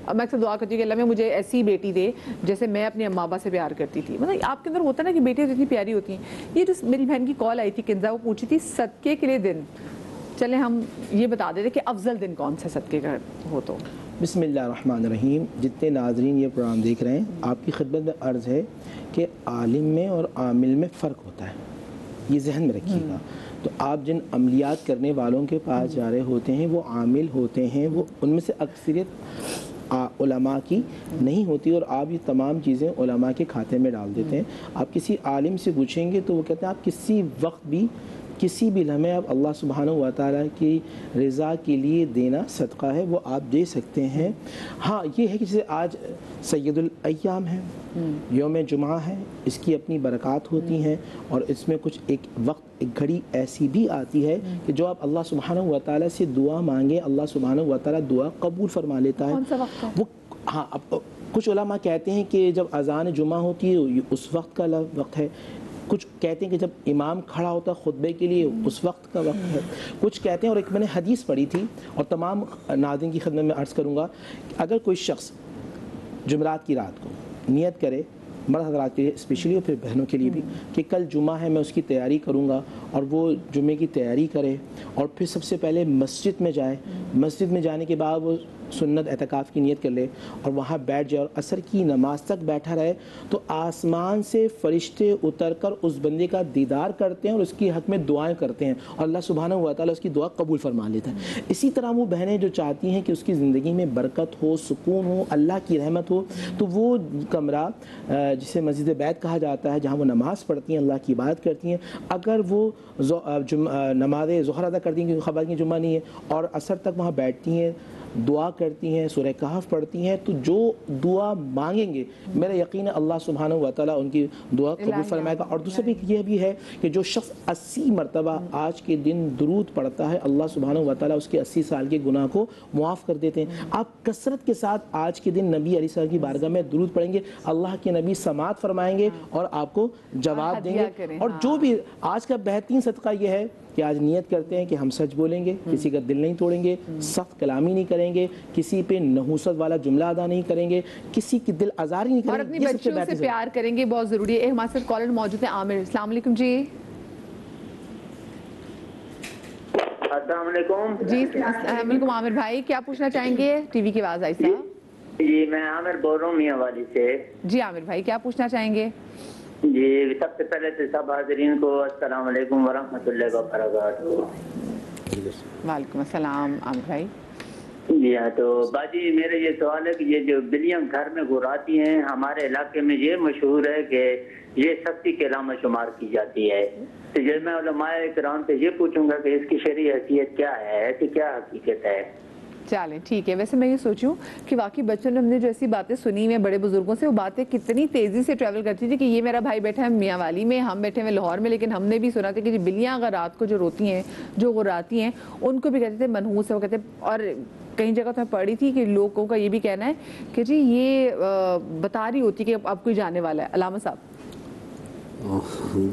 اکثر دعا کرتی ہوں کہ اللہ میں مجھے ایسی بیٹی دے جیسے میں اپنے ماں باپ سے پیار کرتی تھی. مطلب آپ کے اندر ہوتا ہے نا کہ بیٹیاں جتنی پیاری ہوتی ہیں. یہ جو میری بہن کی کال آئی تھی کنزا, وہ پوچھی تھی صدقے کے لیے دن, چلیں ہم یہ بتا دیتے کہ افضل دن کون سا صدقے کا ہو. تو بسم اللہ الرحمن الرحیم. جتنے ناظرین یہ پروگرام دیکھ رہے ہیں, آپ کی خدمت میں عرض ہے کہ عالم میں اور عامل میں فرق ہوتا ہے, یہ ذہن میں رکھیے گا. تو آپ جن عملیات کرنے والوں کے پاس جا رہے ہوتے ہیں وہ عامل ہوتے ہیں, وہ ان میں سے اکثریت علماء کی نہیں ہوتی, اور آپ یہ تمام چیزیں علماء کے کھاتے میں ڈال دیتے ہیں. آپ کسی عالم سے پوچھیں گے تو وہ کہتے ہیں آپ کسی وقت بھی کسی بھی لمحے آپ اللہ سبحانہ و تعالیٰ کی رضا کے لیے دینا صدقہ ہے, وہ آپ دے سکتے ہیں. ہاں یہ ہے کہ جیسے آج سید الایام ہے, یوم جمعہ ہے, اس کی اپنی برکات ہوتی ہیں, اور اس میں کچھ ایک وقت ایک گھڑی ایسی بھی آتی ہے کہ جو آپ اللہ سبحانہ و تعالیٰ سے دعا مانگیں, اللہ سبحانہ و تعالیٰ دعا قبول فرما لیتا ہے. کون سا وقت ہے وہ ہاں اب کچھ علماء کہتے ہیں کہ جب اذان جمعہ ہوتی ہے اس وقت کا وقت ہے، کچھ کہتے ہیں کہ جب امام کھڑا ہوتا ہے خطبے کے لیے اس وقت کا وقت ہے، کچھ کہتے ہیں، اور ایک میں نے حدیث پڑھی تھی اور تمام ناظرین کی خدمت میں عرض کروں گا، اگر کوئی شخص جمعرات کی رات کو نیت کرے، مرد حضرات کے لیے اسپیشلی اور پھر بہنوں کے لیے بھی، کہ کل جمعہ ہے میں اس کی تیاری کروں گا، اور وہ جمعے کی تیاری کرے اور پھر سب سے پہلے مسجد میں جائے، مسجد میں جانے کے بعد وہ سنت اعتکاف کی نیت کر لے اور وہاں بیٹھ جائے اور عصر کی نماز تک بیٹھا رہے، تو آسمان سے فرشتے اتر کر اس بندے کا دیدار کرتے ہیں اور اس کی حق میں دعائیں کرتے ہیں، اور اللہ سبحانہ و تعالیٰ اس کی دعا قبول فرما لیتا ہے۔ اسی طرح وہ بہنیں جو چاہتی ہیں کہ اس کی زندگی میں برکت ہو، سکون ہو، اللہ کی رحمت ہو، تو وہ کمرہ جسے مسجد بیت کہا جاتا ہے، جہاں وہ نماز پڑھتی ہیں، اللہ کی عبادت کرتی ہیں، اگر وہ نماز ظہر ادا کرتی ہیں کیونکہ خبر کی جمعہ نہیں ہے، اور عصر تک وہاں بیٹھتی ہیں، دعا کرتی ہیں، سورہ کہف پڑھتی ہیں، تو جو دعا مانگیں گے میرا یقین ہے اللہ سبحانہ و تعالیٰ ان کی دعا قبول فرمائے گا۔ اور دوسرا بھی یہ بھی ہے کہ جو شخص 80 مرتبہ آج کے دن درود پڑھتا ہے، اللہ سبحانہ و تعالیٰ اس کے 80 سال کے گناہ کو معاف کر دیتے ہیں۔ آپ کثرت کے ساتھ آج کے دن نبی علیہ السلام کی بارگاہ میں درود پڑھیں گے، اللہ کے نبی سماعت فرمائیں گے اور آپ کو جواب دیں گے۔ اور جو بھی آج کا بہترین صدقہ یہ ہے کہ آج نیت کرتے ہیں کہ ہم سچ بولیں گے، کسی کا دل نہیں توڑیں گے، سخت کلامی نہیں کریں گے، کسی پہ نحوست والا جملہ ادا نہیں کریں گے، کسی کی دل آزاری نہیں کریں گے، اور اپنی بچوں سے پیار کریں گے، بہت ضروری ہے۔ ہمارے ساتھ کالر موجود ہیں عامر۔ السلام علیکم جی۔ السلام علیکم جی السلام علیکم عامر بھائی، کیا پوچھنا چاہیں گے؟ ٹی وی کی آواز آئی صاحب۔ جی میں عامر بول رہا ہوں میاں والی سے۔ جی عامر بھائی کیا پوچھنا چاہیں گے؟ جی سب سے پہلے تو سب حاضرین کو السلام علیکم ورحمۃ اللہ وبرکاتہ۔ وعلیکم السلام عامر بھائی۔ جی ہاں، تو باجی میرا یہ سوال ہے کہ یہ جو بلیاں گھر میں گھراتی ہیں، ہمارے علاقے میں یہ مشہور ہے کہ یہ سختی کے علامہ شمار کی جاتی ہے، تو یہ میں علماء کرام سے یہ پوچھوں گا کہ اس کی شرعی حیثیت کیا ہے، کہ کیا حقیقت ہے؟ چلیں ٹھیک ہے۔ ویسے میں یہ سوچوں کہ واقعی بچوں نے ہم نے جو ایسی باتیں سنی ہوئی ہیں بڑے بزرگوں سے، وہ باتیں کتنی تیزی سے ٹریول کرتی تھی کہ یہ میرا بھائی بیٹھا ہے میاں والی میں، ہم بیٹھے ہیں لاہور میں، لیکن ہم نے بھی سنا تھا کہ بلیاں اگر رات کو جو روتی ہیں، جو غراتی ہیں، ان کو بھی کہتے تھے منحوس ہے، وہ کہتے ہیں۔ اور کئی جگہ تو میں پڑھی تھی کہ لوگوں کا یہ بھی کہنا ہے کہ جی یہ بتا رہی ہوتی کہ اب کوئی جانے والا ہے۔ علامہ صاحب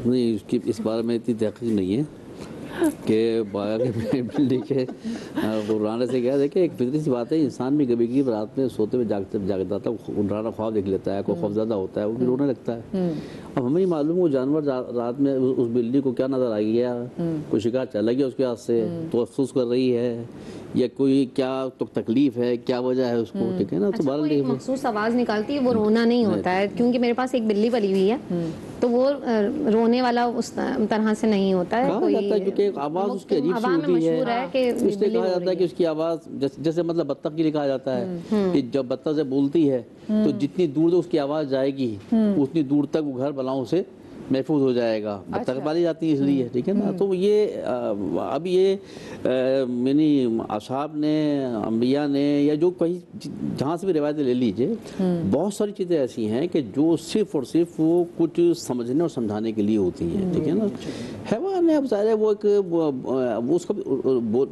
نہیں، اس بارے میں اتنی تحقیق نہیں ہے کہ بلی کے غرانے سے کیا، دیکھیں ایک فطری سی بات ہے، انسان بھی کبھی کبھی رات میں سوتے ہوئے جاگتا تھا، غرانا خواب دیکھ لیتا ہے، کوئی خوفزدہ ہوتا ہے، وہ بھی رونے لگتا ہے۔ اب ہمیں نہیں معلوم وہ جانور رات میں اس بلی کو کیا نظر آ گیا، کوئی شکار چلا گیا اس کے ہاتھ سے تو افسوس کر رہی ہے، یا کوئی کیا تو تکلیف ہے، کیا وجہ ہے اس کو، ٹھیک ہے نا۔ تو کوئی مخصوص آواز نکالتی ہے، وہ رونا نہیں ہوتا ہے، کیونکہ میرے پاس ایک بلی پلی ہوئی ہے تو وہ رونے والا اس طرح سے نہیں ہوتا ہے، کیونکہ آواز اس کی عجیب سی ہوتی ہے، اس لیے کہا جاتا ہے کہ اس کی آواز جیسے مطلب بطخ کے لیے کہا جاتا ہے کہ جب بطخ سے بولتی ہے تو جتنی دور تک اس کی آواز جائے گی اتنی دور تک وہ گھر بلاؤں سے محفوظ ہو جائے گا، بطخ پالی جاتی ہے اس لیے، ٹھیک ہے نا۔ تو یہ اب یہ یعنی اصحاب نے، انبیاء نے، یا جو کہیں جہاں سے بھی روایتیں لے لیجئے، بہت ساری چیزیں ایسی ہیں کہ جو صرف اور صرف وہ کچھ سمجھنے اور سمجھانے کے لیے ہوتی ہیں، ٹھیک ہے نا۔ حیوان ہے، اب ظاہر ہے وہ ایک اس کا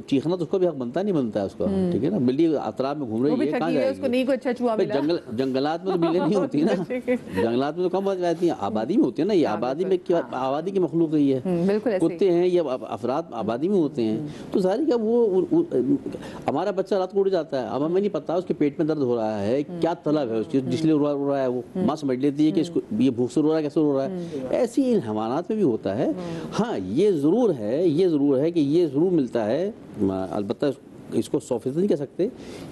چیخنا تو اس کا بھی حق بنتا نہیں بنتا ہے اس کا، ٹھیک ہے نا۔ بلی اطراف میں گھوم رہی ہے، کہاں جائے گی؟ جنگلات میں تو بلی نہیں ہوتی نا، جنگلات میں تو کم رہتی ہیں، آبادی میں ہوتی ہے نا، یہ آبادی میں آبادی کی مخلوق ہی ہے، کتے ہیں یا افراد آبادی میں ہوتے ہیں، تو ظاہر ہے وہ ہمارا بچہ رات کو اڑ جاتا ہے، اب ہمیں نہیں پتا اس کے پیٹ میں درد ہو رہا ہے، کیا طلب ہے اس چیز جس لیے اڑ رہا ہے، وہ ماں سمجھ لیتی ہے کہ اس کو یہ بھوک سے رو رہا ہے، کیسے رو رہا ہے۔ ایسی ان حیوانات میں بھی ہوتا ہے۔ ہاں یہ ضرور ہے کہ یہ ضرور ملتا ہے، البتہ اس کو 100% نہیں کہہ سکتے،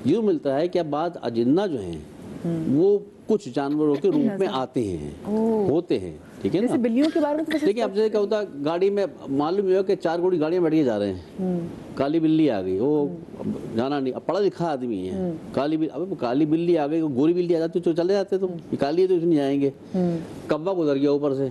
یہ ملتا ہے کہ اب بعض اجنہ جو ہیں وہ کچھ جانوروں کے روپ میں آتے ہیں، ہوتے ہیں، ٹھیک ہے نا۔ بلیوں کے بارے میں دیکھیں اب جیسے کیا ہوتا ہے، گاڑی میں معلوم ہے کہ 4 گوڑی گاڑیاں بیٹھ کے جا رہے ہیں، کالی بلی آ گئی، وہ جانا نہیں، پڑھا لکھا آدمی ہے، کالی بلی آ گئی، گوری بلی آ جاتی تو چلے جاتے، تو کالی ہے تو اس نہیں جائیں گے۔ کبا گزر گیا اوپر سے،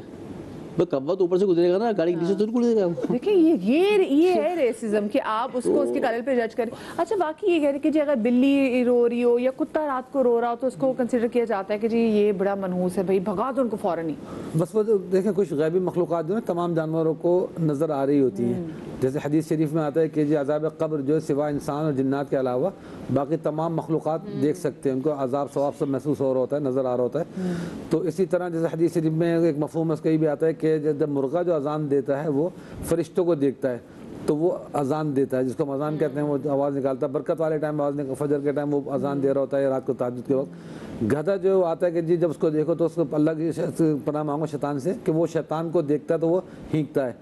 کبا تو اوپر سے گزرے گا نا، گاڑی کے نیچے تو گزرے گا۔ دیکھیں یہ ہے ریسزم کہ آپ اس کو اس کے کلر پہ جج کریں۔ اچھا واقعی یہ کہہ رہے کہ جی اگر بلی رو رہی ہو یا کتا رات کو رو رہا ہو تو اس کو کنسیڈر کیا جاتا ہے کہ جی یہ بڑا منحوس ہے، بھائی بھگا دو ان کو فوراً ہی۔ بس وہ دیکھیں کچھ غیبی مخلوقات جو ہیں تمام جانوروں کو نظر آ رہی ہوتی ہیں، جیسے حدیث شریف میں آتا ہے کہ جو عذاب قبر جو ہے سوائے انسان اور جنات کے علاوہ باقی تمام مخلوقات دیکھ سکتے ہیں، ان کو عذاب ثواب سب محسوس ہو رہا ہوتا ہے، نظر آ رہا ہوتا ہے. تو اسی طرح جیسے حدیث شریف میں ایک مفہوم اس کا یہ بھی آتا ہے کہ جب مرغہ جو اذان دیتا ہے وہ فرشتوں کو دیکھتا ہے تو وہ اذان دیتا ہے، جس کو ہم اذان کہتے ہیں، وہ آواز نکالتا ہے. برکت والے ٹائم آواز فجر کے ٹائم وہ اذان دے رہا ہوتا ہے، رات کو تہجد کے وقت. گدھا جو آتا ہے کہ جی جب اس کو دیکھو تو اس کو اللہ کی پناہ مانگو شیطان سے کہ وہ شیطان کو دیکھتا ہے تو وہ ہینکتا ہے.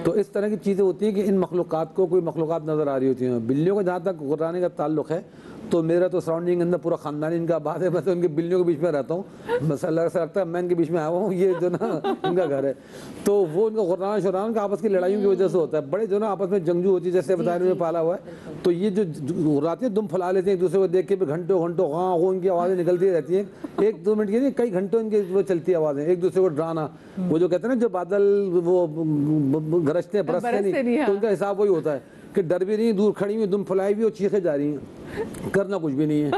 تو اس طرح کی چیزیں ہوتی ہیں کہ ان مخلوقات کو کوئی مخلوقات نظر آ رہی ہوتی ہیں. بلیوں کا جہاں تک غرانے کا تعلق ہے تو میرا تو سراؤنڈنگ اندر پورا خاندان ان کا آباد ہے، میں تو ان کے بلیوں کے بیچ میں رہتا ہوں، بس اللہ سے لگتا ہے میں ان کے بیچ میں آیا ہوں، یہ جو نا ان کا گھر ہے. تو وہ ان کا غرانہ شرانہ کا آپس کی لڑائیوں کی وجہ سے ہوتا ہے. بڑے جو نا آپس میں جنگجو ہوتی ہے، جیسے بتایا میں پالا ہوا ہے. تو یہ جو غراتے ہیں دم پھلا لیتے ہیں ایک دوسرے کو دیکھ کے، گھنٹوں گھنٹوں غاں غوں ان کی آوازیں نکلتی رہتی ہیں، 1-2 منٹ کی نہیں کئی گھنٹوں ان کی وہ چلتی ہے آوازیں، ایک دوسرے کو ڈرانا. وہ جو کہتے ہیں نا جو بادل وہ گرجتے ہیں برستے نہیں، تو ان کا حساب وہی ہوتا ہے کہ ڈر بھی نہیں، دور کھڑی ہوئی دم پھلائی ہوئی اور چیخے جا رہی ہیں، کرنا کچھ بھی نہیں ہے.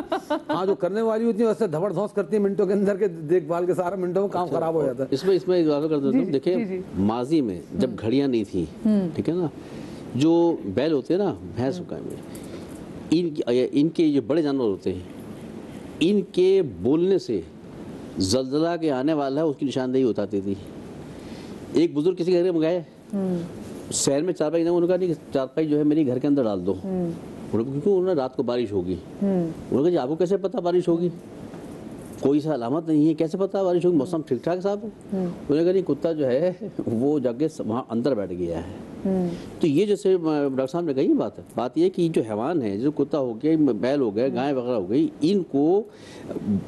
ہاں جو کرنے والی ہوتی ہیں ویسے دھبڑ دھونس کرتی ہیں منٹوں کے اندر کے دیکھ بھال کے سارا منٹوں میں کام خراب ہو جاتا ہے. اس میں اضافہ کر دیتا ہوں. دیکھیں ماضی میں جب گھڑیاں نہیں تھیں، ٹھیک ہے نا، جو بیل ہوتے ہیں نا، بھینس ان کے جو بڑے جانور ہوتے ہیں، ان کے بولنے سے زلزلہ کے آنے والا ہے اس کی نشاندہی ہوتی تھی. ایک بزرگ کسی گھر میں گئے، شہر میں چارپائی نے انہوں نے کہا نہیں چارپائی جو ہے میری گھر کے اندر ڈال دو، کیونکہ انہوں نے رات کو بارش ہوگی. انہوں نے کہا جی آپ کو کیسے پتا بارش ہوگی؟ کوئی سا علامت نہیں ہے، کیسے پتا بارش ہوگی؟ موسم ٹھیک ٹھاک صاحب. انہوں نے کہا نہیں کتا جو ہے وہ جا کے وہاں اندر بیٹھ گیا ہے. تو یہ جیسے ڈاکٹر صاحب نے کہی بات یہ کہ جو حیوان ہے، جو کتا ہو گیا، بیل ہو گئے، گائے وغیرہ ہو گئی، ان کو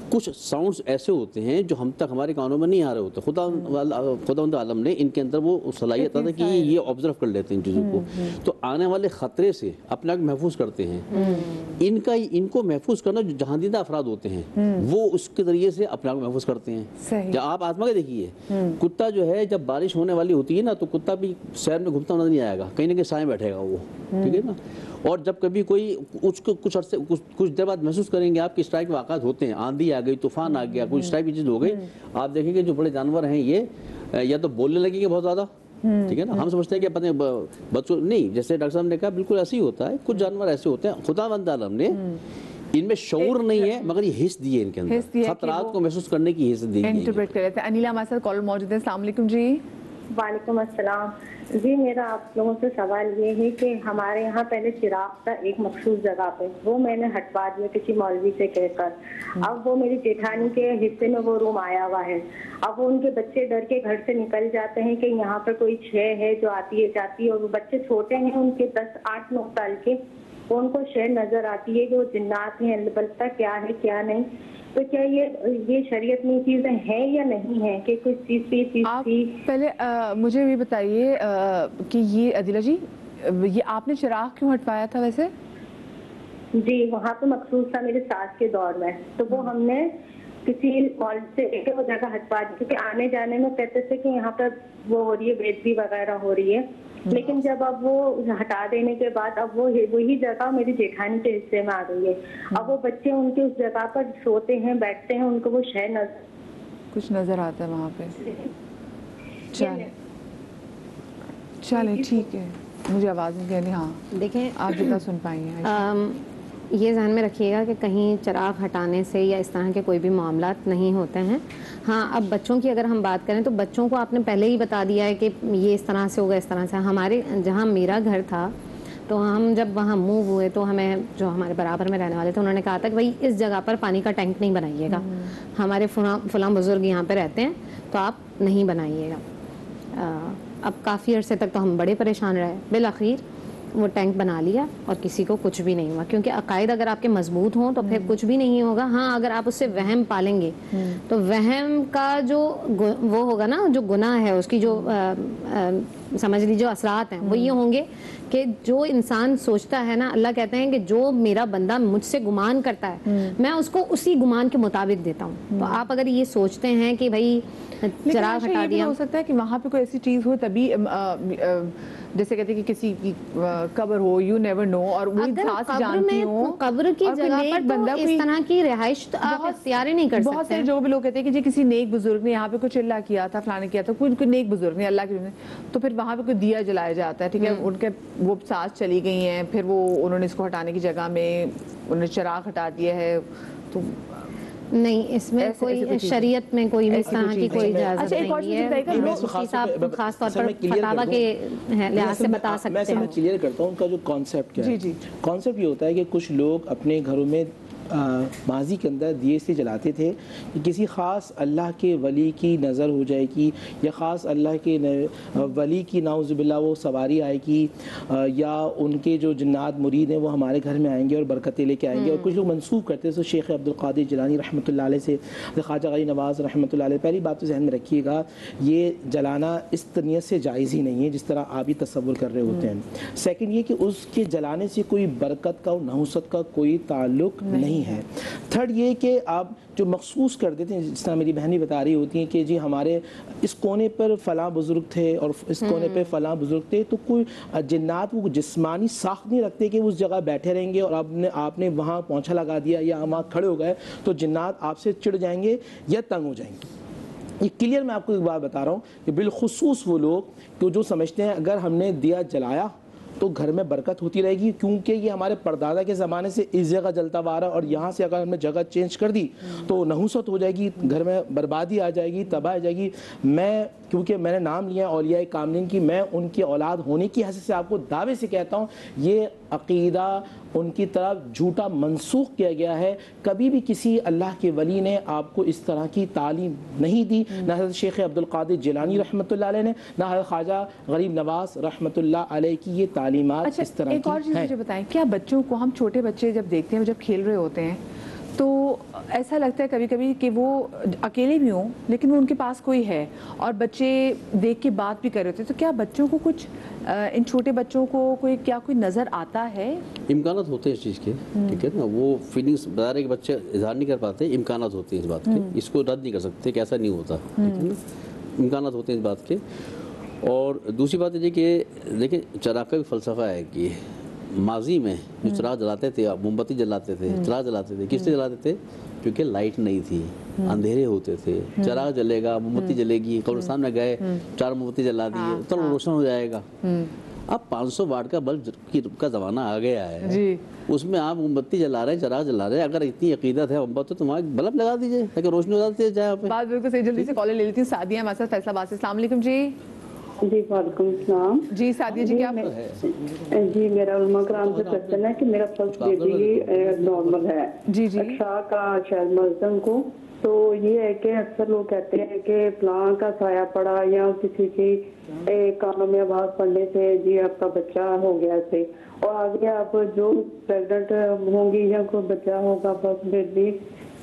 کچھ ساؤنڈز ایسے ہوتے ہیں جو ہم تک ہمارے کانوں میں نہیں آ رہے ہوتے. خداوند عالم نے ان کے اندر وہ صلاحیت ہے کہ یہ آبزرو کر لیتے ہیں ان چیزوں کو، تو آنے والے خطرے سے اپنے آپ محفوظ کرتے ہیں. ان کو محفوظ کرنا جو جہاندیدہ افراد ہوتے ہیں وہ اس کے ذریعے سے اپنے آپ کو محفوظ کرتے ہیں. جب آپ آزما کے دیکھیے، کتا جو ہے جب بارش ہونے والی ہوتی ہے نا تو کتا بھی شہر میں گھومتا نہیں آئے گا، کہیں نہ کہیں سائیں بیٹھے گا وہ، ٹھیک ہے نا. اور جب کبھی کوئی کچھ دیر بعد محسوس کریں گے آپ کی اسٹرائک واقعات ہوتے ہیں، آندھی آ گئی، طوفان آ گیا، کچھ اسٹرائک کی چیز ہو گئی، آپ دیکھیں گے جو بڑے جانور ہیں یہ یا تو بولنے لگیں گے بہت زیادہ، ٹھیک ہے نا. ہم سمجھتے ہیں کہ پتہ بچوں نہیں، جیسے ڈاکٹر صاحب نے کہا بالکل ایسے ہی ہوتا ہے. کچھ جانور ایسے ہوتے ہیں خداوند عالم نے ان میں شعور نہیں ہے مگر یہ حس دیے ان کے اندر، خطرات کو محسوس کرنے کی حس دی ہے. انٹرپریٹ کر لیتے ہیں. انیلا ہمارے ساتھ کال موجود ہے. السلام علیکم جی. وعلیکم السلام جی. میرا آپ لوگوں سے سوال یہ ہے کہ ہمارے یہاں پہلے چراغ تھا ایک مخصوص جگہ پہ، وہ میں نے ہٹوا دیا کسی مولوی سے کہہ کر. اب وہ میری جیٹھانی کے حصے میں وہ روم آیا ہوا ہے. اب وہ ان کے بچے ڈر کے گھر سے نکل جاتے ہیں کہ یہاں پر کوئی شے ہے جو آتی ہے جاتی ہے، اور وہ بچے چھوٹے ہیں ان کے 10-8-9 سال کے، وہ ان کو شے نظر آتی ہے کہ وہ جنات ہیں، البتہ کیا ہے کیا نہیں. تو کیا یہ شریعت میں چیزیں ہیں یا نہیں ہیں کہ کچھ چیز تھی؟ پہلے مجھے یہ بتائیے کہ یہ عدیلہ جی یہ آپ نے چراغ کیوں ہٹوایا تھا ویسے؟ جی وہاں پہ مخصوص تھا میرے ساس کے دور میں، تو وہ ہم نے کسی مال سے ایک وہ جگہ ہٹوا دی، کیونکہ آنے جانے میں کہتے تھے کہ یہاں پر وہ ہو رہی ہے بےعزتی وغیرہ ہو رہی ہے. لیکن جب اب وہ ہٹا دینے کے بعد اب وہی جگہ میری جیٹھانی کے حصے میں آ گئی ہے. اب وہ بچے ان کے اس جگہ پر سوتے ہیں بیٹھتے ہیں، ان کو وہ شے کچھ نظر آتا ہے وہاں پہ. چلیں ٹھیک ہے، مجھے آواز نہیں کہنی. ہاں دیکھیں آپ جتنا سن پائیں گے یہ ذہن میں رکھیے گا کہ کہیں چراغ ہٹانے سے یا اس طرح کے کوئی بھی معاملات نہیں ہوتے ہیں. ہاں اب بچوں کی اگر ہم بات کریں تو بچوں کو آپ نے پہلے ہی بتا دیا ہے کہ یہ اس طرح سے ہوگا اس طرح سے. ہمارے جہاں میرا گھر تھا تو ہم جب وہاں موو ہوئے تو ہمیں جو ہمارے برابر میں رہنے والے تھے انہوں نے کہا تھا کہ بھائی اس جگہ پر پانی کا ٹینک نہیں بنائیے گا، ہمارے فلاں بزرگ یہاں پہ رہتے ہیں تو آپ نہیں بنائیے گا. اب کافی عرصے تک تو ہم بڑے پریشان رہے، بالآخر وہ ٹینک بنا لیا اور کسی کو کچھ بھی نہیں ہوا، کیونکہ عقائد اگر آپ کے مضبوط ہوں تو پھر کچھ بھی نہیں ہوگا. ہاں اگر آپ اس سے وہم پالیں گے تو وہم کا جو وہ ہوگا نا، جو گناہ ہے اس کی جو سمجھ لیجیے اثرات ہیں وہ یہ ہوں گے کہ جو انسان سوچتا ہے نا، اللہ کہتے ہیں کہ جو میرا بندہ مجھ سے گمان کرتا ہے میں اس کو اسی گمان کے مطابق دیتا ہوں. تو آپ اگر یہ سوچتے ہیں کہ بھائی چراغ ہٹا دیا، ہو سکتا ہے کہ وہاں پہ کوئی ایسی چیز ہو تبھی، جیسے کہتے ہیں کہ کسی کی قبر ہو، یو نیور نو، اور وہی ذات جانتی ہو قبر کی جگہ پر تو اس طرح کی رہائش آپ اختیار ہی نہیں کر سکتے. بہت سے جو بھی لوگ کہتے ہیں کہ جی کسی نیک بزرگ نے یہاں پہ کچھ اللہ کیا تھا، فلانے کیا تھا، کوئی نیک بزرگ نے اللہ کے، تو پھر وہاں پہ کوئی دیا جلایا جاتا ہے, ٹھیک ہے, ان کے وہ سانس چلی گئی ہیں, پھر وہ انہوں نے اس کو ہٹانے کی جگہ میں انہوں نے چراغ ہٹا دیا ہے, تو نہیں اس میں کوئی شریعت میں کوئی اس طرح کی کوئی اجازت نہیں ہے. مفتی صاحب خاص طور پر فتاویٰ کے لحاظ سے بتا سکتے ہیں. میں کلیئر کرتا ہوں ان کا جو کانسیپٹ کیا ہے. کانسیپٹ یہ ہوتا ہے کہ کچھ لوگ اپنے گھروں میں ماضی کے اندر دیے سے جلاتے تھے کہ کسی خاص اللہ کے ولی کی نظر ہو جائے گی, یا خاص اللہ کے ولی کی نعوذ باللہ وہ سواری آئے گی, یا ان کے جو جنات مرید ہیں وہ ہمارے گھر میں آئیں گے اور برکتیں لے کے آئیں گے. اور کچھ لوگ منسوخ کرتے ہیں شیخ عبد القادر جیلانی رحمۃ اللہ علیہ سے, خواجہ غریب نواز رحمۃ اللہ علیہ. پہلی بات تو ذہن میں رکھیے گا, یہ جلانا اس نیت سے جائز ہی نہیں ہے جس طرح آپ یہ تصور کر رہے ہوتے ہیں. سیکنڈ یہ کہ اس کے جلانے سے کوئی برکت کا اور نحوست کا کوئی تعلق نہیں ہے. تھرڈ یہ کہ آپ جو مخصوص کر دیتے ہیں, جس طرح میری بہنیں بتا رہی ہوتی ہیں کہ جی ہمارے اس کونے پر فلاں بزرگ تھے اور اس کونے پہ فلاں بزرگ تھے, تو کوئی جنات وہ جسمانی ساخت نہیں رکھتے کہ اس جگہ بیٹھے رہیں گے اور آپ نے وہاں پونچھا لگا دیا یا وہاں کھڑے ہو گئے تو جنات آپ سے چڑ جائیں گے یا تنگ ہو جائیں گے. یہ کلیئر میں آپ کو ایک بات بتا رہا ہوں کہ بالخصوص وہ لوگ جو سمجھتے ہیں اگر ہم نے دیا جلایا تو گھر میں برکت ہوتی رہے گی, کیونکہ یہ ہمارے پردادا کے زمانے سے اس جگہ جلتا ہوا رہا ہے, اور یہاں سے اگر ہم نے جگہ چینج کر دی تو نحوست ہو جائے گی, گھر میں بربادی آ جائے گی, تباہ آ جائے گی. میں کیونکہ میں نے نام لیا اولیاء کاملین کی, میں ان کی اولاد ہونے کی حیثیت سے آپ کو دعوے سے کہتا ہوں یہ عقیدہ ان کی طرف جھوٹا منسوخ کیا گیا ہے. کبھی بھی کسی اللہ کے ولی نے آپ کو اس طرح کی تعلیم نہیں دی, نہ حضرت شیخ عبد القادر جیلانی رحمۃ اللہ علیہ نے, نہ حضرت خواجہ غریب نواز رحمۃ اللہ علیہ کی یہ تعلیمات اس طرح کی ہیں. ایک اور چیز مجھے بتائیں, کیا بچوں کو, ہم چھوٹے بچے جب دیکھتے ہیں جب کھیل رہے ہوتے ہیں تو ایسا لگتا ہے کبھی کبھی کہ وہ اکیلے بھی ہوں لیکن وہ ان کے پاس کوئی ہے اور بچے دیکھ کے بات بھی کر رہے ہوتے ہیں, تو کیا بچوں کو کچھ, ان چھوٹے بچوں کو کوئی نظر آتا ہے؟ امکانات ہوتے ہیں اس چیز کے, ٹھیک ہے نا, وہ فیلنگس بتا رہے کہ بچے اظہار نہیں کر پاتے, امکانات ہوتے ہیں اس بات کے, اس کو رد نہیں کر سکتے کہ ایسا نہیں ہوتا, ٹھیک ہے نا, امکانات ہوتے ہیں اس بات کے. اور دوسری بات یہ کہ دیکھیں چراغ کا بھی فلسفہ ہے کہ ماضی میں جو چراغ جلاتے تھے, موم بتی جلاتے تھے, چراغ جلاتے تھے, کس سے جلاتے تھے؟ کیونکہ لائٹ نہیں تھی, اندھیرے ہوتے تھے, چراغ جلے گا, موم بتی جلے گی, قبرستان میں گئے 4 موم بتی جلا دیے تو روشن ہو جائے گا. اب 500 واٹ کا بلب کا زمانہ آ گیا ہے, اس میں آپ موم بتی جلا رہے ہیں, چراغ جلا رہے ہیں, اگر اتنی عقیدت ہے محبت تو وہاں بلب لگا دیجیے تاکہ روشنی ہو جاتی ہے جائے آپ. بات بالکل صحیح. جلدی سے کالر لے لیتی ہوں. سعدیہ ہمارے ساتھ فیصلہ آباد سے. السلام علیکم جی. جی وعلیکم السلام. جی سعدیہ جی کیا جی میرا علماء کرام سے کوشچن ہے کہ میرا فرسٹ بیبی نارمل ہے, جی جی اچھا کا شاید ملزم کو, تو یہ ہے کہ اکثر لوگ کہتے ہیں کہ فلاں کا سایہ پڑا یا کسی کی کانوں میں آواز پڑنے سے جی آپ کا بچہ ہو گیا سے, اور آگے آپ جو پریگننٹ ہوں گی یا کوئی بچہ ہوگا فرسٹ بیبی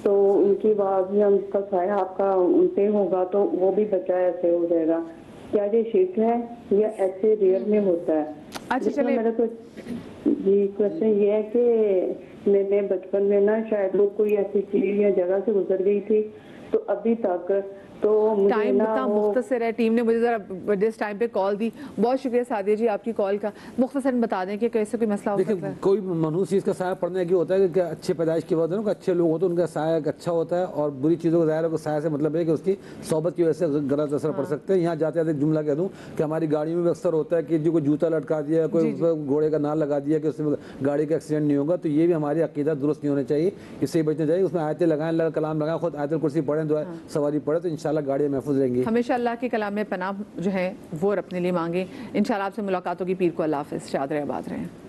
تو ان کی آواز یا ان کا سایہ آپ کا ان پہ ہوگا تو وہ بھی بچہ ایسے ہو جائے گا. کیا یہ شرک ہے یا ایسے ریئر میں ہوتا ہے؟ اچھا میرا جی کوشچن یہ ہے کہ میں نے بچپن میں نا شاید وہ کوئی ایسی چیز یا جگہ سے گزر گئی تھی تو ابھی تک تو ٹائم اتنا مختصر ہے, ٹیم نے مجھے ذرا جس ٹائم پہ کال دی, بہت شکریہ سعدیہ جی آپ کی کال کا. مختصر بتا دیں کہ کیسے کوئی مسئلہ ہو سکتا ہے. کوئی منحوس چیز کا سایہ پڑنے کی ہوتا ہے کہ اچھے پیدائش کے بعد کہ اچھے لوگ ہوتے ہیں ان کا سایہ اچھا ہوتا ہے, اور بری چیزوں کا ظاہر ہے کہ سایہ سے مطلب ہے کہ اس کی صحبت کی وجہ سے غلط اثر پڑ سکتے ہیں. یہاں جاتے جاتے جملہ کہہ دوں کہ ہماری گاڑیوں میں اکثر ہوتا ہے کہ جو کوئی جوتا لٹکا دیا, کوئی گھوڑے کا نال لگا دیا کہ اس میں گاڑی کا ایکسیڈنٹ نہیں ہوگا, تو یہ بھی ہماری عقیدہ درست نہیں ہونا چاہیے, اس سے بچنا چاہیے. اس میں آیتیں لگائیں, اللہ کا کلام لگائیں, خود آیت الکرسی پڑھیں, دعا سواری پڑھیں, تو انشاءاللہ گاڑی محفوظ رہیں گی. ہمیشہ اللہ کے کلام میں پناہ جو ہے وہ اپنے لیے مانگیں. انشاءاللہ آپ سے ملاقات ہوگی پیر کو. اللہ حافظ. شاد رہے, آباد رہیں.